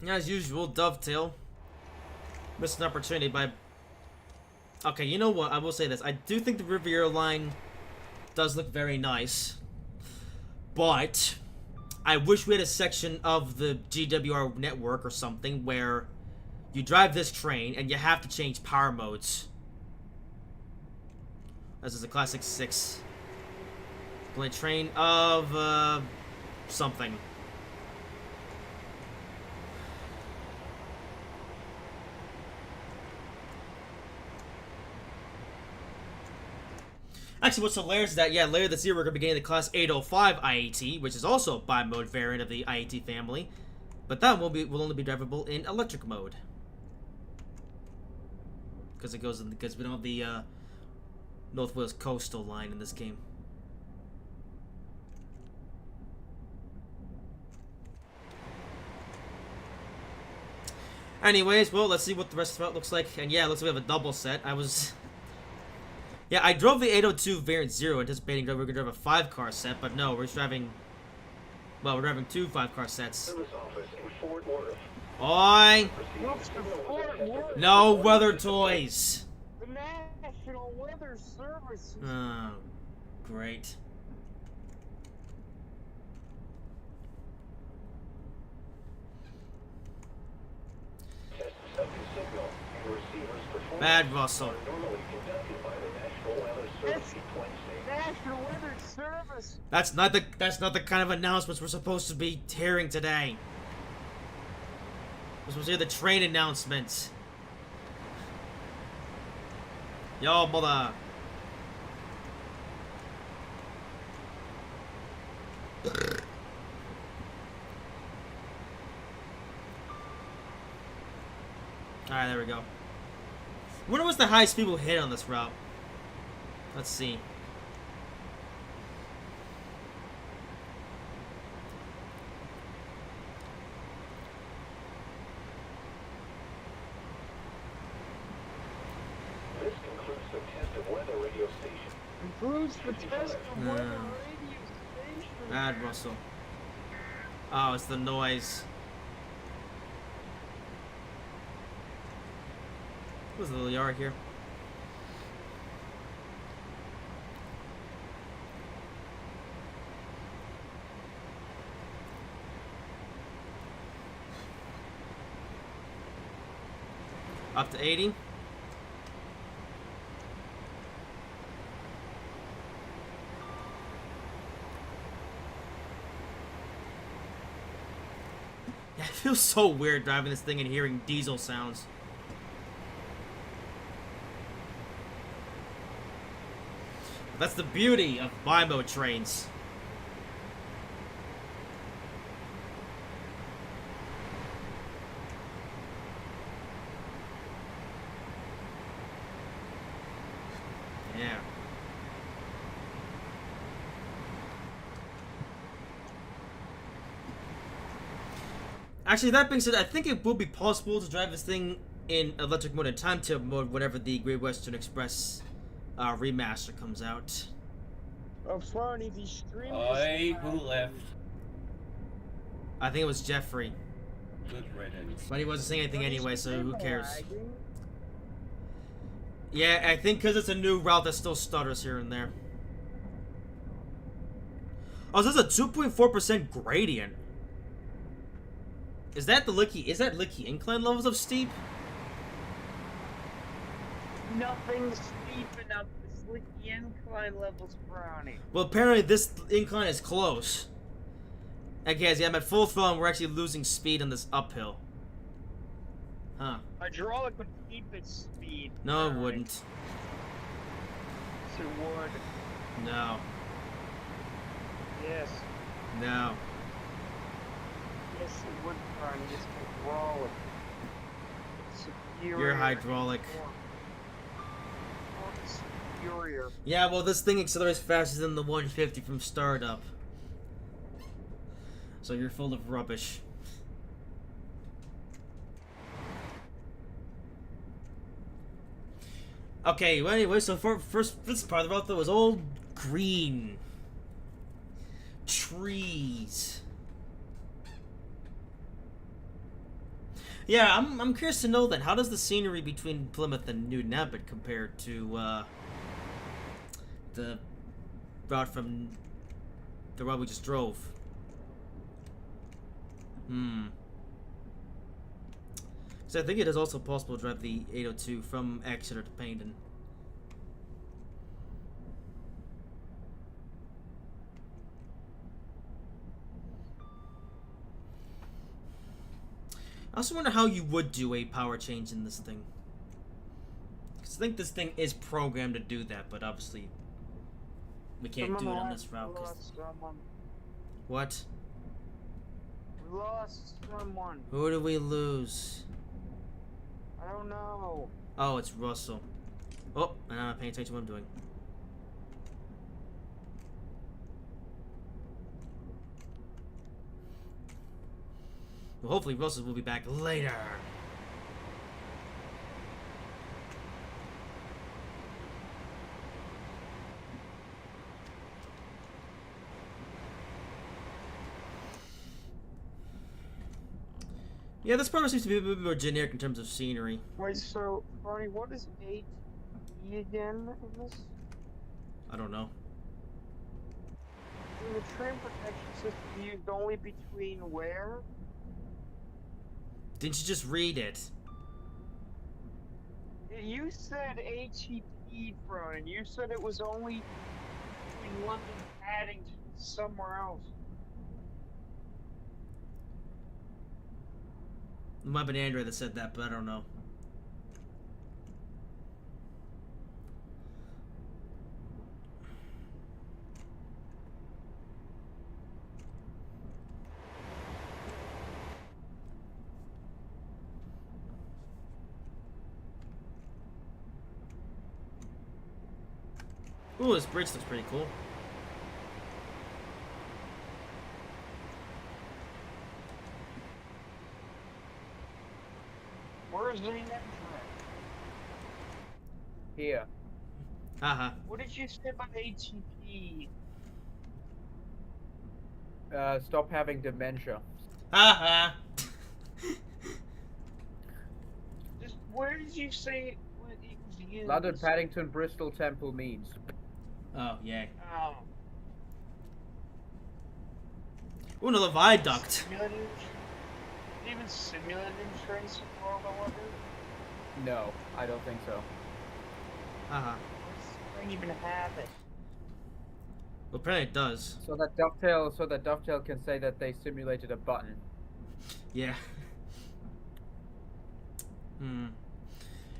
As usual, Dovetail. Missed an opportunity by... Okay, you know what? I will say this. I do think the Riviera line does look very nice. But I wish we had a section of the GWR network or something where you drive this train and you have to change power modes. This is a classic 6. Play train of something. Actually, what's hilarious is that, yeah, later this year we're going to be getting the Class 805 IAT, which is also a bi-mode variant of the IAT family. But that will only be drivable in electric mode. Because we don't have the Northwest Coastal line in this game. Anyways, well, let's see what the rest of the route looks like. And yeah, it looks like we have a double set. Yeah, I drove the 802 Variant 0 anticipating that we were going to drive a 5-car set, but no, we're driving... Well, we're driving 2 5-car sets. Oi! No weather toys! The National Weather Service! Oh, great. Bad Russell. National Weather Service. That's not the kind of announcements we're supposed to be hearing today. We're supposed to hear the train announcements. Yo, mother. Alright, there we go. I wonder what's the highest speed we'll hit on this route. Let's see. This concludes the test of weather radio station. Concludes the test of weather radio station. Bad Russell. Oh, it's the noise. What's the little yard here? Up to 80. Yeah, it feels so weird driving this thing and hearing diesel sounds. That's the beauty of bi-mode trains. Yeah. Actually, that being said, I think it will be possible to drive this thing in electric mode and timetable mode whenever the Great Western Express remaster comes out. Oh, Franny, the stream. Oi, who left? I think it was Jeffrey. Good riddance. But he wasn't saying anything anyway, so who cares? Lagging? Yeah, I think because it's a new route that still stutters here and there. Oh, so this is a 2.4% gradient. Is that Licky incline levels of steep? Nothing steep enough to slick the incline levels, Brownie. Well, apparently this incline is close. I guess, yeah, I'm at full throttle and we're actually losing speed on this uphill. Huh. Hydraulic would keep its speed. No, it Brownie. wouldn't. Yes, it would. No. Yes. No. Yes, it would, Brownie. It's hydraulic. It's superior. You're hydraulic. Oh, it's superior. Yeah, well, this thing accelerates faster than the 150 from startup. So you're full of rubbish. Okay, well, anyway, so first this part of the route though was all green. Trees. Yeah, I'm curious to know then, how does the scenery between Plymouth and Newton Abbot compare to the route from the route we just drove? So I think it is also possible to drive the 802 from Exeter to Paynton. I also wonder how you would do a power change in this thing. Because I think this thing is programmed to do that, but obviously we can't do it on this route. What? We lost someone. Who do we lose? I don't know. Oh, it's Russell. Oh, and I'm not paying attention to what I'm doing. Well, hopefully Russell will be back later. Yeah, this part seems to be a bit more generic in terms of scenery. Wait, so, Barney, what is 8E again in this? I don't know. In the train protection system used only between where? Didn't you just read it? You said HEP, Fronin. You said it was only between London Paddington and somewhere else. It might have been Andrea that said that, but I don't know. Ooh, this bridge looks pretty cool. Where is the next train? Here. Haha. What did you say about HEP? Stop having dementia. Haha. Just where did you say it was used? London, Paddington, Bristol, Temple, Meads. Oh, yay. Oh. Ooh, another viaduct. Simulated? Even simulated trains support, I wonder? No, I don't think so. Haha. What does this even happen? Well, apparently it does. So that Dovetail can say that they simulated a button. Yeah.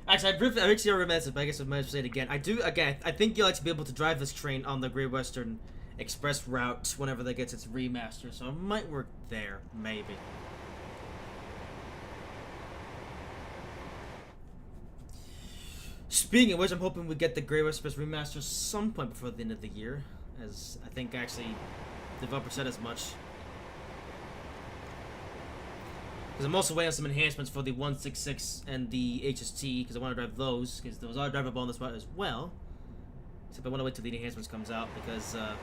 Actually, I actually already mentioned, but I guess I might as well say it again. I think you'll like to be able to drive this train on the Great Western Express route whenever that gets its remaster, so it might work there, maybe. Speaking of which, I'm hoping we get the Great Western Express remaster some point before the end of the year, as I think actually the developer said as much. Because I'm also waiting on some enhancements for the 166 and the HST, because I want to drive those, because those are drivable on this route as well. Except I want to wait till the enhancements comes out, because, I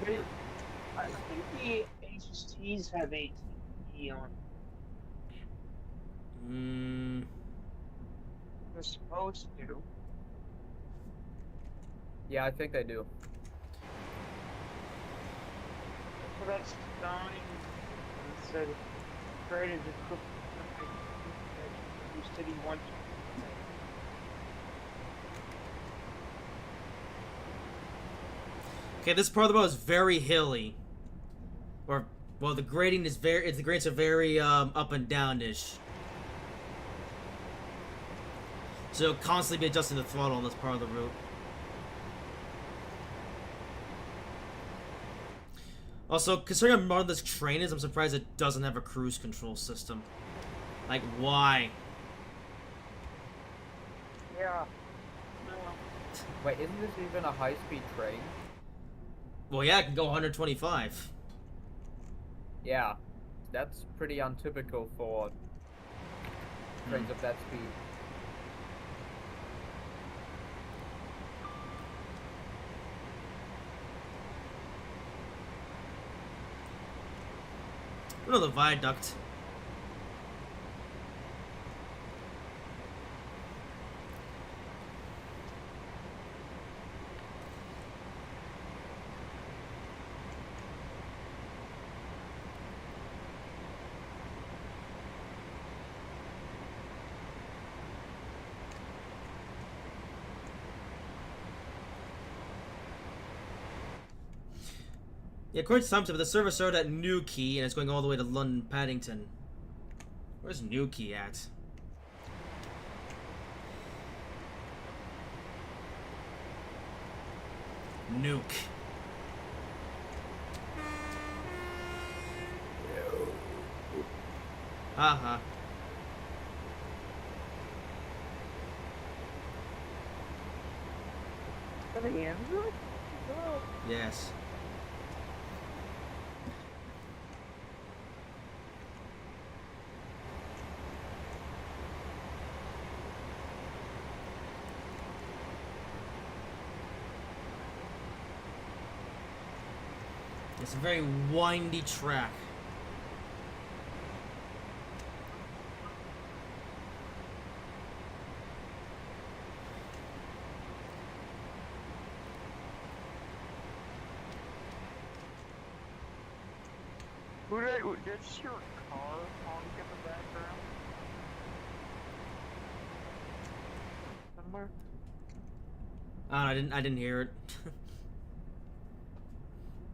think the HSTs have 18. Eon. Hmm. They're supposed to. Yeah, I think they do. So that's dying. It said created a new city once. Okay, this part of the road is very hilly. Or, well, the grading is the grades are very up and down-ish. So you'll constantly be adjusting the throttle on this part of the route. Also, considering how modern this train is, I'm surprised it doesn't have a cruise control system. Like, why? Yeah. Wait, isn't this even a high-speed train? Well, yeah, it can go 125. Yeah, that's pretty untypical for trains of that speed. Another viaduct. Yeah, according to TimeTip, the service started at Newquay and it's going all the way to London Paddington. Where's Newquay at? Nuke. Uh-huh. For the Android? Oh. Yes. It's a very windy track. Does your car honk in the background? Somewhere? I didn't hear it.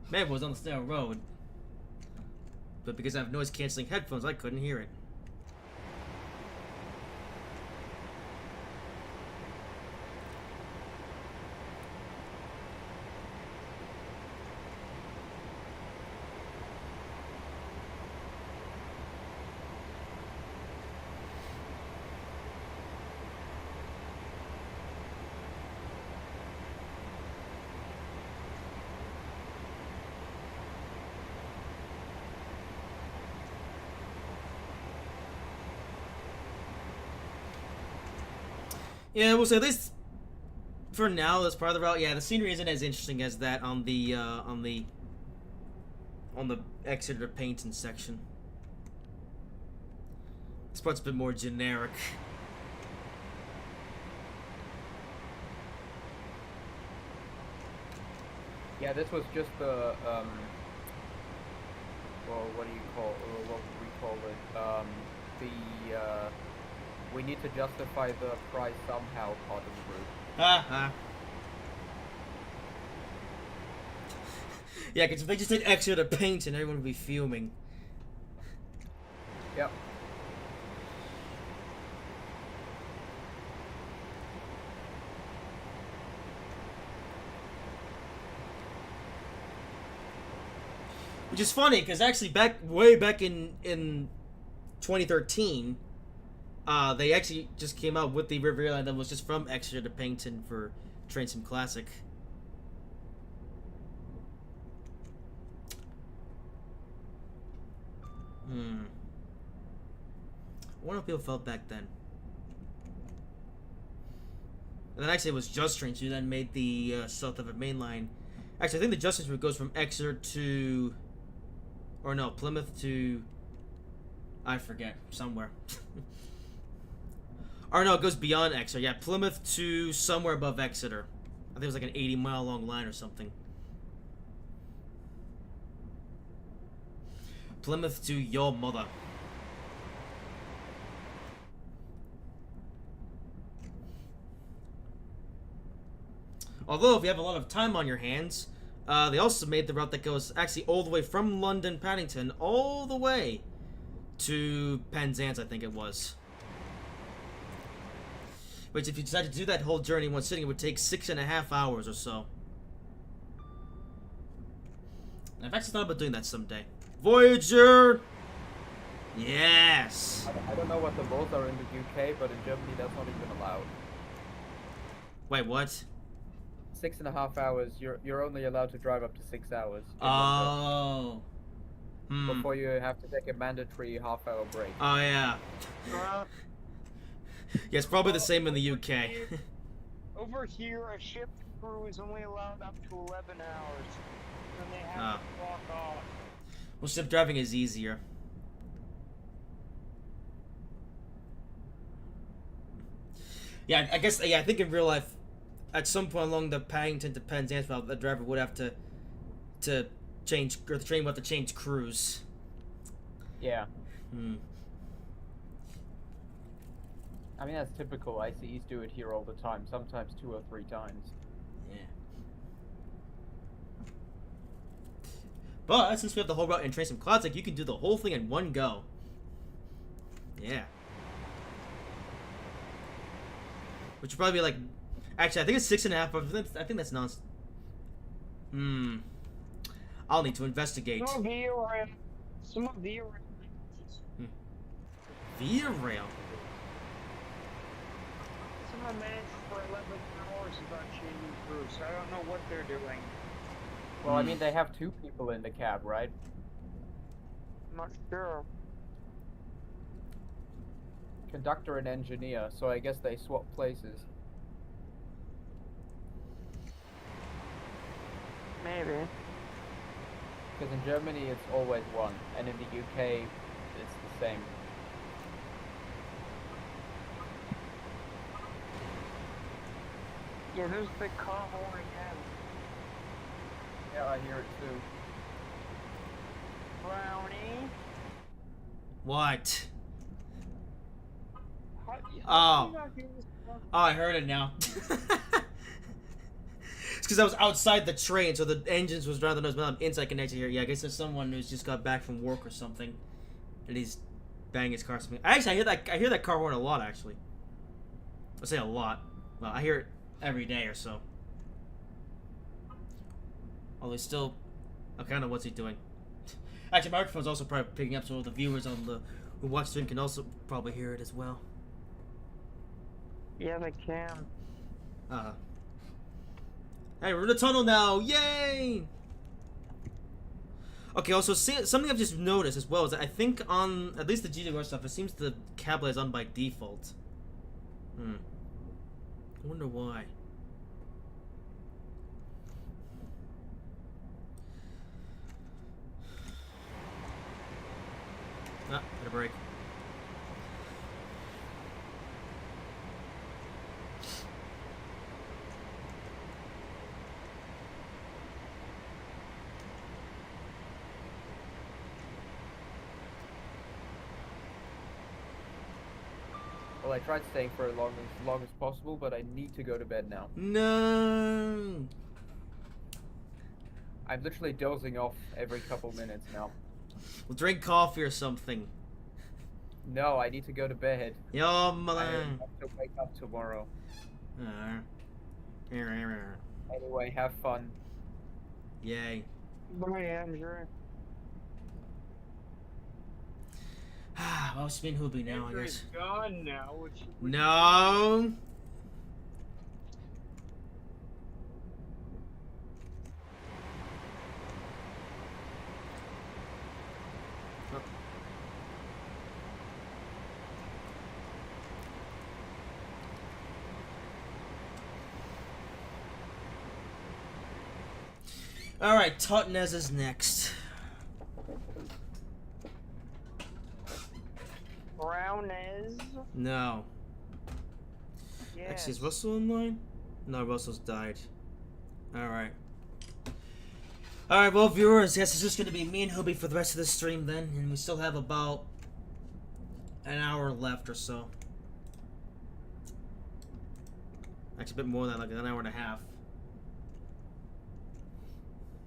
Maybe it was on the stale road. But because I have noise cancelling headphones, I couldn't hear it. Yeah, we'll say at least for now, this part of the route, yeah, the scenery isn't as interesting as that on the Exeter Painting section. This part's a bit more generic. Yeah, this was just the well, what do you call, or what would we call it? We need to justify the price somehow part of the route. Haha. Yeah, because if they just did Exeter Painting, everyone would be fuming. Yep. Which is funny, because actually way back in 2013, they actually just came out with the River Line that was just from Exeter to Painting for Train Sim Classic. I wonder how people felt back then. And then actually it was Just Trains who then made the South of a Main Line. Actually, I think the Just Trains route goes from Exeter to... Or no, Plymouth to I forget. Somewhere. Or no, it goes beyond Exeter. Yeah, Plymouth to somewhere above Exeter. I think it was like an 80-mile long line or something. Plymouth to your mother. Although, if you have a lot of time on your hands, they also made the route that goes actually all the way from London, Paddington, all the way to Penzance, I think it was. Which, if you decided to do that whole journey in one sitting, it would take 6.5 hours or so. I've actually thought about doing that someday. Voyager! Yes! I don't know what the laws are in the UK, but in Germany that's not even allowed. Wait, what? 6.5 hours. You're only allowed to drive up to 6 hours. Oh. Before you have to take a mandatory half-hour break. Oh yeah. Yeah, it's probably the same in the UK. Over here, a ship crew is only allowed up to 11 hours. Then they have to clock off. Well, ship driving is easier. Yeah, I guess. Yeah, I think in real life, at some point along the Paddington to Penzance route, the driver would have to change, or the train would have to change crews. Yeah. I mean, that's typical. ICEs do it here all the time, sometimes 2 or 3 times. Yeah. But since we have the whole route in Trains of Classic, you can do the whole thing in one go. Yeah. Which would probably be like... Actually, I think it's 6.5, but I think that's nonsense. I'll need to investigate. Some Via Rail. Via Rail? Someone managed for 11 hours without changing crews, so I don't know what they're doing. Well, I mean, they have 2 people in the cab, right? I'm not sure. Conductor and engineer, so I guess they swap places. Maybe. Because in Germany it's always 1, and in the UK it's the same. Yeah, there's the car horn again. Yeah, I hear it too. Brownie. What? How do you not hear this one? Oh, I heard it now. It's because I was outside the train, so the engines was driving those. I'm inside connected here. Yeah, I guess there's someone who's just got back from work or something, and he's banging his car. Something. Actually, I hear that car horn a lot. Actually, I say a lot. Well, I hear it every day or so. Although he's still, I kind of what's he doing? Actually, my microphone's also probably picking up, so the viewers on the who watch the stream can also probably hear it as well. Yeah, they can. Hey, we're in the tunnel now! Yay! Okay, also, something I've just noticed as well is that I think on, at least the GWR stuff, it seems the cab light is on by default. I wonder why. Ah, hit a break. Well, I tried staying for as long as possible, but I need to go to bed now. No. I'm literally dozing off every couple minutes now. We'll drink coffee or something. No, I need to go to bed. Yo, I mother. have to wake up tomorrow. Anyway, have fun. Yay. Bye, Andrew. Well, it's been Hoobie now, I Andrew's guess. gone now, which... No. Alright, Totnes is next. Brownez? No. Yes. Actually, is Russell in line? No, Russell's died. Alright. Alright, well, viewers, yes, it's just gonna be me and Hobie for the rest of the stream then, and we still have about an hour left or so. Actually, a bit more than like an hour and a half.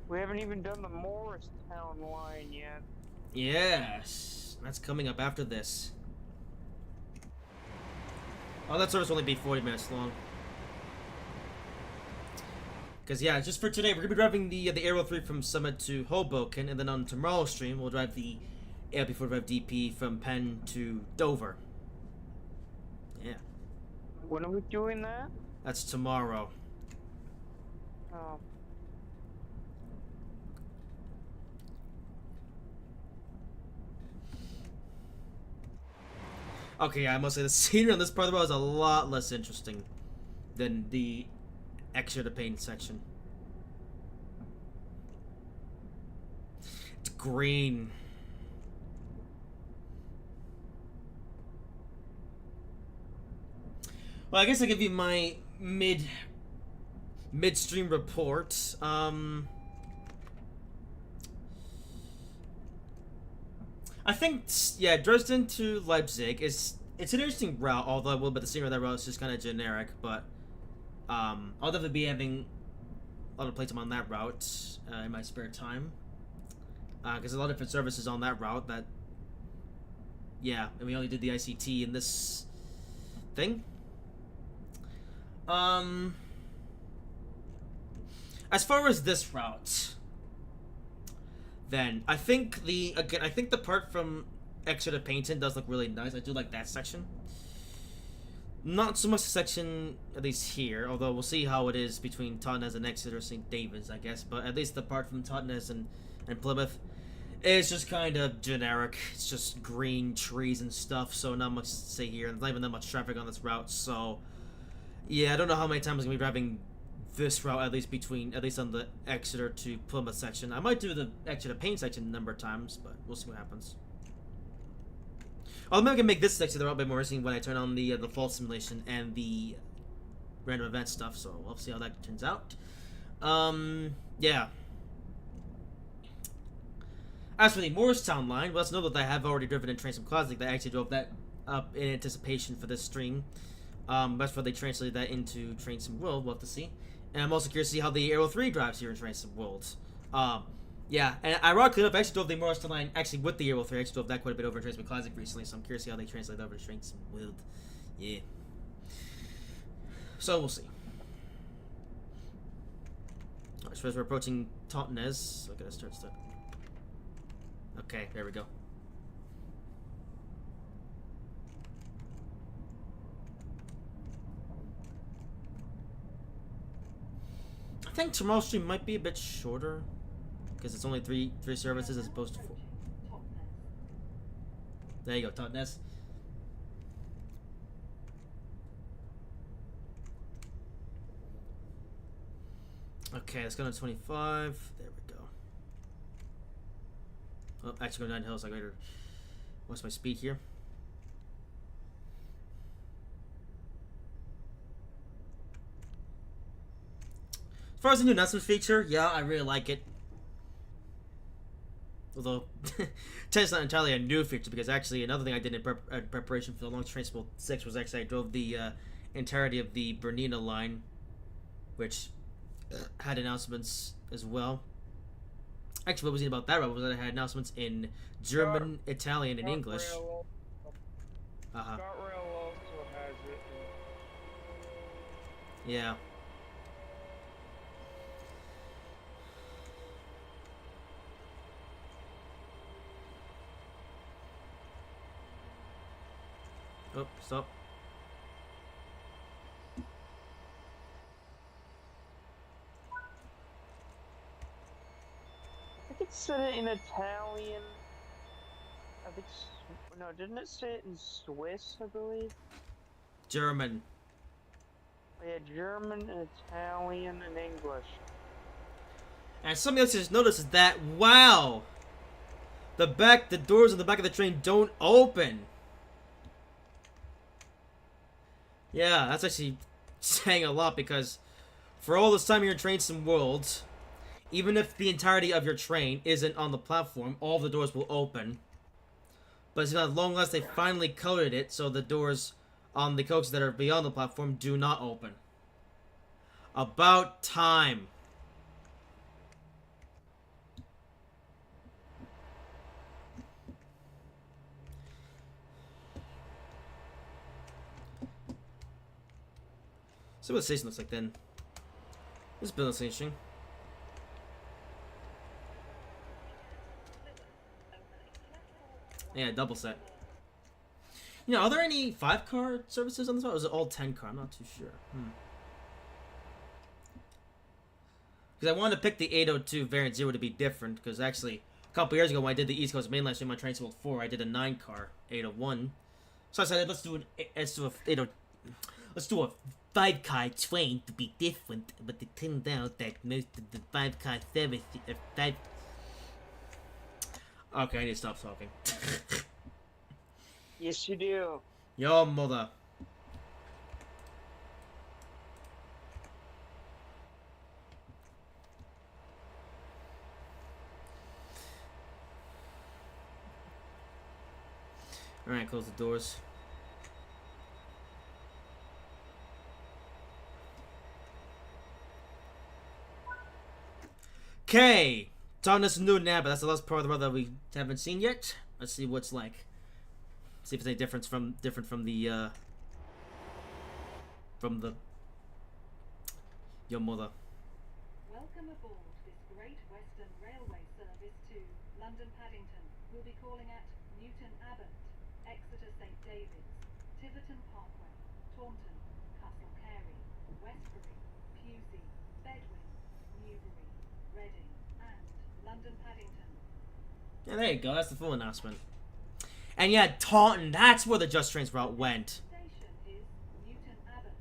We haven't even done the Morristown line yet. Yes, that's coming up after this. Oh, that service will only be 40 minutes long. Because, yeah, just for today, we're going to be driving the Aero 3 from Summit to Hoboken, and then on tomorrow's stream, we'll drive the ALP-45 DP from Penn to Dover. Yeah. When are we doing that? That's tomorrow. Oh. Okay, yeah, I must say, the scenery on this part of the road is a lot less interesting than the extra to paint section. It's green. Well, I guess I'll give you my midstream report. I think, yeah, Dresden to Leipzig it's an interesting route, although a little bit the scenery of that route is just kind of generic, but I'll definitely be having a lot of playtime on that route in my spare time. Because a lot of different services on that route that, yeah, and we only did the ICT in this thing. As far as this route, then I think the part from Exeter to Paignton does look really nice. I do like that section. Not so much the section, at least here, although we'll see how it is between Totnes and Exeter St. David's, I guess. But at least the part from Totnes and Plymouth is just kind of generic. It's just green trees and stuff, so not much to say here. There's not even that much traffic on this route, so yeah, I don't know how many times I'm gonna be driving this route, at least on the Exeter to Plymouth section. I might do the Exeter to Payne section a number of times, but we'll see what happens. Although maybe I can make this section the route a bit more interesting when I turn on the fault simulation and the random event stuff, so we'll see how that turns out. Yeah. As for the Morristown line, well, let's know that I have already driven in Transom Classic. I actually drove that up in anticipation for this stream. That's why they translated that into Transom World. We'll have to see. And I'm also curious to see how the Aero 3 drives here in Transom World. Yeah, and ironically enough, I actually drove the Morristown line actually with the Aero 3. I actually drove that quite a bit over in Transom Classic recently, so I'm curious to see how they translate that over to Transom World. Yeah. So we'll see. Alright, so as we're approaching Totnes, okay, let's start. Okay, there we go. I think tomorrow's stream might be a bit shorter because it's only three services as opposed to 4. There you go, Totnes. Okay, let's go to 25. There we go. Oh, actually going down hills. I gotta. What's my speed here? As far as the new announcement feature, yeah, I really like it. Although, it's not entirely a new feature, because actually another thing I did in preparation for the Long Transport 6 was actually I drove the entirety of the Bernina line, which had announcements as well. Actually, what was it about that route was that I had announcements in German, Italian, and English. ScotRail also has it. Yeah. Oh, stop. I think it said it in Italian. I think. No, didn't it say it in Swiss, I believe? German. Yeah, German, Italian, and English. And something else to just notice is that, wow! The doors on the back of the train don't open. Yeah, that's actually saying a lot because for all this time you're in Train Sim Worlds, even if the entirety of your train isn't on the platform, all the doors will open. But it's not long as they finally coded it so the doors on the coaches that are beyond the platform do not open. About time. See what the station looks like then. This building station. Yeah, double set. You know, are there any 5-car services on this one, or is it all 10-car? I'm not too sure. Because I wanted to pick the 802 Variant 0 to be different, because actually, a couple years ago when I did the East Coast Mainline stream on Train Sim World 4, I did a 9-car 801. So I said, let's do a 5-car train to be different, but it turned out that most of the 5-car service, Okay, I need to stop talking. Yes, you do. Your mother. Alright, close the doors. Okay! Talking to some new now, but that's the last part of the road that we haven't seen yet. Let's see what's like. See if there's any different from the your mother. Welcome aboard this Great Western Railway service to London Paddington. We'll be calling at Newton Abbot, Exeter St David's, Tiverton Parkway, Taunton, Castle Carey, Westbury, Pewsey, Bedwin, Newbury, Reading, and London Paddington. Yeah, there you go. That's the full announcement. And yeah, Taunton. That's where the Just Trains route went. Station is Newton Abbot.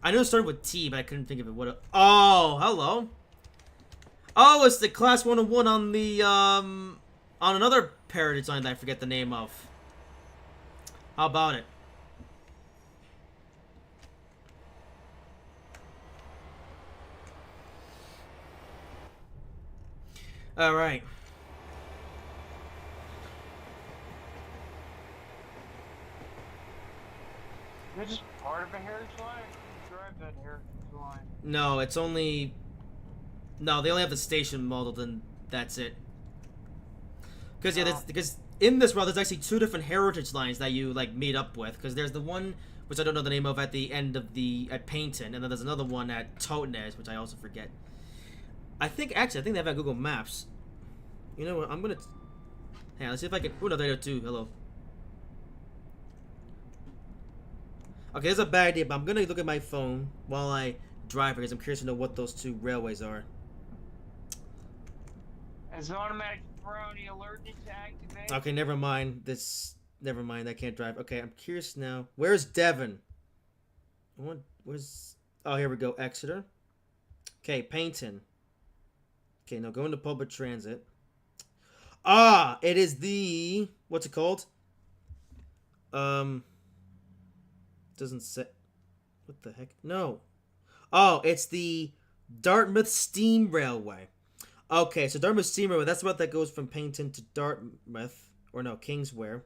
I knew it started with T, but I couldn't think of it. Oh, hello. Oh, it's the Class 101 on the, on another Paradigm line that I forget the name of. How about it? Alright. You're just part of a heritage line? You drive that heritage line. No, it's only... No, they only have the station modeled, and that's it. Because, yeah, because in this route, there's actually 2 different heritage lines that you, like, meet up with. Because there's the one, which I don't know the name of, at the end of at Paynton. And then there's another one at Totnes, which I also forget. I think they have it on Google Maps. You know what, I'm gonna... Hey, let's see if I can... Oh, no, there too. Hello. Okay, that's a bad idea, but I'm gonna look at my phone while I drive because I'm curious to know what those 2 railways are. As an automatic brony alert to activate. Okay, never mind. Never mind. I can't drive. Okay, I'm curious now. Where's Devon? Where's... Oh, here we go. Exeter. Okay, Paynton. Okay, now go into public transit. Ah, it is the... What's it called? Doesn't say... What the heck? No. Oh, it's the Dartmouth Steam Railway. Okay, so Dartmouth Steam Railway, that's the route that goes from Paynton to Dartmouth. Or no, Kingswear.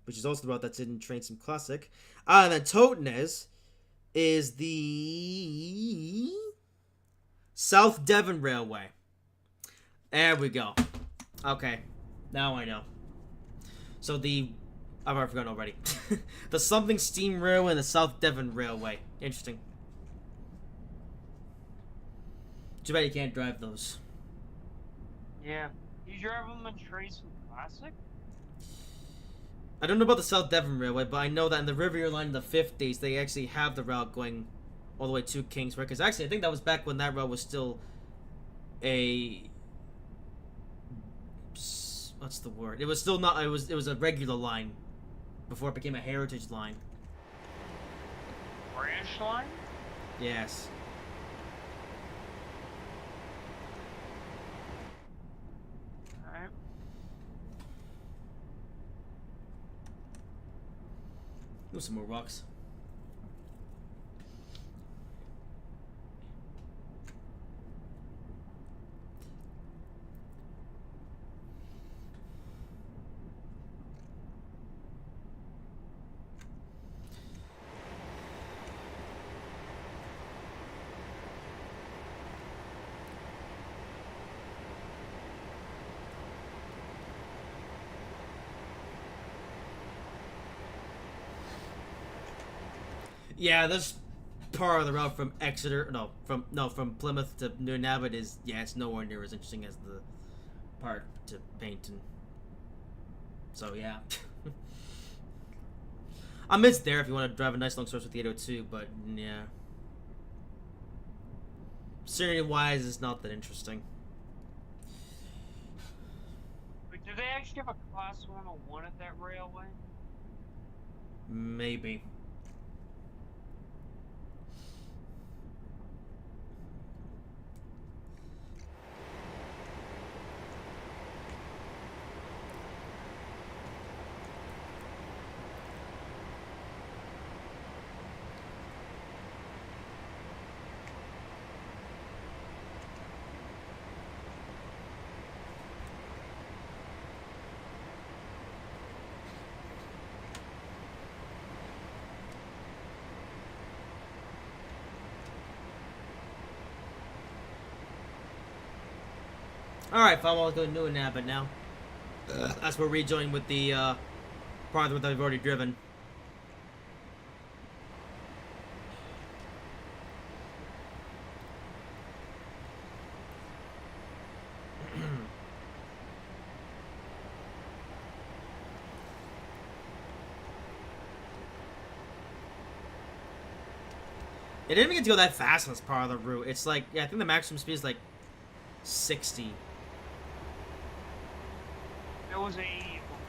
Which is also the route that's in Train Sim Classic. And then Totnes is the... South Devon Railway. There we go. Okay. Now I know. So I've already forgotten already. The Something Steam Railway and the South Devon Railway. Interesting. Too bad you can't drive those. Yeah. You drive them in Train Sim Classic? I don't know about the South Devon Railway, but I know that in the Riviera line in the 50s, they actually have the route going all the way to Kingswear. Because actually, I think that was back when that route was still a... What's the word? It was still not... It was a regular line before it became a heritage line. Branch line? Yes. Alright. Ooh, some more rocks. Yeah, this part of the route from Exeter, from Plymouth to Newton Abbott is, yeah, it's nowhere near as interesting as the part to Paynton. So yeah. I mean, it's there if you want to drive a nice long stretch with the 802, but yeah. Scenery-wise, it's not that interesting. But do they actually have a Class 101 at that railway? Maybe. Alright, fine, I'll go to Newton Abbott now. That's where we rejoin with the part that I've already driven. It didn't even get to go that fast on this part of the route. It's like, yeah, I think the maximum speed is like 60. It was 80 at one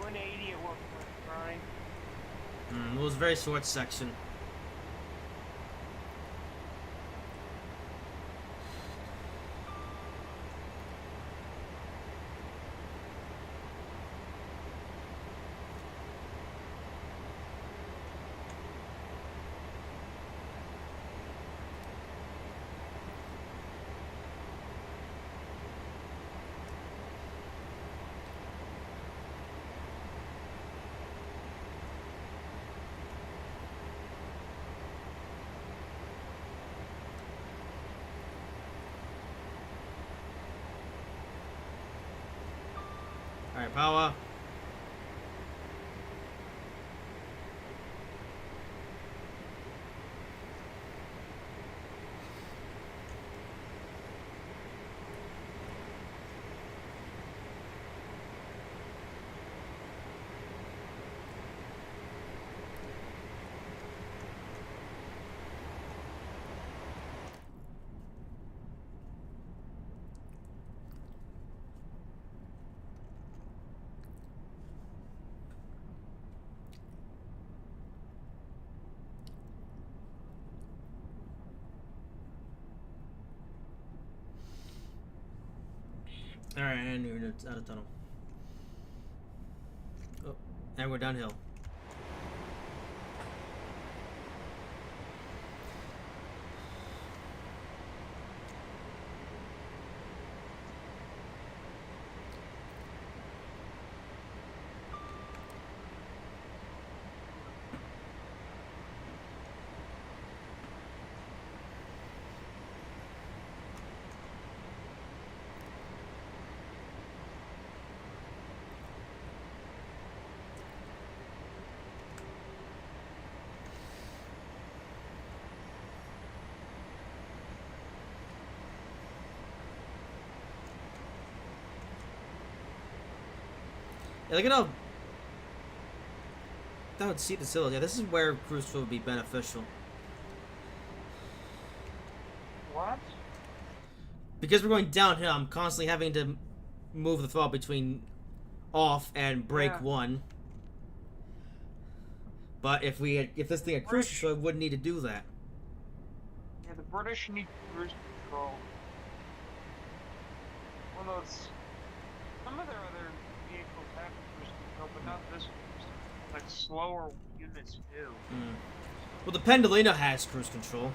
point. 180 at one point, right? It was a very short section. Alright, power. Alright, and we're out of tunnel. Oh, and we're downhill. Yeah, look at how that would see the sills. Yeah, this is where cruise control would be beneficial. What? Because we're going downhill, I'm constantly having to move the throttle between off and brake one. But if this thing had cruise control, it wouldn't need to do that. Yeah, the British need cruise control. Well, some of their other vehicles have cruise control, but not this one. Like slower units do. Well, the Pendolino has cruise control.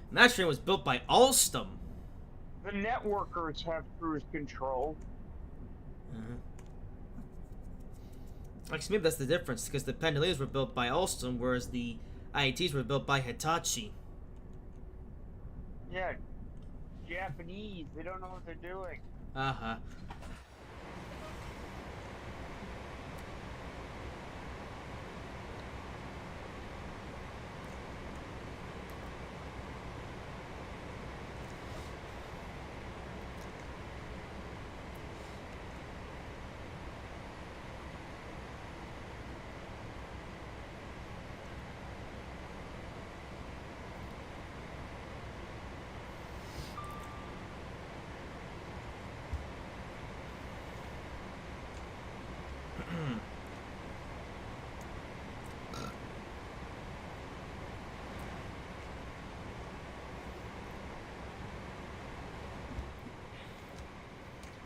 And that train was built by Alstom. The networkers have cruise control. Actually, maybe that's the difference, because the Pendolinos were built by Alstom, whereas the IATs were built by Hitachi. Yeah, Japanese, they don't know what they're doing.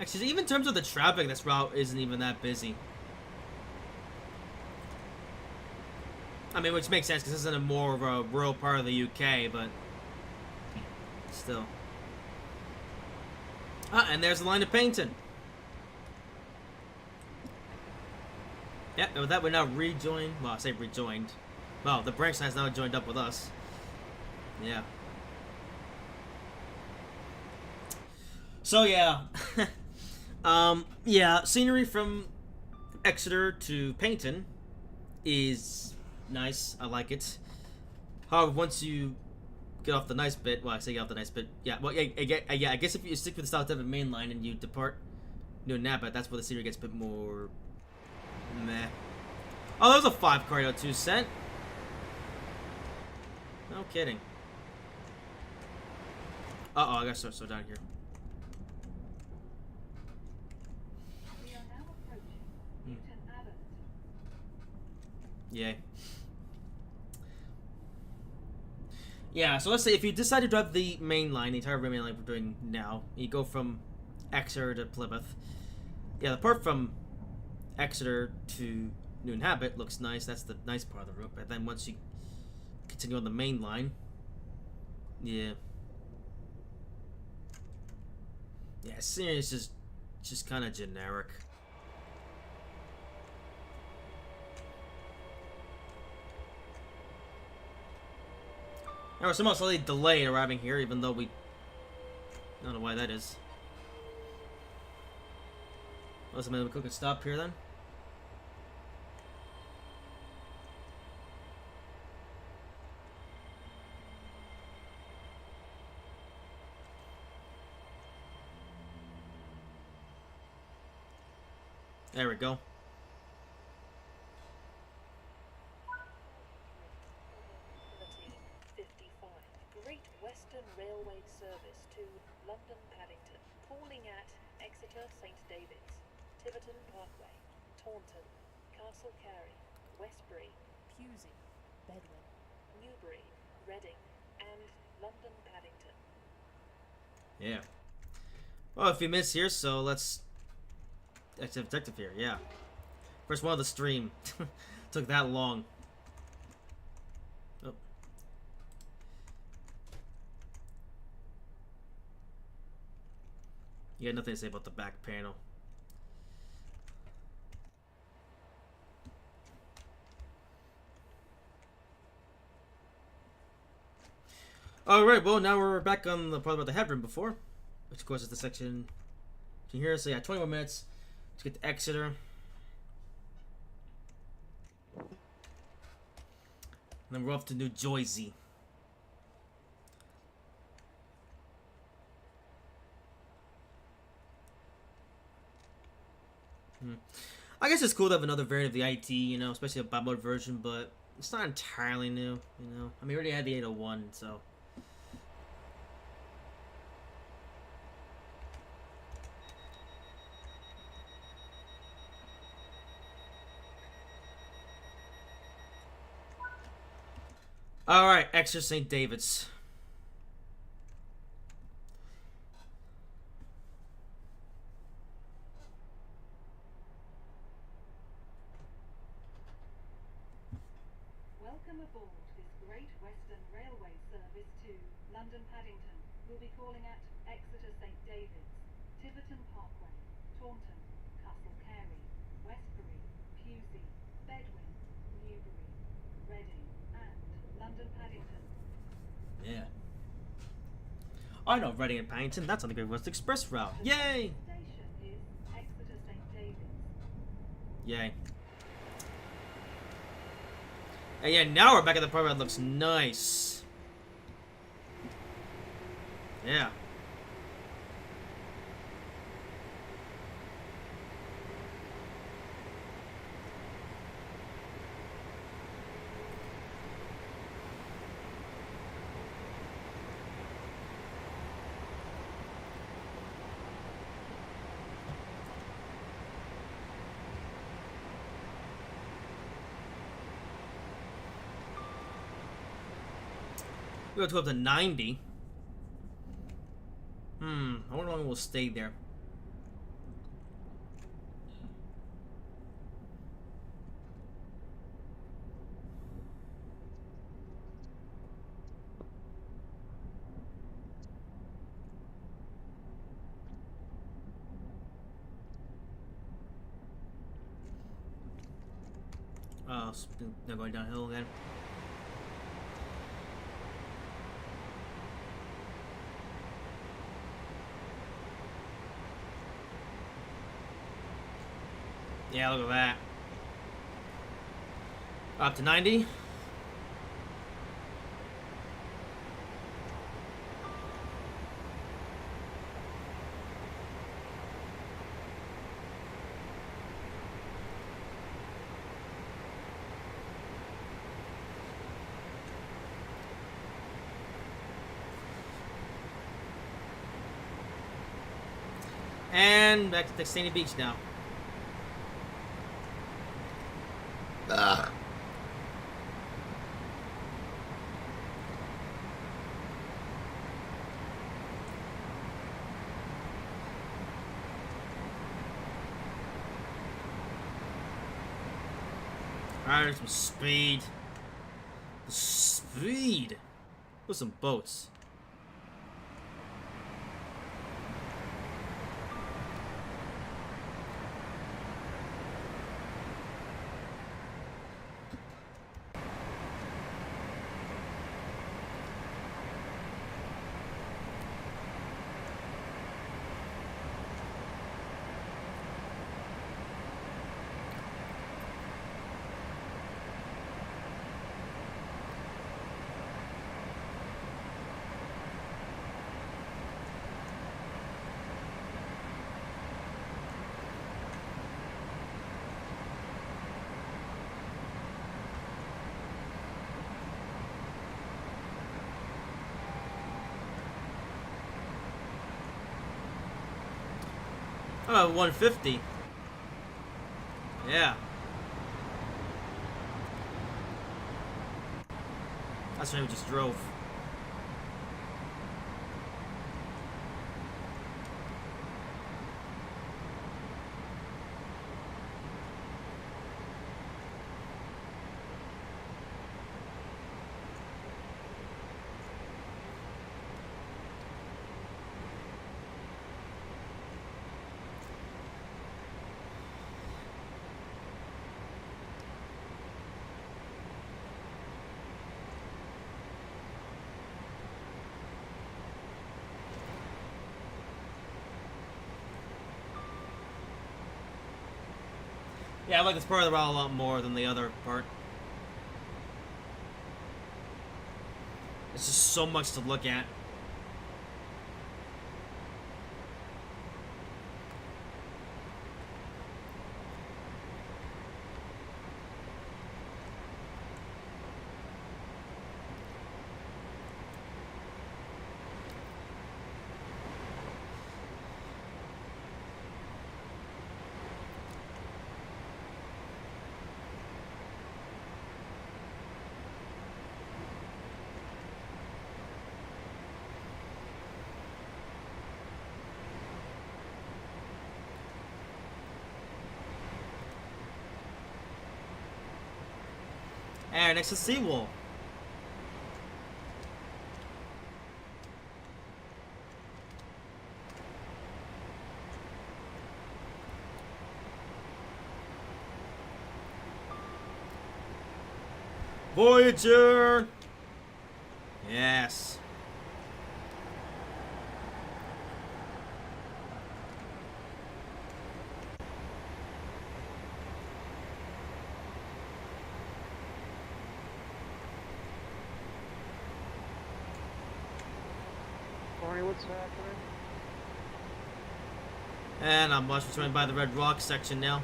Actually, even in terms of the traffic, this route isn't even that busy. I mean, which makes sense because this isn't a more of a rural part of the UK, but still. Ah, and there's the line to Paignton. Yeah, and with that, we're now rejoined. Well, I say rejoined. Well, the branch line's now joined up with us. Yeah. So, yeah. Yeah, scenery from Exeter to Paignton is nice. I like it. However, once you get off the nice bit, well, I say get off the nice bit. Yeah, well, yeah, I guess if you stick with the South Devon main line and you depart Newton Abbot, that's where the scenery gets a bit more meh. Oh, that was a 5 cardio 2 cent. No kidding. Uh-oh, I gotta start down here. We are now approaching Newton Abbot. Yay. Yeah, so let's say if you decide to drive the main line, the entire main line we're doing now, you go from Exeter to Plymouth. Yeah, the part from Exeter to Newton Abbot looks nice. That's the nice part of the route. But then once you continue on the main line, yeah. Yeah, scenery is just kind of generic. Now we're somehow slightly delayed arriving here, even though we... I don't know why that is. Oh, so maybe we could stop here then? There we go. Great Western Railway service to London Paddington, calling at Exeter St David's, Tiverton Parkway, Taunton, Castle Carey, Westbury, Pusey, Bedwin, Newbury, Reading, and London Paddington. Yeah. Well, if you miss here, so let's... Exit detective here, yeah. First one of the stream. Took that long. Oh. You got nothing to say about the back panel. Alright, well now we're back on the part about the headroom before. Which of course is the section to here. So yeah, 21 minutes to get to Exeter. And then we're off to New Jersey. I guess it's cool to have another variant of the IT, you know, especially a bi-mode version, but it's not entirely new, you know. I mean, we already had the 801, so... Alright, Exeter St. David's. Welcome aboard this Great Western Railway service to London Paddington. We'll be calling at Exeter St David's, Tiverton Parkway, Taunton, Castle Carey, Westbury, Pusey, Bedwin, Newbury, Reading, and London Paddington. Yeah. I know Reading and Paddington. That's on the Great West Express route. Yay! The station is Exeter St David's. Yay. And yeah, now we're back at the part where it looks nice. Yeah. We go up to 90. I wonder how long we'll stay there. they're going downhill again. Yeah, look at that. Up to 90. And back to Texani Beach now. Ugh. Alright, there's some speed. The speed. With some boats. Oh, 150. Yeah. That's what we just drove. Yeah, I like this part of the route a lot more than the other part. It's just so much to look at. And next to seawall. Voyager! Yes. Corey, what's happening? And I'm returning by the Red Rock section now.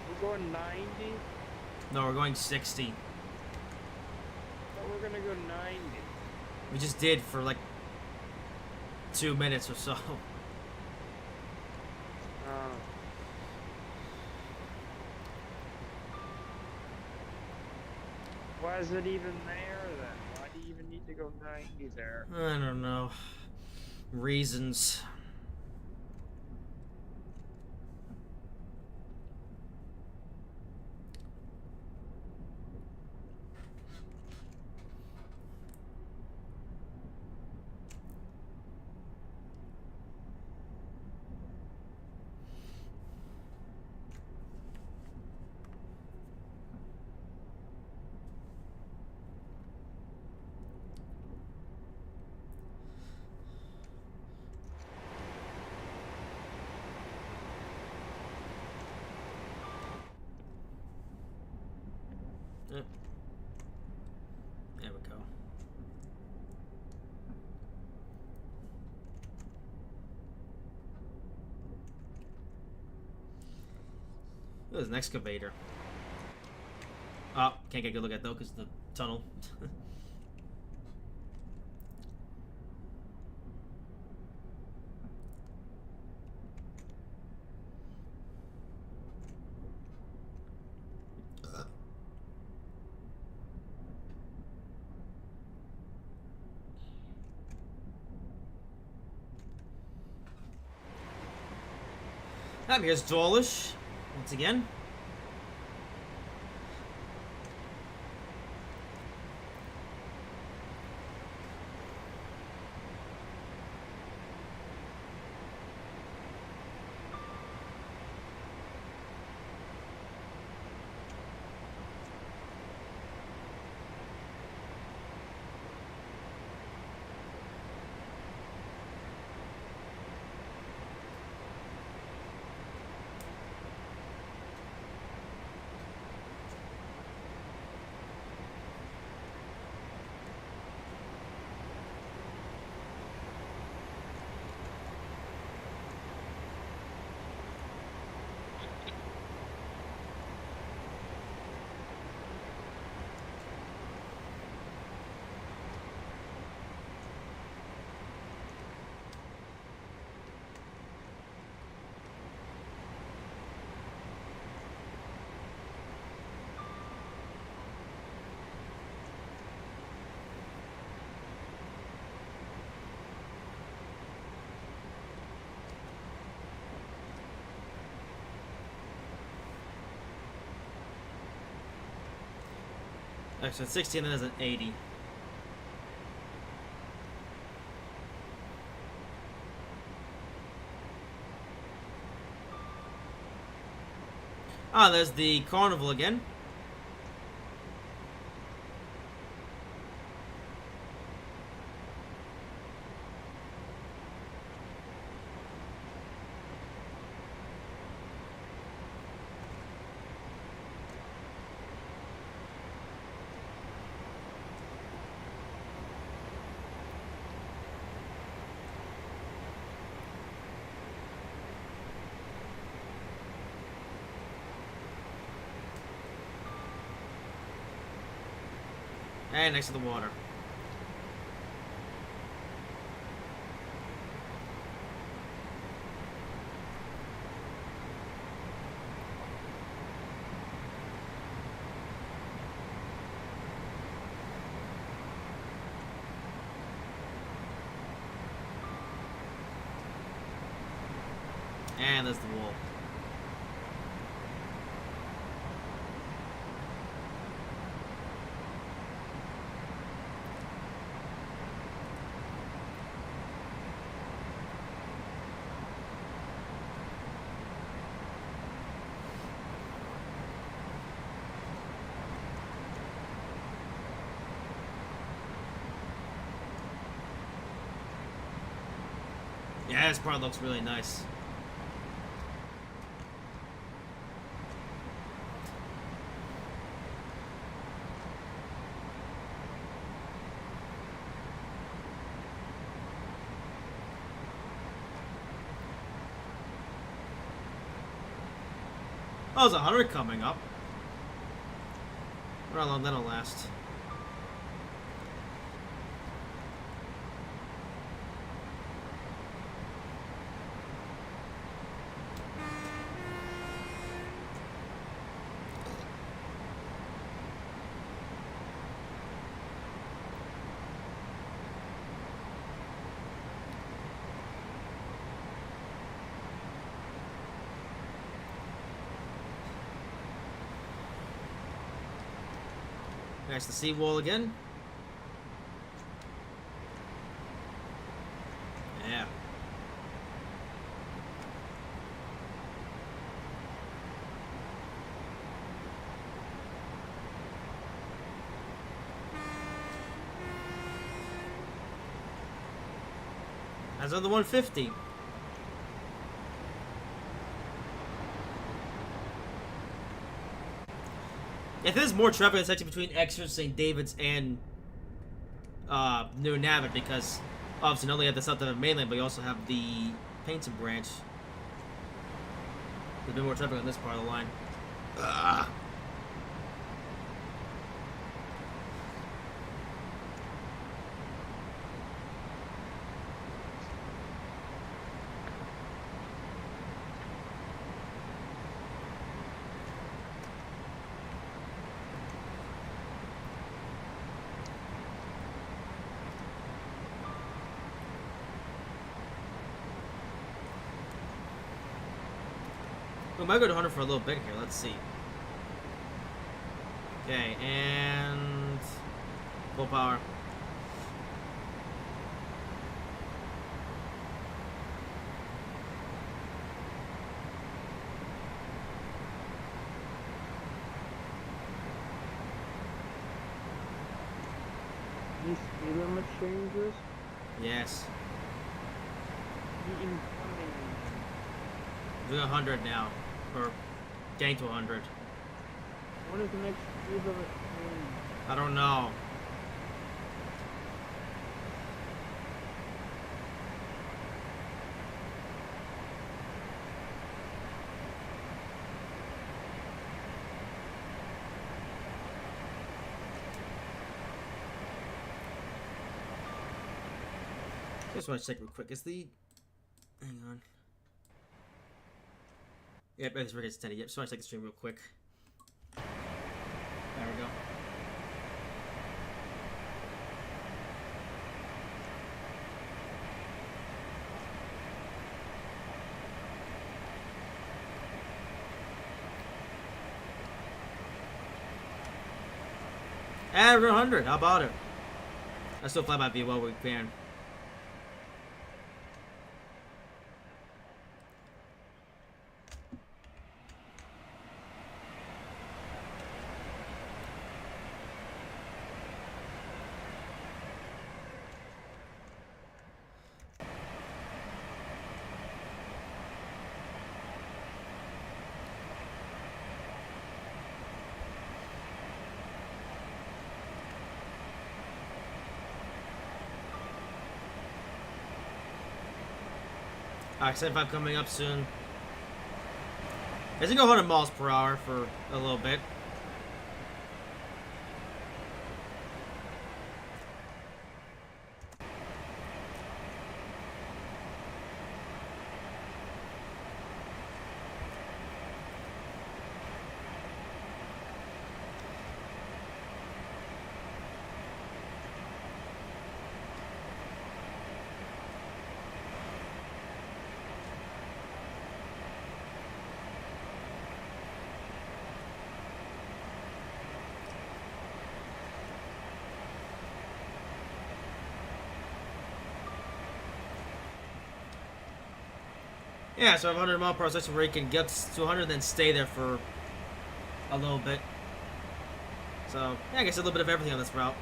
We're going 90? No, we're going 60. Thought we're gonna go 90. We just did for like 2 minutes or so. Why is it even there then? Why do you even need to go 90 there? I don't know. Reasons. There we go. There's an excavator. Oh, can't get a good look at though because the tunnel. Here's Dawlish once again. Actually, 16 and there's an 80. Ah, there's the carnival again. And next to the water. And there's the wall. Yeah, this part looks really nice. Oh, there's 100 coming up. I wonder how long that'll last. There's the seawall again. Yeah. That's on the 150. If there's more traffic, it's actually between Exeter, St. David's, and New Navid, because obviously not only have the south of the mainland, but you also have the Paynton branch. There's been more traffic on this part of the line. We might go to 100 for a little bit here. Let's see. Okay, and full power. These speed limit changes? Yes. The incoming. Doing 100 now, or getting to 100. When is the next speed limit change? I don't know. Just want to check real quick. Is the... Hang on. Yep, it's ready to 10. Yep, just want to check the stream real quick. There we go. And we're 100. How about it? I still fly by V well we can. Alright, 75 coming up soon. It's gonna go 100 miles per hour for a little bit. Yeah, so I have 100 mile per hour section where you can get to 100 and then stay there for a little bit. So, yeah, I guess a little bit of everything on this route.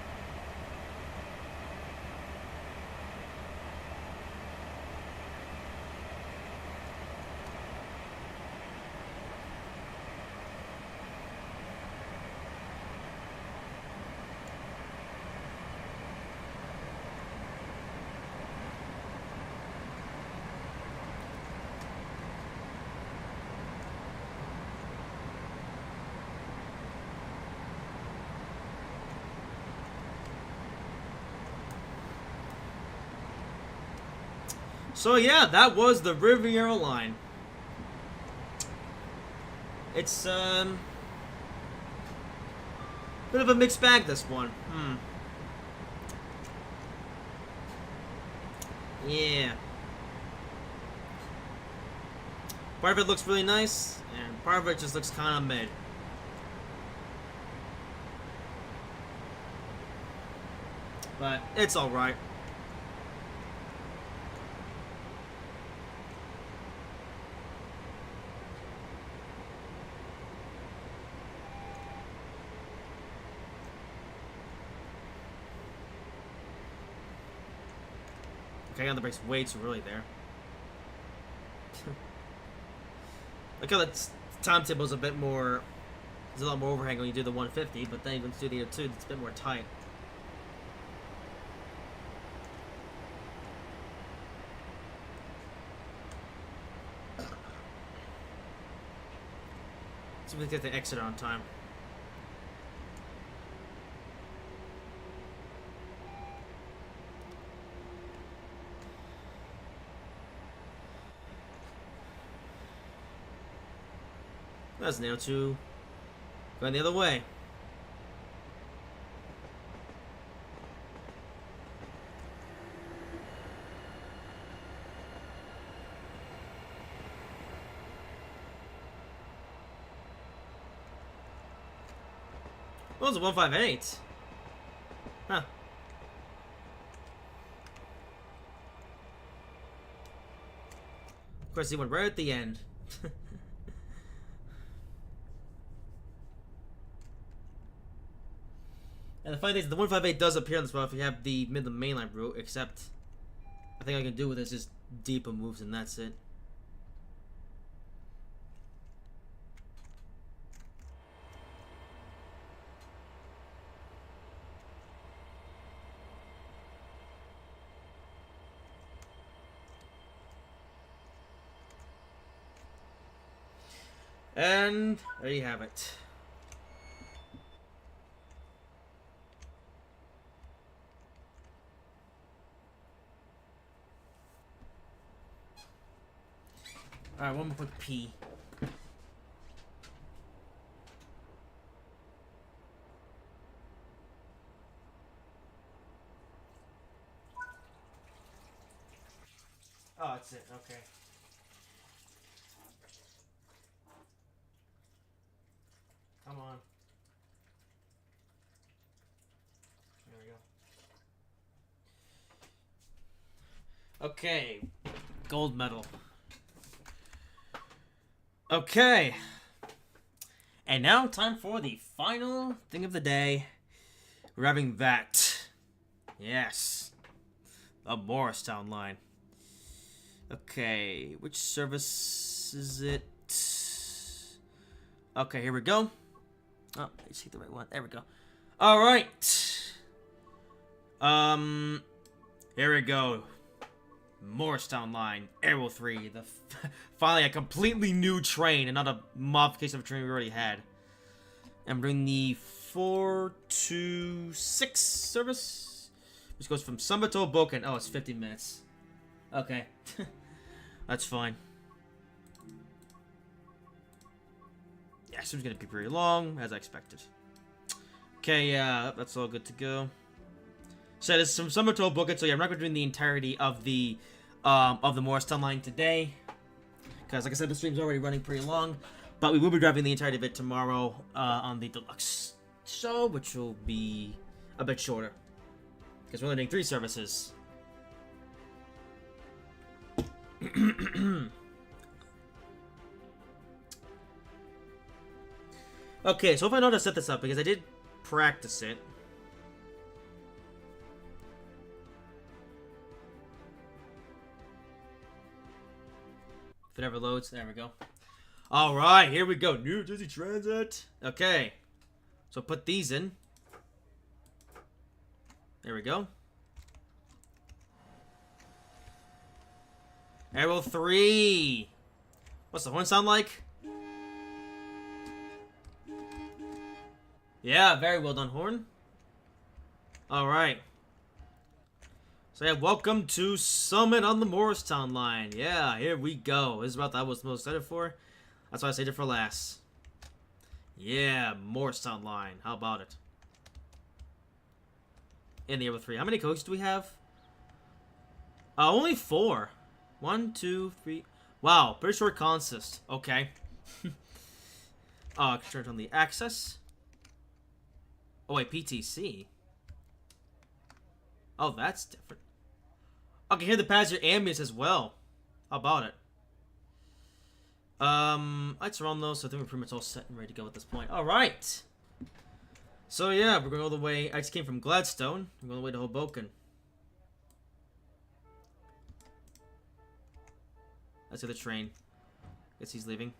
So yeah, that was the Riviera line. It's bit of a mixed bag, this one. Yeah. Part of it looks really nice, and part of it just looks kind of mid. But it's alright. Okay, I got the brakes way too early there. Look how the timetable's a bit more There's a lot more overhang when you do the 150, but then when you do the other two, it's a bit more tight. So we get the exit on time. That's now two. Going the other way. Well, it's a 158. Huh. Of course, he went right at the end. And the funny thing is, the 158 does appear on this route if you have the Midland Mainline route, except I think I can do with it is just deeper moves and that's it. And there you have it. Alright, one more quick pee. Oh, that's it. Okay. Come on. There we go. Okay. Gold medal. Okay. And now time for the final thing of the day. We're having that. Yes. The Morristown line. Okay. Which service is it? Okay, here we go. Oh, let's see the right one. There we go. Alright. Here we go. Morristown line, Arrow 3. Finally a completely new train and not a modification of a train we already had. I'm doing the 426 service, which goes from Summit to Hoboken. Oh, it's 50 minutes. Okay. That's fine. Yeah, so it's gonna be pretty long, as I expected. Okay, yeah, that's all good to go. So it's from Summit to Hoboken, so yeah, I'm not gonna be doing the entirety of the Morristown line today. Because, like I said, the stream's already running pretty long. But we will be driving the entirety of it tomorrow on the deluxe show, which will be a bit shorter. Because we're only doing 3 services. Okay, so if I know how to set this up, because I did practice it. If it ever loads, there we go. Alright, here we go. New Jersey Transit. Okay. So put these in. There we go. Arrow 3. What's the horn sound like? Yeah, very well done, horn. Alright. So yeah, welcome to Summit on the Morristown line. Yeah, here we go. This is about that I was most excited for. That's why I saved it for last. Yeah, Morristown line. How about it? In the Arrow 3. How many coaches do we have? Only 4. 1, 2, 3. Wow, pretty short consist. Okay. Turn on the access. Oh wait, PTC. Oh, that's different. I can hear the passenger ambience as well. How about it? Lights are on though, so I think we're pretty much all set and ready to go at this point. Alright! So yeah, we're going all the way. I just came from Gladstone. We're going all the way to Hoboken. That's the other train. Guess he's leaving.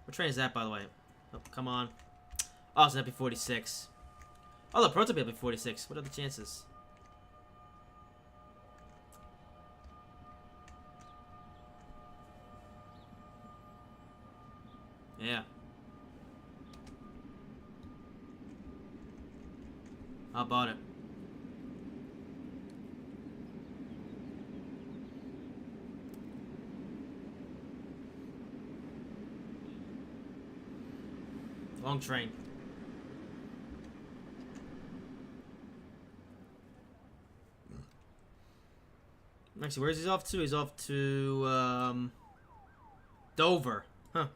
What train is that, by the way? Oh, come on. Oh, it's an FP46. Oh, the prototype FP46. What are the chances? Yeah. How about it? Long train. Actually, where's he off to? He's off to, Dover. Huh.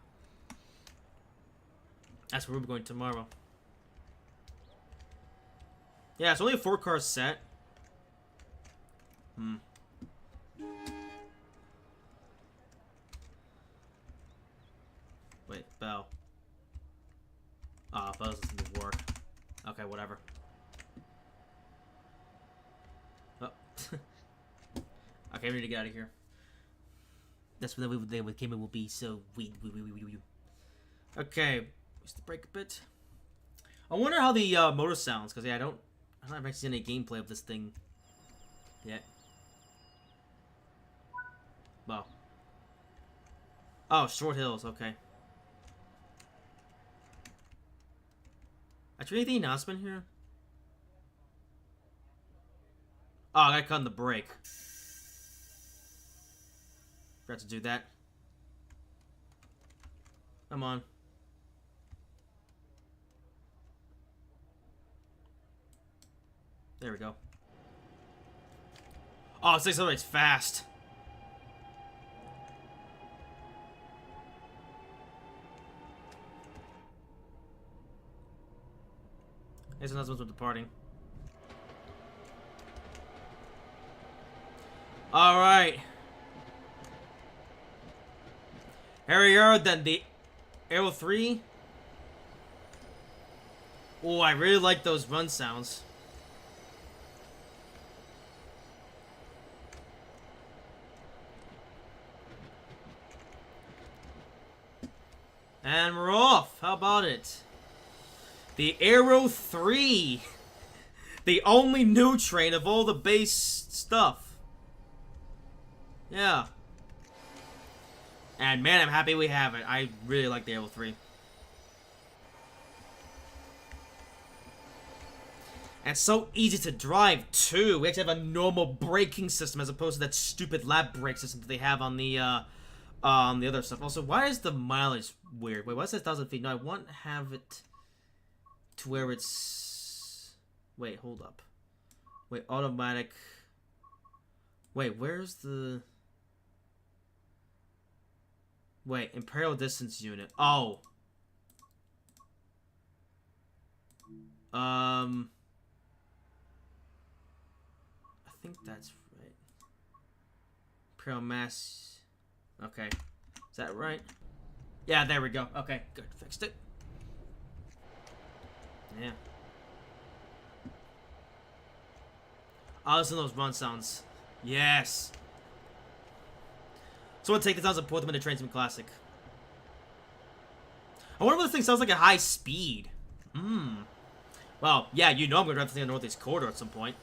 That's where we're going tomorrow. Yeah, it's only a 4-car set. Hmm. Wait, bell. Ah, oh, bells doesn't work. Okay, whatever. Oh. Okay, we need to get out of here. That's what they came in will be, so we. Okay, just to break a bit. I wonder how the motor sounds, because yeah, I don't have actually seen any gameplay of this thing yet. Well. Oh, short hills, okay. Actually, the announcement here? Oh, I gotta cut on the brake. Forgot to do that. Come on. There we go. Oh, it's accelerates fast. Here's another one departing. Alright. Here we are, then the Aero 3. Oh, I really like those run sounds. And we're off. How about it? The Aero 3. The only new train of all the base stuff. Yeah. And man, I'm happy we have it. I really like the Aero 3. And it's so easy to drive, too. We actually have a normal braking system as opposed to that stupid lap brake system that they have on the other stuff. Also, why is the mileage weird? Wait, what's that 1,000 feet? No, I want to have it to where it's... Wait, hold up. Wait, automatic... Wait, where's the... Wait, imperial distance unit. Oh. I think that's right. Imperial mass. Okay. Is that right? Yeah, there we go. Okay, good. Fixed it. Yeah. Oh, listen to those run sounds. Yes. So we'll take the sounds and put them into Train Sim Classic. I wonder what this thing sounds like at high speed. Well, yeah, you know I'm gonna drive the thing on the Northeast Corridor at some point.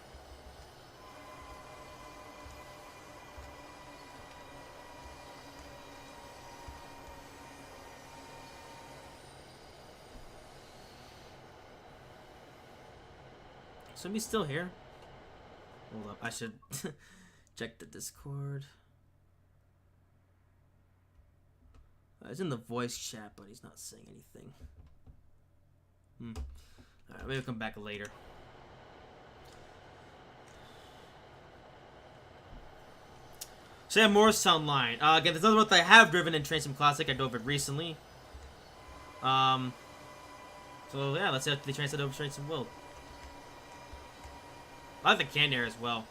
So he's still here? Hold up, I should check the Discord. He's in the voice chat, but he's not saying anything. Alright, maybe I'll come back later. So yeah, Morristown line. Again, this is what I have driven in Train Sim Classic. I drove it recently. So yeah, let's see how the translate over Train Sim World. I like the candy air as well.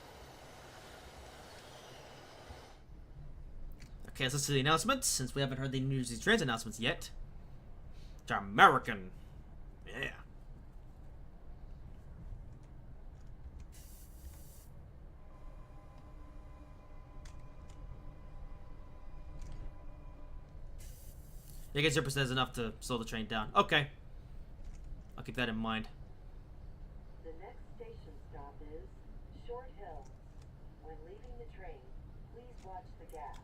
Okay, let's listen to the announcements, since we haven't heard the New Jersey Transit announcements yet. It's American. Yeah. I guess 0% is enough to slow the train down. Okay. I'll keep that in mind. The next station stop is Short Hills. When leaving the train, please watch the gap.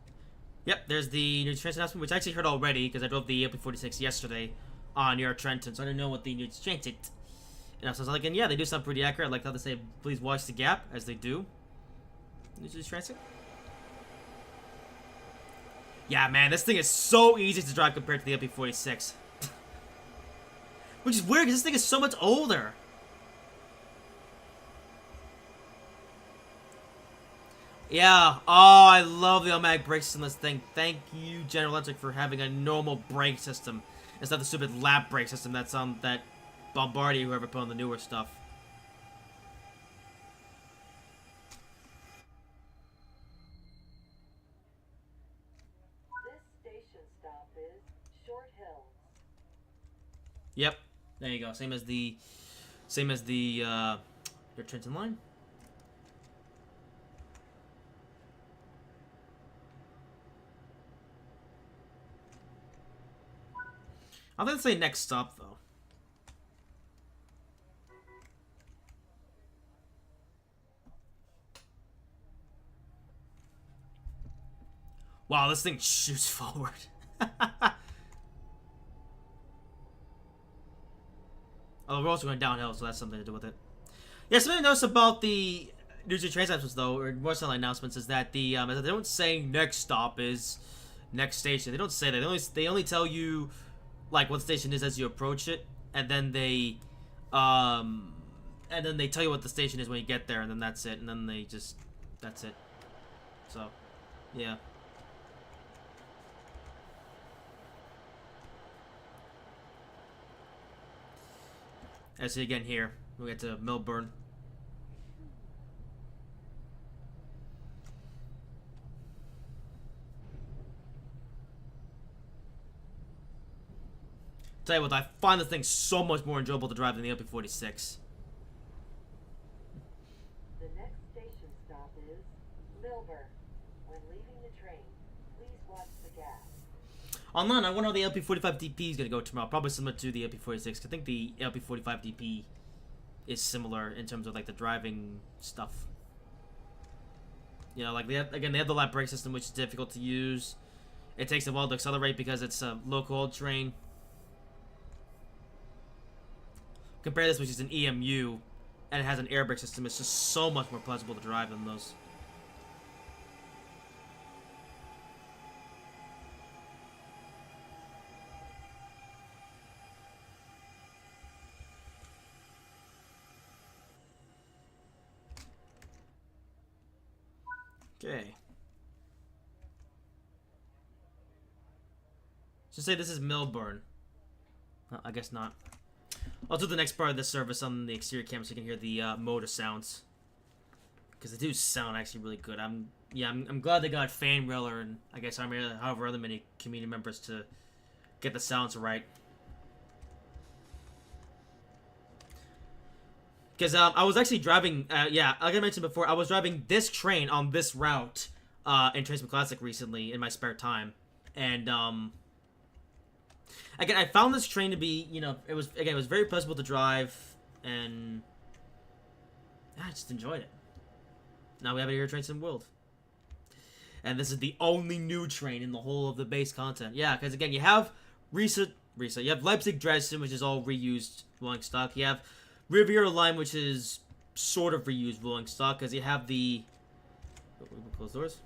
Yep, there's the new train announcement, which I actually heard already because I drove the LP46 yesterday on near Trenton, so I didn't know what the new train it. And so I was like, and yeah, they do sound pretty accurate. I like how they say, please watch the gap, as they do. New transit. Yeah, man, this thing is so easy to drive compared to the LP46. Which is weird, because this thing is so much older. Yeah, oh, I love the automatic brake system in this thing. Thank you, General Electric, for having a normal brake system instead of the stupid lap brake system that's on that Bombardier whoever put on the newer stuff. This station stop is Short Hills. Yep, there you go. Same as the your Trenton line. I think say next stop though. Wow, this thing shoots forward. Oh, we're also going downhill, so that's something to do with it. Yeah, something I noticed about the New Jersey train announcements, though, or more so announcements, is that they don't say next stop is next station. They don't say that. They only tell you like what station is as you approach it, and then they tell you what the station is when you get there, and then that's it. And then that's it. So, yeah. I see again here. We get to Melbourne. Tell you what, I find this thing so much more enjoyable to drive than the LP46. The next station stop is Melbourne. When leaving the train, please watch the gap. Online, I wonder how the LP45 DP is going to go tomorrow. Probably similar to the LP46. I think the LP45 DP is similar in terms of like the driving stuff. You know, like they have the lap brake system, which is difficult to use. It takes a while to accelerate because it's a local train. Compare this, which is an EMU, and it has an air brake system. It's just so much more pleasurable to drive than those. Okay. So say this is Melbourne. No, I guess not. I'll do the next part of this service on the exterior camera so you can hear the motor sounds, because they do sound actually really good. I'm glad they got Fan Railer and I guess however other many community members to get the sounds right. Because I was actually driving, like I mentioned before, I was driving this train on this route in Tradesman Classic recently in my spare time, and again, I found this train to be, it was very pleasurable to drive, and I just enjoyed it. Now we have it here at Train Sim World. And this is the only new train in the whole of the base content. Yeah, because again, you have you have Leipzig Dresden, which is all reused rolling stock. You have Riviera Line, which is sort of reused rolling stock, because you have the... Close doors?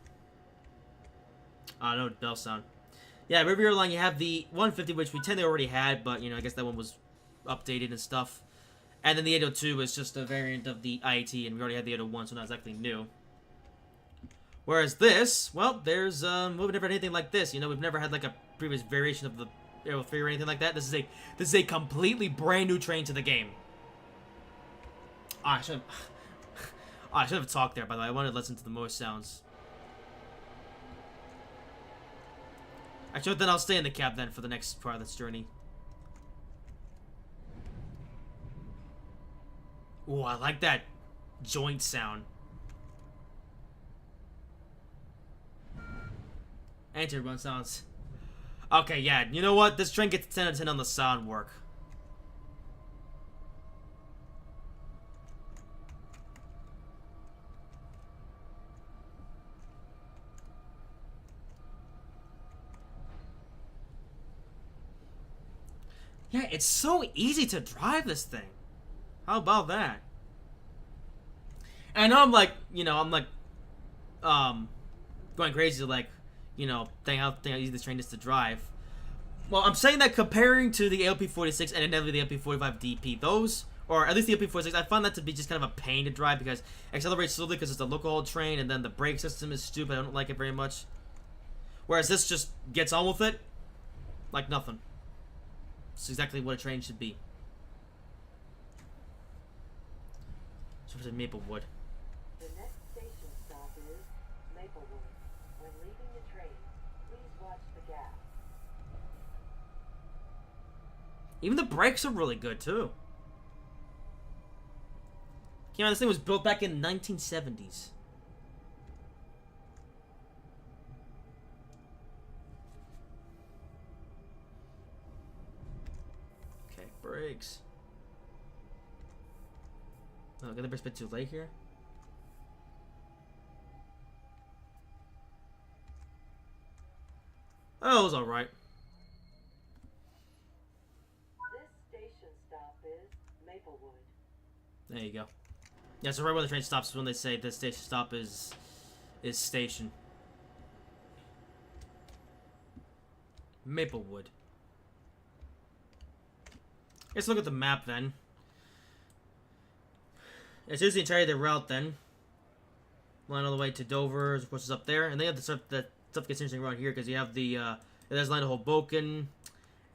No, bell sound. Yeah, Riviera Line, you have the 150, which we tend to already had, but, I guess that one was updated and stuff. And then the 802 is just a variant of the IAT, and we already had the 801, so not exactly new. Whereas this, well, we've never had anything like this. We've never had, like, a previous variation of the Aero 3 or anything like that. This is a completely brand new train to the game. I should have talked there, by the way. I wanted to listen to the motor sounds. Actually, then I'll stay in the cab then for the next part of this journey. Ooh, I like that joint sound. Anti-run sounds. Okay, yeah. You know what? This train gets 10 out of 10 on the sound work. Yeah, it's so easy to drive this thing. How about that? And I know I'm like, going crazy, like, think how easy this train is to drive. Well, I'm saying that comparing to the LP46 and inevitably the LP45 DP, those, or at least the LP46, I find that to be just kind of a pain to drive because it accelerates slowly because it's a local train, and then the brake system is stupid. I don't like it very much. Whereas this just gets on with it like nothing. It's exactly what a train should be. So it's Maplewood. The next station stop is Maplewood. When leaving the train, please watch the gas. Even the brakes are really good too. Keep in mind, this thing was built back in the 1970s. Okay, brakes. Oh, got the brakes a bit too late here. Oh, it was alright. This station stop is Maplewood. There you go. Yeah, so right when the train stops is when they say this station stop is station. Maplewood. Let's look at the map then. It's usually entirely the route then. Line all the way to Dover, of course, is up there, and then you have the stuff gets interesting around here because you have the there's line to Hoboken,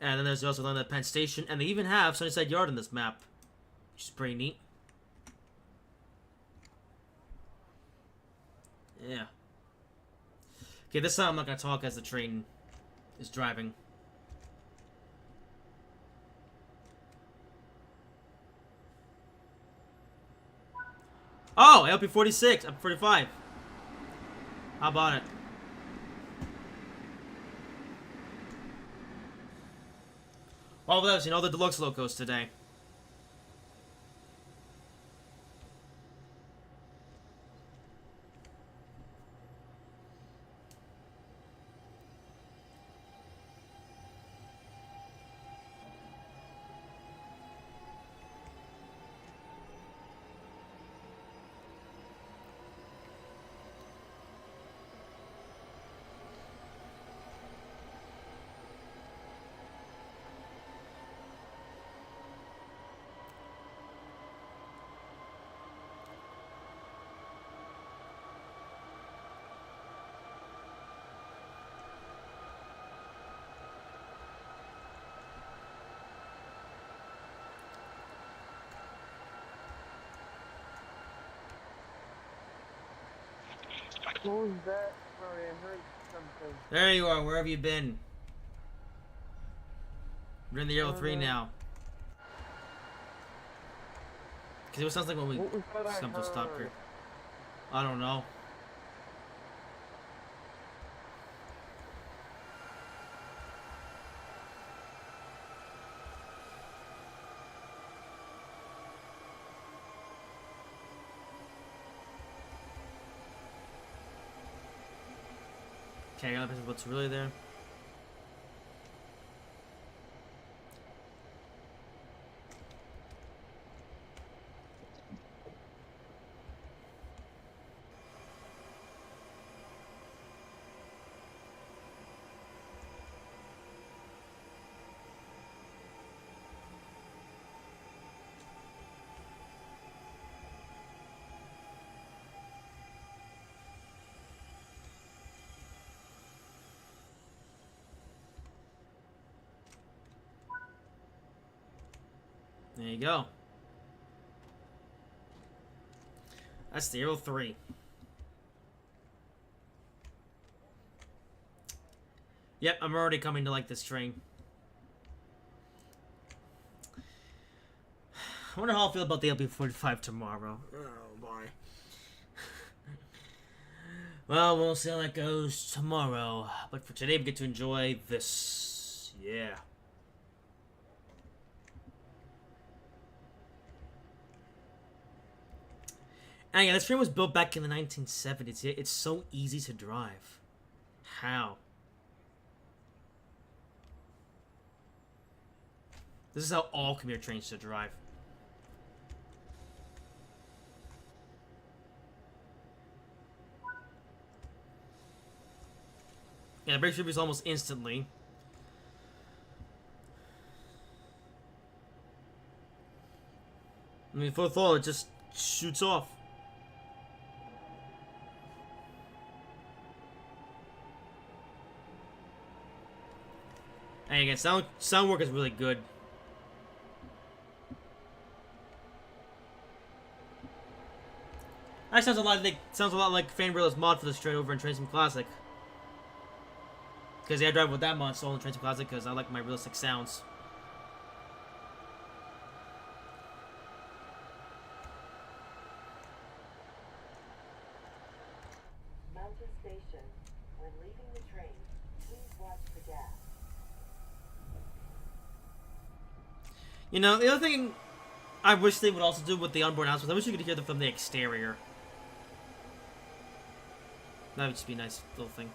and then there's also line to Penn Station, and they even have Sunnyside Yard in this map, which is pretty neat. Yeah. Okay, this time I'm not gonna talk as the train is driving. Oh, LP46, up 45. How about it? All of those, the deluxe locos today. What was that? Sorry, I heard something. There you are. Where have you been? We're in the Euro 3 now. Because it sounds like when we come to stop here. I don't know. Okay, I gotta what's really there. There you go. That's the Euro 3. Yep, I'm already coming to like this train. I wonder how I'll feel about the LP45 tomorrow. Oh boy. Well, we'll see how that goes tomorrow. But for today, we get to enjoy this. Yeah. And yeah, this train was built back in the 1970s. It's so easy to drive. How? This is how all commuter trains should drive. Yeah, it breaks reviews almost instantly. I mean, full throttle, it just shoots off. And again, sound work is really good. That sounds a lot like Fanbrilla's mod for this train over in Train Sim Classic. Because yeah, I drive with that mod installed in Train Sim Classic because I like my realistic sounds. Mountain Station. When leaving the train, please watch the gas. You know, the other thing I wish they would also do with the onboard announcements, I wish you could hear them from the exterior. That would just be a nice little thing.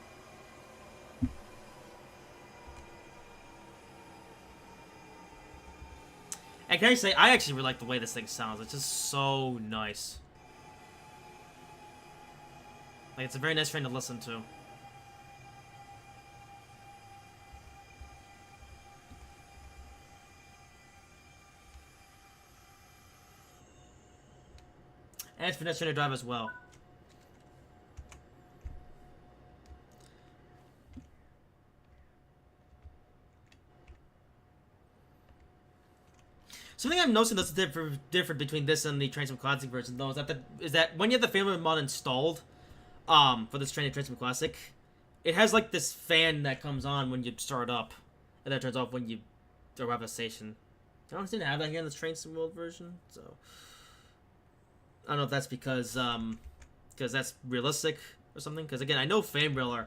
And can I say, I actually really like the way this thing sounds. It's just so nice. Like, it's a very nice train to listen to. And it's a nice train to drive as well. Something I'm noticing that's different between this and the Train Sim Classic version, though, is that when you have the family mod installed, for this Train Sim Classic, it has like this fan that comes on when you start up, and that turns off when you arrive at a station. I don't seem to have that here in this Train Sim World version, so I don't know if that's because that's realistic or something. Because again, I know Fanbriller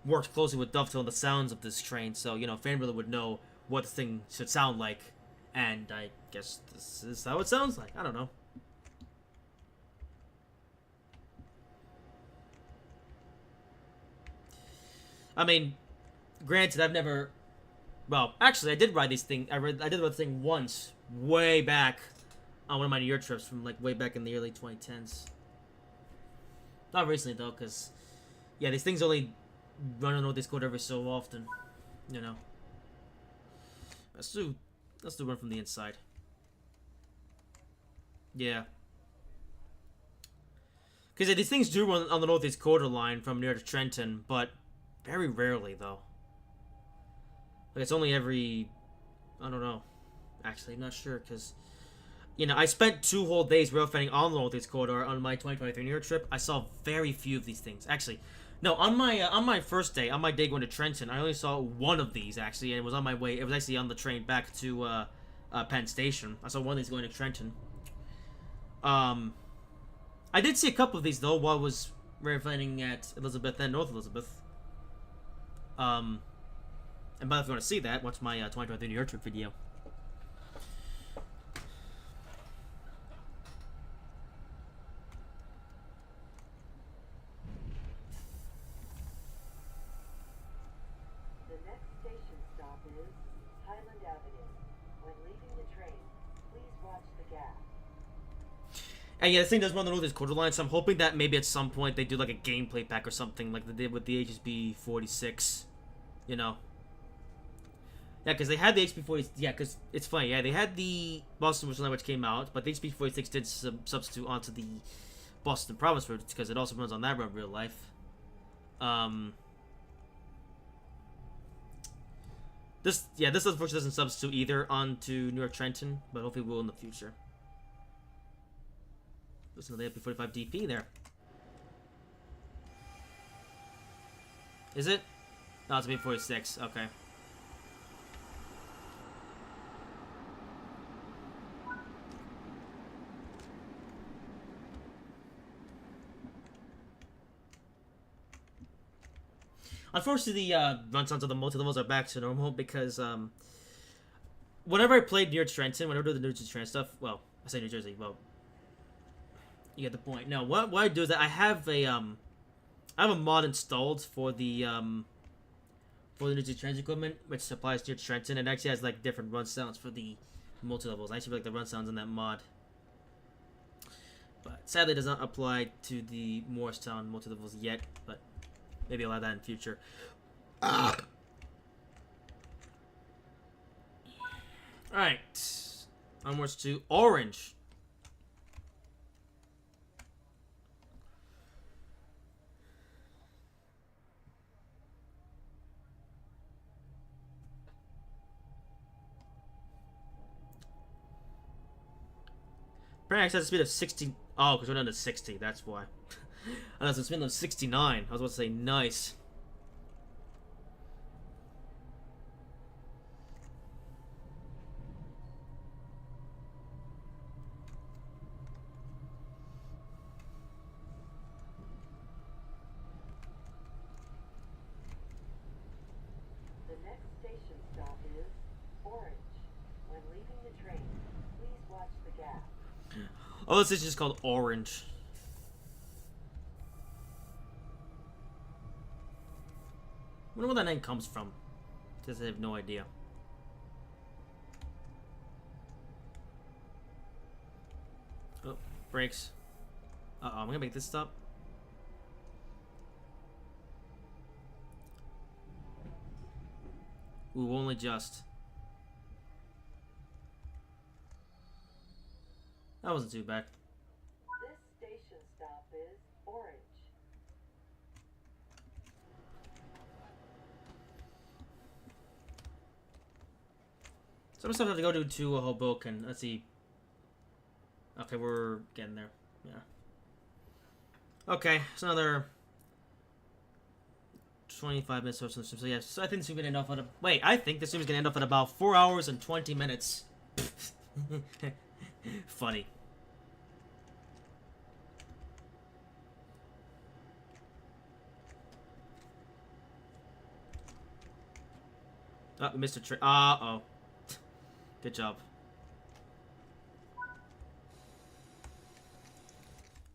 worked closely with Dovetail on the sounds of this train, so you know Fanbriller would know what the thing should sound like. And I guess this is how it sounds like. I don't know. I mean, granted, I've never... Well, actually, I did ride this thing. I did ride this thing once, way back, on one of my New York trips from, like, way back in the early 2010s. Not recently, though, because... Yeah, these things only run on Northeast Code every so often. You know. Let's do one from the inside. Yeah. Because these things do run on the Northeast Corridor line from New York to Trenton, but very rarely, though. Like, it's only every... I don't know. Actually, I'm not sure, because... You know, I spent 2 whole days railfanning on the Northeast Corridor on my 2023 New York trip. I saw very few of these things. Actually, no, on my first day, on my day going to Trenton, I only saw one of these, actually, and it was on my way... It was actually on the train back to, Penn Station. I saw one of these going to Trenton. I did see a couple of these, though, while I was railfanning at Elizabeth and North Elizabeth. And by the way, if you want to see that, watch my 2023 New York trip video. The next station stop is Highland Avenue. When leaving the train, please watch the gas. And yeah, this thing does run the Northeast Corridor line, so I'm hoping that maybe at some point they do like a gameplay pack or something like they did with the HSB 46. You know? Yeah, because they had the HSB 46. Yeah, because it's funny. Yeah, they had the Boston version which came out, but the HSB 46 did substitute onto the Boston Province route because it also runs on that road in real life. This unfortunately doesn't substitute either onto New York Trenton, but hopefully will in the future. Listen to the AP45 DP there. Is it? No, it's AP46. Okay. Unfortunately, the run times of the multi-levels are back to normal because whenever I played near Trenton, whenever I do the New Jersey Trent stuff, well, I say New Jersey, well, you get the point. No, what I do is that I have a mod installed for the New Jersey Trent equipment, which applies near Trenton, and actually has like different run sounds for the multi-levels. I actually like the run sounds in that mod. But sadly, it does not apply to the Morristown multi-levels yet, but maybe I'll have that in future. Alright. Onwards to Orange. Apparently, access speed of 60. Oh, because we're down to 60. That's why. Unless it's been of 69. I was about to say nice. The next station stop is Orange. When leaving the train, please watch the gap. Oh, this is just called Orange. I wonder where that name comes from. Just I have no idea. Oh, brakes. Uh-oh, I'm gonna make this stop. Ooh, only just. That wasn't too bad. This station stop is Orange. Some stuff I have to go to Hoboken. Let's see. Okay, we're getting there. Yeah. Okay, it's another 25 minutes or so. So yeah, so I think this is gonna end off at wait. I think this is gonna end up at about 4 hours and 20 minutes. Funny. Oh, we missed a trick. Uh-oh. Good job.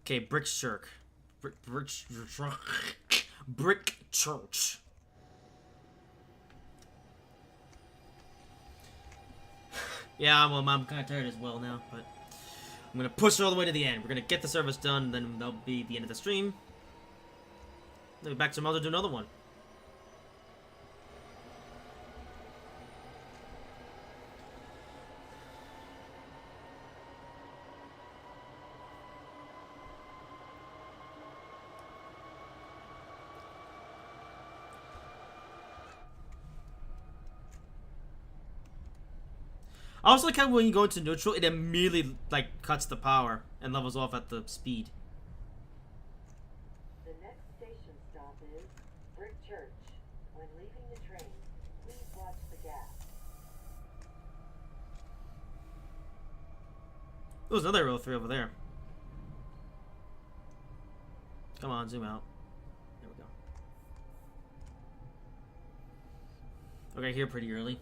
Okay, Brick Church. Brick Church. Yeah, well, I'm kind of tired as well now, but I'm gonna push it all the way to the end. We're gonna get the service done, then that'll be the end of the stream. Then we'll be back tomorrow to do another one. I also like how when you go into neutral, it immediately like cuts the power and levels off at the speed. The next station stop is Brick Church. When leaving the train, please watch the gap. There's another row 3 over there. Come on, zoom out. There we go. Okay, here pretty early.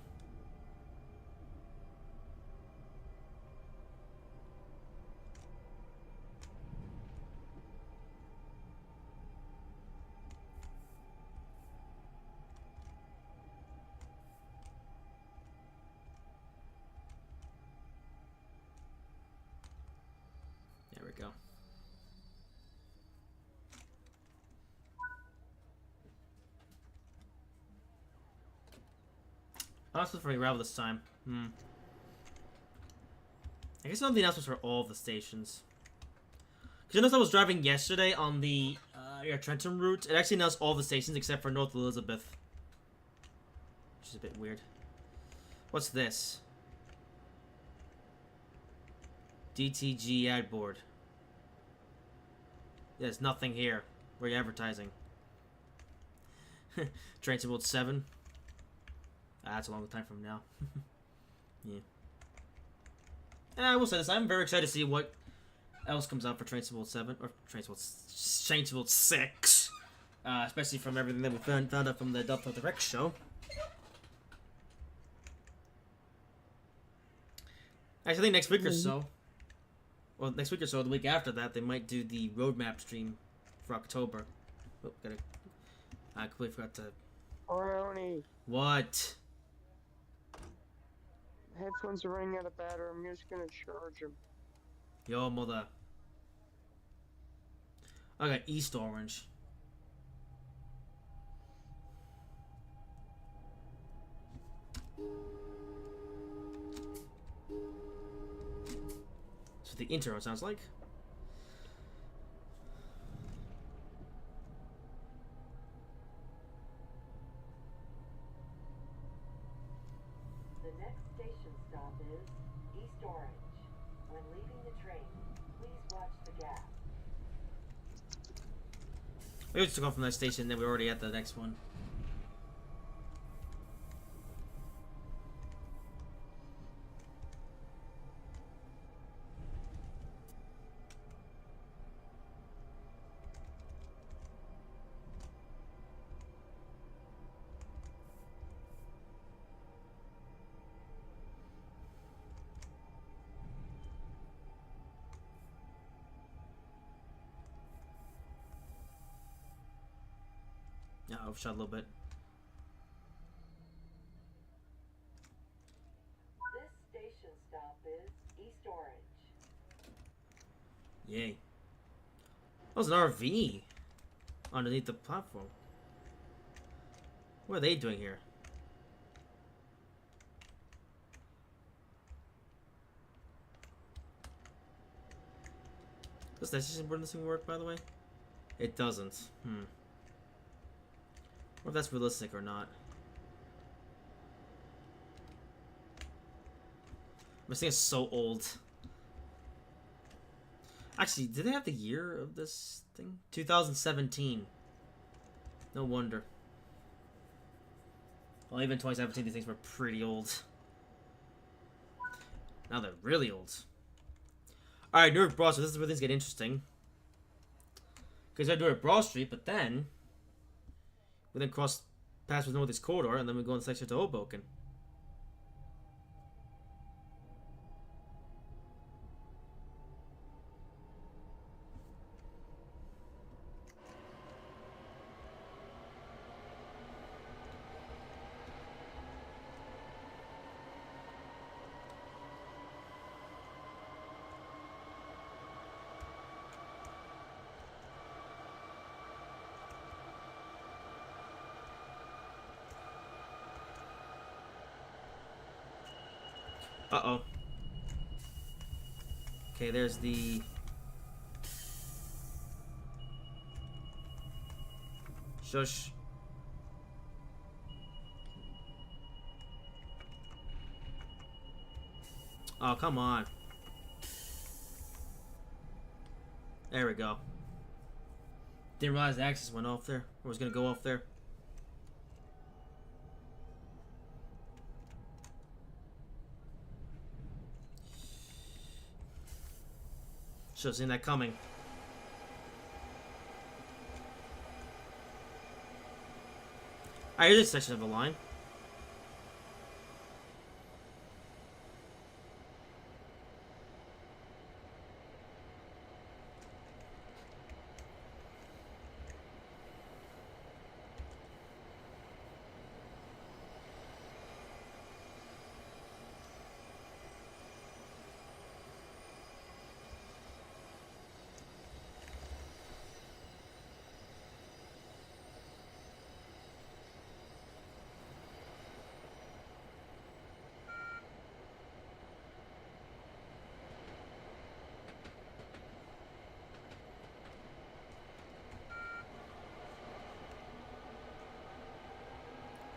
There we go. Oh, that's for gravel this time. I guess something else was for all of the stations. Because you notice I was driving yesterday on the Trenton route. It actually knows all the stations except for North Elizabeth. Which is a bit weird. What's this? DTG ad board. There's nothing here. Where are you advertising? Train to World 7. That's a long time from now. Yeah. And I will say this, I'm very excited to see what else comes out for Train to World 7 or Train to World 6. especially from everything that we found out from the Delta Direct show. Actually, I think next week or so, well, next week or so, the week after that, they might do the roadmap stream for October. Oh, I completely forgot to. Brownie. What? Headphones are running out of battery. I'm just gonna charge them. Yo, mother. I got East Orange. That's what the intro sounds like. The next station stop is East Orange. When leaving the train, please watch the gap. We just go from that station, then we're already at the next one. Yeah, overshot a little bit. This station stop is East Orange. Yay. That was an RV underneath the platform. What are they doing here? Does that station where this thing work, by the way? It doesn't. Or if that's realistic or not. This thing is so old. Actually, did they have the year of this thing? 2017. No wonder. Well, even 2017, these things were pretty old. Now they're really old. Alright, Newark Broad Street. This is where things get interesting. Because I do it Broad Street, but then we then cross past with Northeast Corridor, and then we go in the section to Hoboken. Uh-oh. Okay, there's the... Shush. Oh, come on. There we go. Didn't realize the axis went off there. Or was gonna go off there. Should have seen that coming. Alright, here's this section of the line.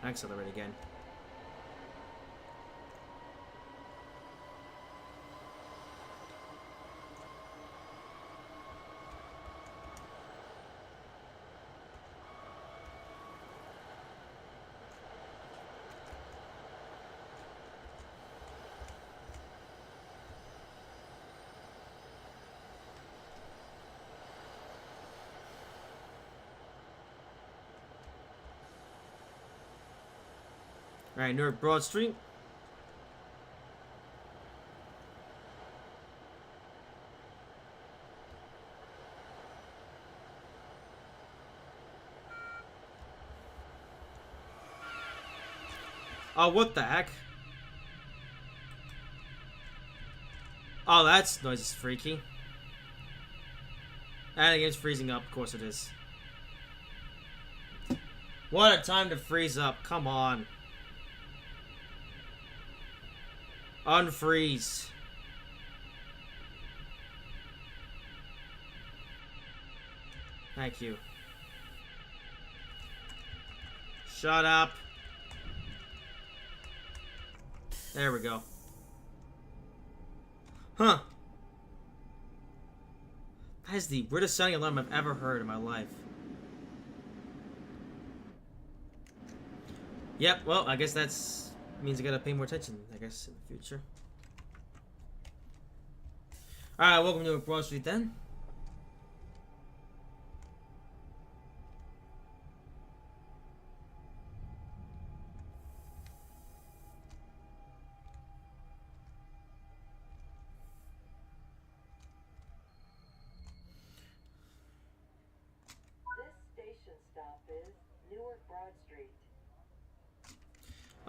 Accelerate again. Alright, Newark Broad Street. Oh, what the heck? Oh, that's noise is freaky. And it's freezing up, of course it is. What a time to freeze up, come on. Unfreeze. Thank you. Shut up. There we go. Huh. That is the weirdest sounding alarm I've ever heard in my life. Yep, well, I guess that's means I gotta pay more attention, I guess, in the future. Alright, welcome to Broad Street then. This station stop is Newark Broad Street.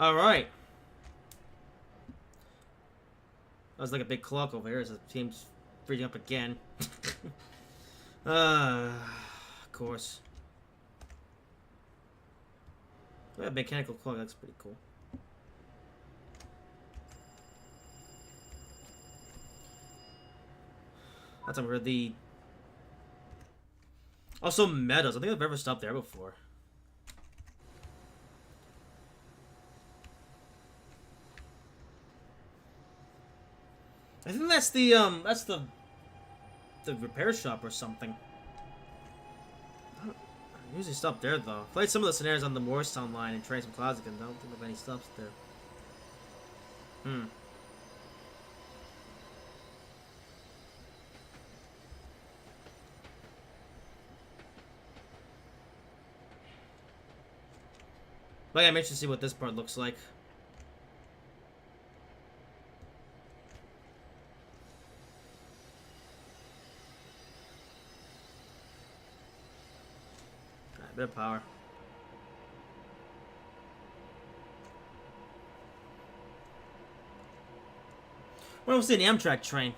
Alright. That was like a big clock over here as it seems freezing up again. Of course. Yeah, mechanical clock, that's pretty cool. That's over the... Also, Meadows. I think I've ever stopped there before. I think that's the repair shop or something. I usually stop there though. Played some of the scenarios on the Morristown line and Trace some Classic and I don't think of any stops there. But yeah, I'm interested to see what this part looks like. A bit of power. What was the Amtrak train?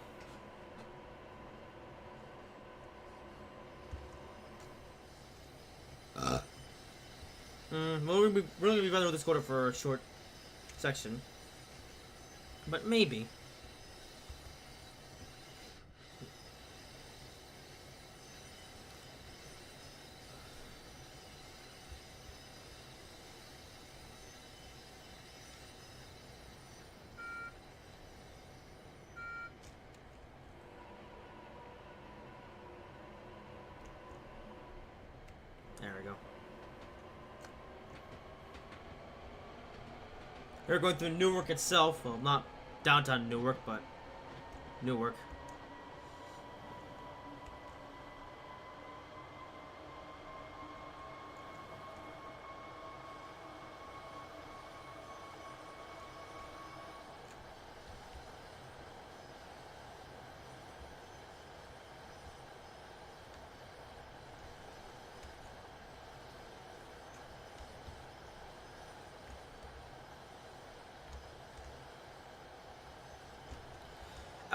Well, we're only gonna be running with this quarter for a short section, but maybe. There we go. We're going through Newark itself. Well, not downtown Newark, but Newark.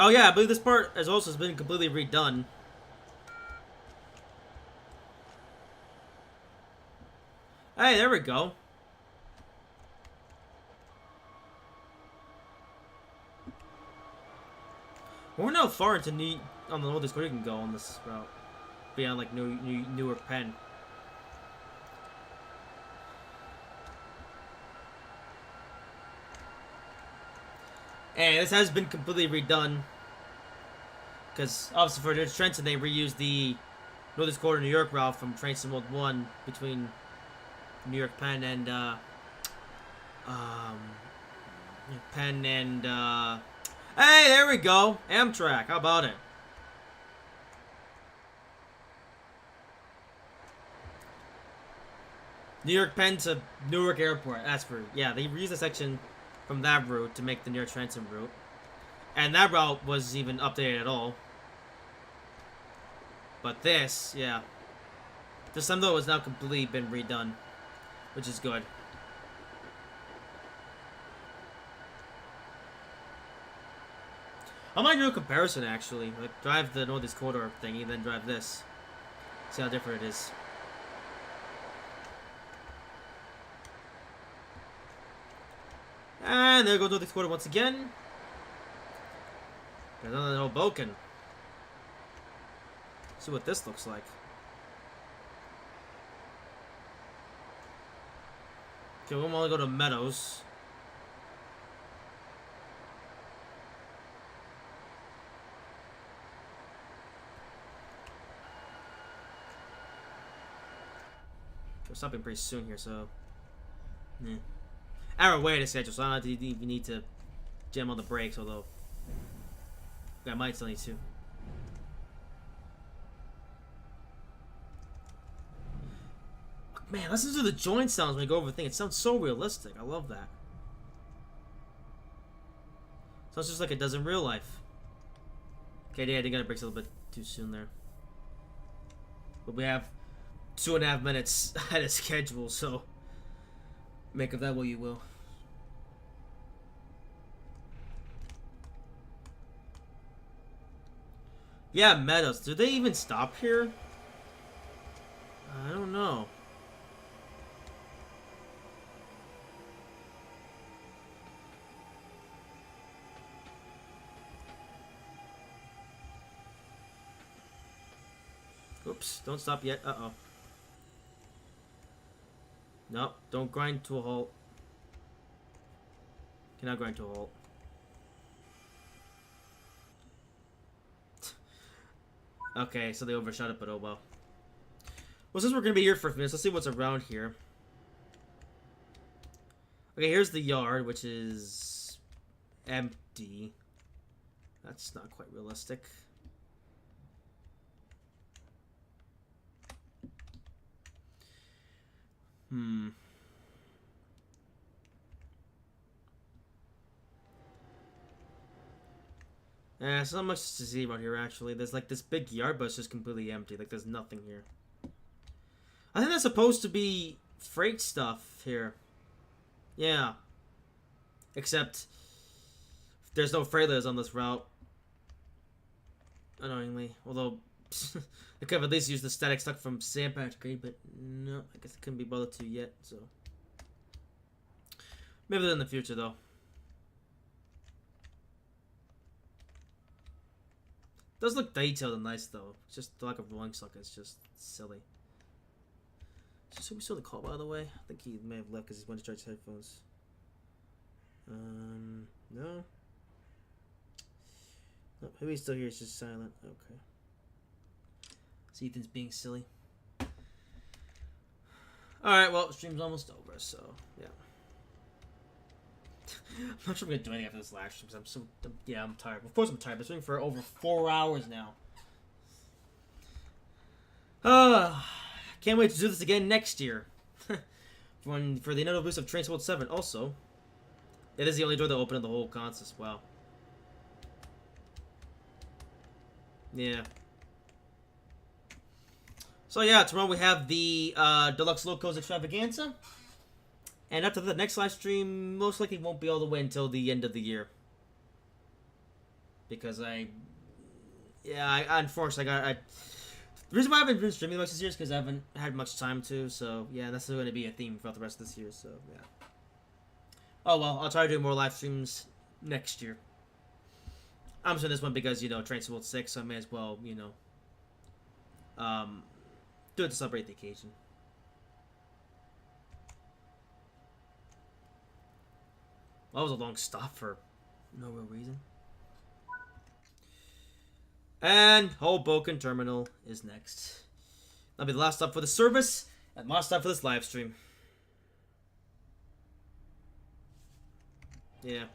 Oh yeah, I believe this part has also been completely redone. Hey, there we go. We're not far into on the oldest where you can go on this route. Beyond like Newark Penn. And this has been completely redone. Because obviously for Trenton they reused the Northeast Corridor New York route from Train Sim World 1 between New York Penn and hey, there we go. Amtrak. How about it? New York Penn to Newark Airport. That's for, yeah, they reused the section from that route to make the New York Transit route. And that route was even updated at all. But this, yeah. This time though has now completely been redone, which is good. I might do a comparison actually. Like drive the Northeast Corridor thingy, then drive this. See how different it is. And there goes Northeast Corridor once again. There's another Hoboken. See what this looks like. Okay, we want to go to Meadows. We're stopping pretty soon here, so. Yeah. Hour way to schedule, so I don't even need to jam on the brakes, although I might still need to. Man, listen to the joint sounds when you go over the thing. It sounds so realistic. I love that. Sounds just like it does in real life. Okay, yeah, they got to brakes a little bit too soon there. But we have 2.5 minutes ahead of schedule, so make of that what you will. Yeah, Meadows. Do they even stop here? I don't know. Oops, don't stop yet. Uh-oh. Nope, don't grind to a halt. Cannot grind to a halt. Okay, so they overshot it, but oh well. Well, since we're gonna be here for a few minutes, let's see what's around here. Okay, here's the yard, which is empty. That's not quite realistic. There's not much to see around here, actually. There's like this big yard, but it's just completely empty. Like, there's nothing here. I think that's supposed to be freight stuff here. Yeah. Except, there's no trailers on this route. Annoyingly. Although, they could have at least used the static stuff from Sandpatch Green, but no, I guess it couldn't be bothered to yet, so. Maybe in the future, though. It does look detailed and nice, though. It's just the lack of rolling stock is just silly. So we saw the call, by the way. I think he may have left because he went to charge his headphones. No. Nope, maybe he's still here. He's just silent. Okay. So Ethan's being silly. Alright, well, stream's almost over, so, yeah. I'm not sure I'm gonna do anything after this live stream because I'm tired. Of course I'm tired. I've been streaming for over 4 hours now. Can't wait to do this again next year. For the inaugural boost of Trains World 7. Also, it is the only door that opened in the whole consist. Wow. Yeah. So yeah, tomorrow we have the Deluxe Locos Extravaganza. And after the next live stream, most likely won't be all the way until the end of the year. Because unfortunately, the reason why I haven't been streaming much this year is because I haven't had much time to. So yeah, that's going to be a theme throughout the rest of this year. So yeah. Oh well, I'll try to do more live streams next year. I'm doing this one because, you know, Trains World 6, so I may as well, you know, do it to celebrate the occasion. Well, that was a long stop for no real reason. And Hoboken Terminal is next. That'll be the last stop for the service and last stop for this live stream. Yeah.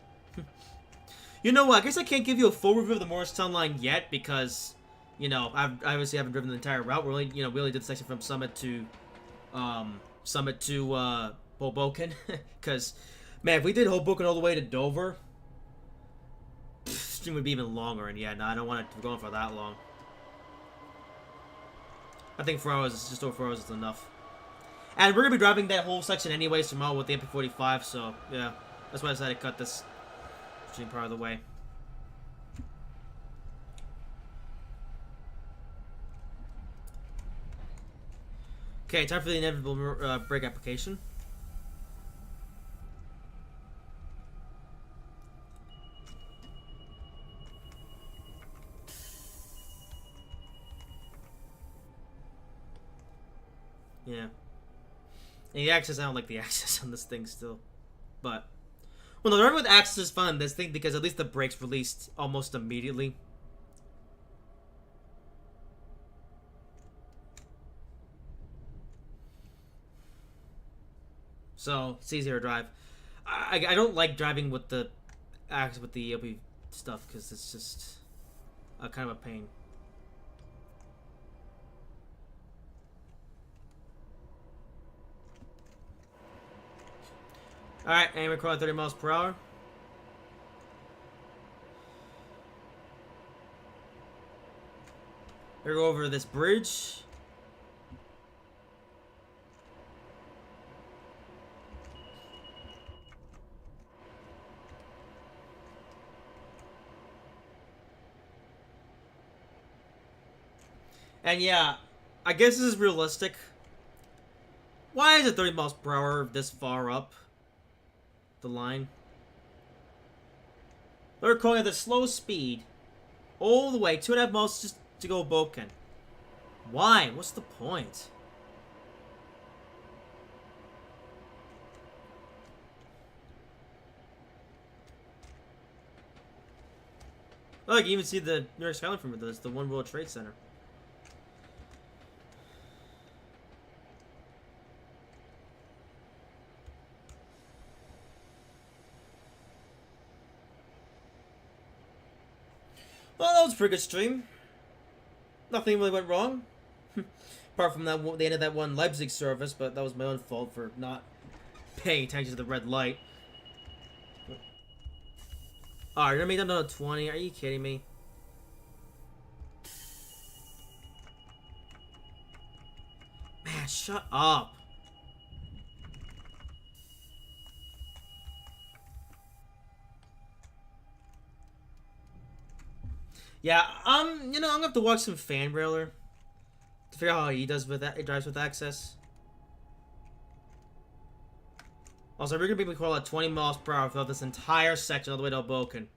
You know what? I guess I can't give you a full review of the Morristown line yet because, you know, I obviously haven't driven the entire route. We only did the section from Summit to Summit to Hoboken, because man, if we did Hoboken all the way to Dover, stream would be even longer. And yeah, no, I don't want it to go on for that long. I think 4 hours is just over 4 hours is enough. And we're gonna be driving that whole section anyways tomorrow with the MP45, so yeah, that's why I decided to cut this stream part of the way. Okay, time for the inevitable break application. Yeah. And the access, I don't like the access on this thing still. But, well, no, the run with access is fun, this thing, because at least the brakes released almost immediately. So, it's easier to drive. I don't like driving with the access with the ELP stuff, because it's just kind of a pain. Alright, aim across 30 miles per hour. We're go over this bridge. And yeah, I guess this is realistic. Why is it 30 miles per hour this far up the line? They're calling it the slow speed all the way 2.5 miles just to go Hoboken. Why? What's the point? Look, you even see the New York skyline from this, the One World Trade Center. Well, that was a pretty good stream. Nothing really went wrong. Apart from that, the end of that one Leipzig service, but that was my own fault for not paying attention to the red light. Alright, you're gonna make that another 20? Are you kidding me? Man, shut up. Yeah, you know, I'm gonna have to watch some Fan Railer to figure out how he does with that. He drives with access. Also, we're gonna be able to call at 20 miles per hour throughout this entire section all the way to Hoboken.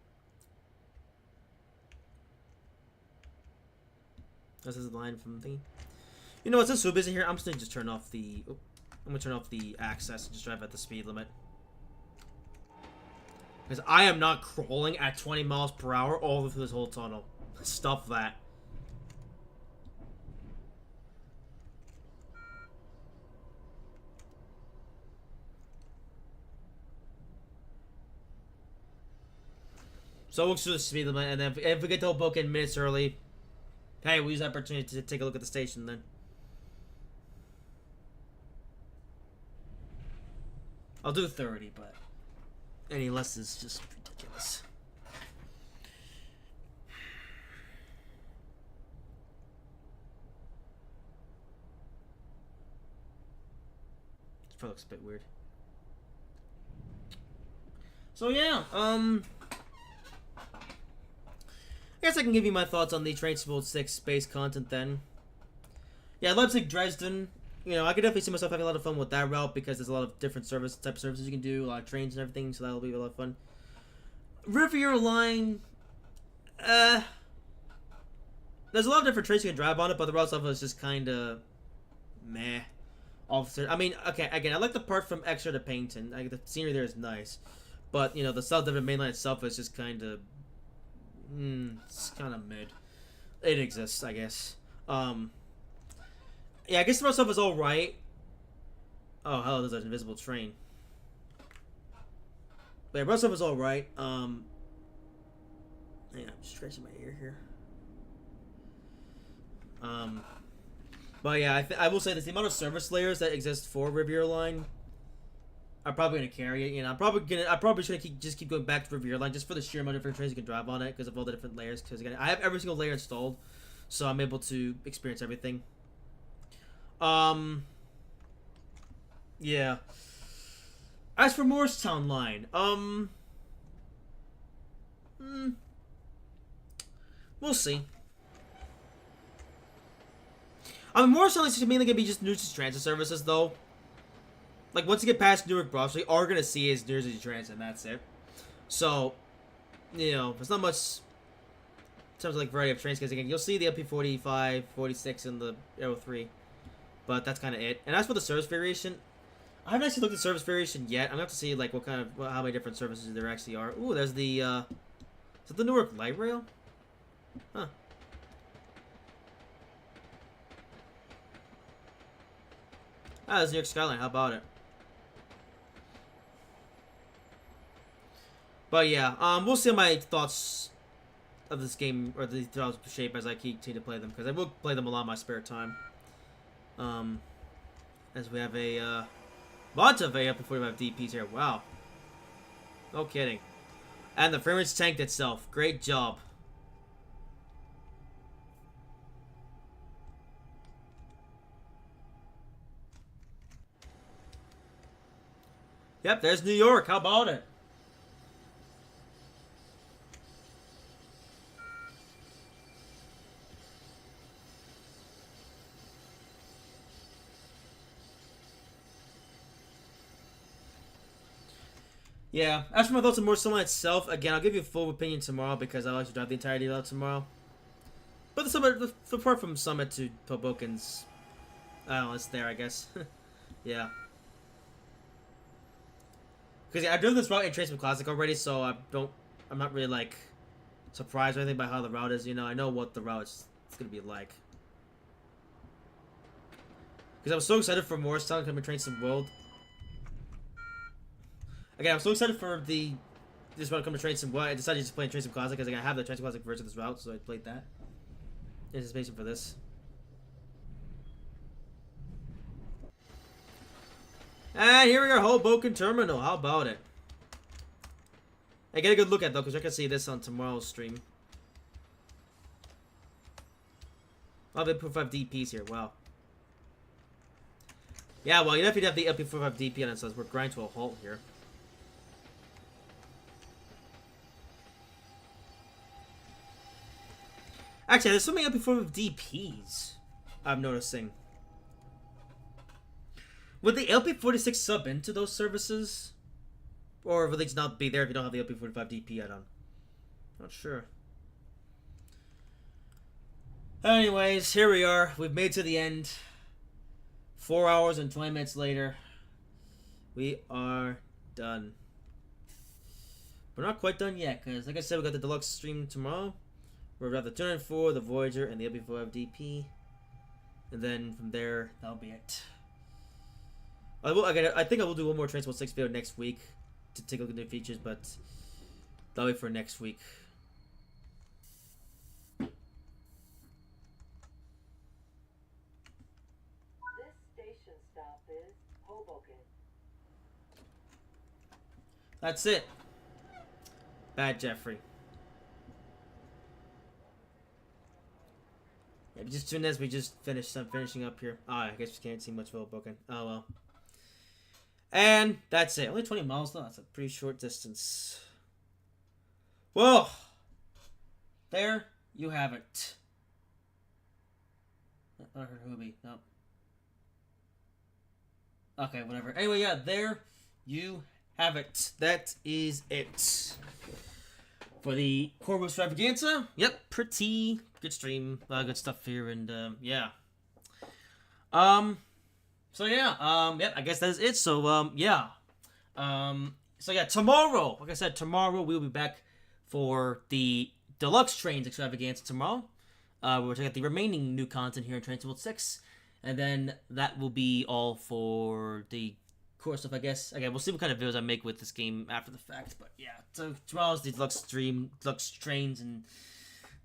This is the line from the. You know, it's so busy here. I'm just gonna turn off the. Oh, I'm gonna turn off the access and just drive at the speed limit. Because I am not crawling at 20 miles per hour all the way through this whole tunnel. Stuff that. So we'll do the speed limit, and then if we get to Hoboken minutes early, hey, we'll use that opportunity to take a look at the station then. I'll do 30, but any less is just ridiculous. This probably looks a bit weird. So yeah, I guess I can give you my thoughts on the Train Sim World 6 space content then. Yeah, Leipzig, Dresden. You know, I could definitely see myself having a lot of fun with that route because there's a lot of different type of services you can do, a lot of trains and everything, so that'll be a lot of fun. Riviera Line, there's a lot of different trains you can drive on it, but the route stuff is just kind of meh. Officer, I mean, okay, again, I like the part from Exeter to Paignton. The scenery there is nice, but you know, the South Devon main line itself is just kind of, it's kind of mid. It exists, I guess. Yeah, I guess the route stuff is all right. Oh, hell, there's an invisible train. But yeah, route stuff is all right. Yeah, I'm just scratching my ear here. But yeah, I will say this: the amount of service layers that exist for Riviera Line are probably gonna carry it. You know, I'm probably just gonna keep going back to Riviera Line just for the sheer amount of different trains you can drive on it because of all the different layers. Because again, I have every single layer installed, so I'm able to experience everything. Yeah. As for Morristown Line, we'll see. I mean, Morristown Line is mainly gonna be just New Jersey Transit services, though. Like, once you get past Newark Bronx, what you are gonna see is New Jersey Transit, and that's it. So, you know, there's not much in terms of, like, variety of trains, because, again, you'll see the LP45, 46, and the Aero 3. But that's kind of it. And as for the service variation, I haven't actually looked at service variation yet. I'm gonna have to see, like, how many different services there actually are. Ooh, there's the, is it the Newark Light Rail? Huh. Ah, there's New York Skyline. How about it? But yeah, we'll see my thoughts of this game, or the thoughts shape as I continue to play them, because I will play them a lot in my spare time. As we have a, lot of AP45 DPs here. Wow. No kidding. And the frame rate's tanked itself. Great job. Yep, there's New York. How about it? Yeah, as for my thoughts on Morristown itself, again, I'll give you a full opinion tomorrow because I'll actually drive the entire deal out tomorrow. But the Summit, apart from Summit to Hoboken's, I don't know, it's there, I guess. Yeah. Because yeah, I've driven this route in Traceman Classic already, so I'm not really, like, surprised or anything by how the route is, you know. I know what the route is going to be like. Because I was so excited for Morristown coming to Traceman World. Again, I'm so excited for this route to come to Traceman World. I decided to just play Traceman Classic because I have the Traceman Classic version of this route, so I played that. In anticipation for this. And here we are, Hoboken Terminal. How about it? I get a good look at it, though, because I can see this on tomorrow's stream. Oh, they put 5 DPs here. Wow. Yeah, well, you definitely have the LP45 DP on it, so we're grinding to a halt here. Actually, there's so many LP45 DPs I'm noticing. Would the LP46 sub into those services? Or would they just not be there if you don't have the LP45 DP add-on? Not sure. Anyways, here we are. We've made it to the end. 4 hours and 20 minutes later. We are done. We're not quite done yet, because like I said, we got the deluxe stream tomorrow. We'll have the 204, the Voyager, and the LP45 DP. And then from there, that'll be it. I think I will do one more Transport 6 video next week to take a look at new features, but that'll be for next week. This station stop is Hoboken. That's it. Bad Jeffrey. Yeah, just soon as we just finishing up here. Oh, I guess we can't see much of Hoboken. Oh well. And that's it. Only 20 miles though. That's a pretty short distance. Well, there you have it. I heard Hobie. No. Okay, whatever. Anyway, yeah, there you have it. That is it. For the Corvo Extravaganza. Yep, pretty good stream. A lot of good stuff here, and yeah. So yeah, yep, I guess that is it. So yeah. So yeah, tomorrow, like I said, tomorrow we'll be back for the Deluxe Trains Extravaganza tomorrow. We'll check out the remaining new content here in Trains World 6. And then that will be all for the core stuff, I guess. Again, we'll see what kind of videos I make with this game after the fact. But yeah, so tomorrow's the Deluxe stream, Deluxe Trains, and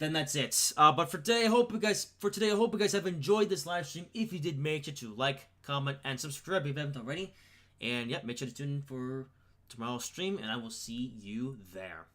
then that's it. But for today, I hope you guys have enjoyed this live stream. If you did, make sure to like, comment, and subscribe if you haven't already. And yeah, make sure to tune in for tomorrow's stream, and I will see you there.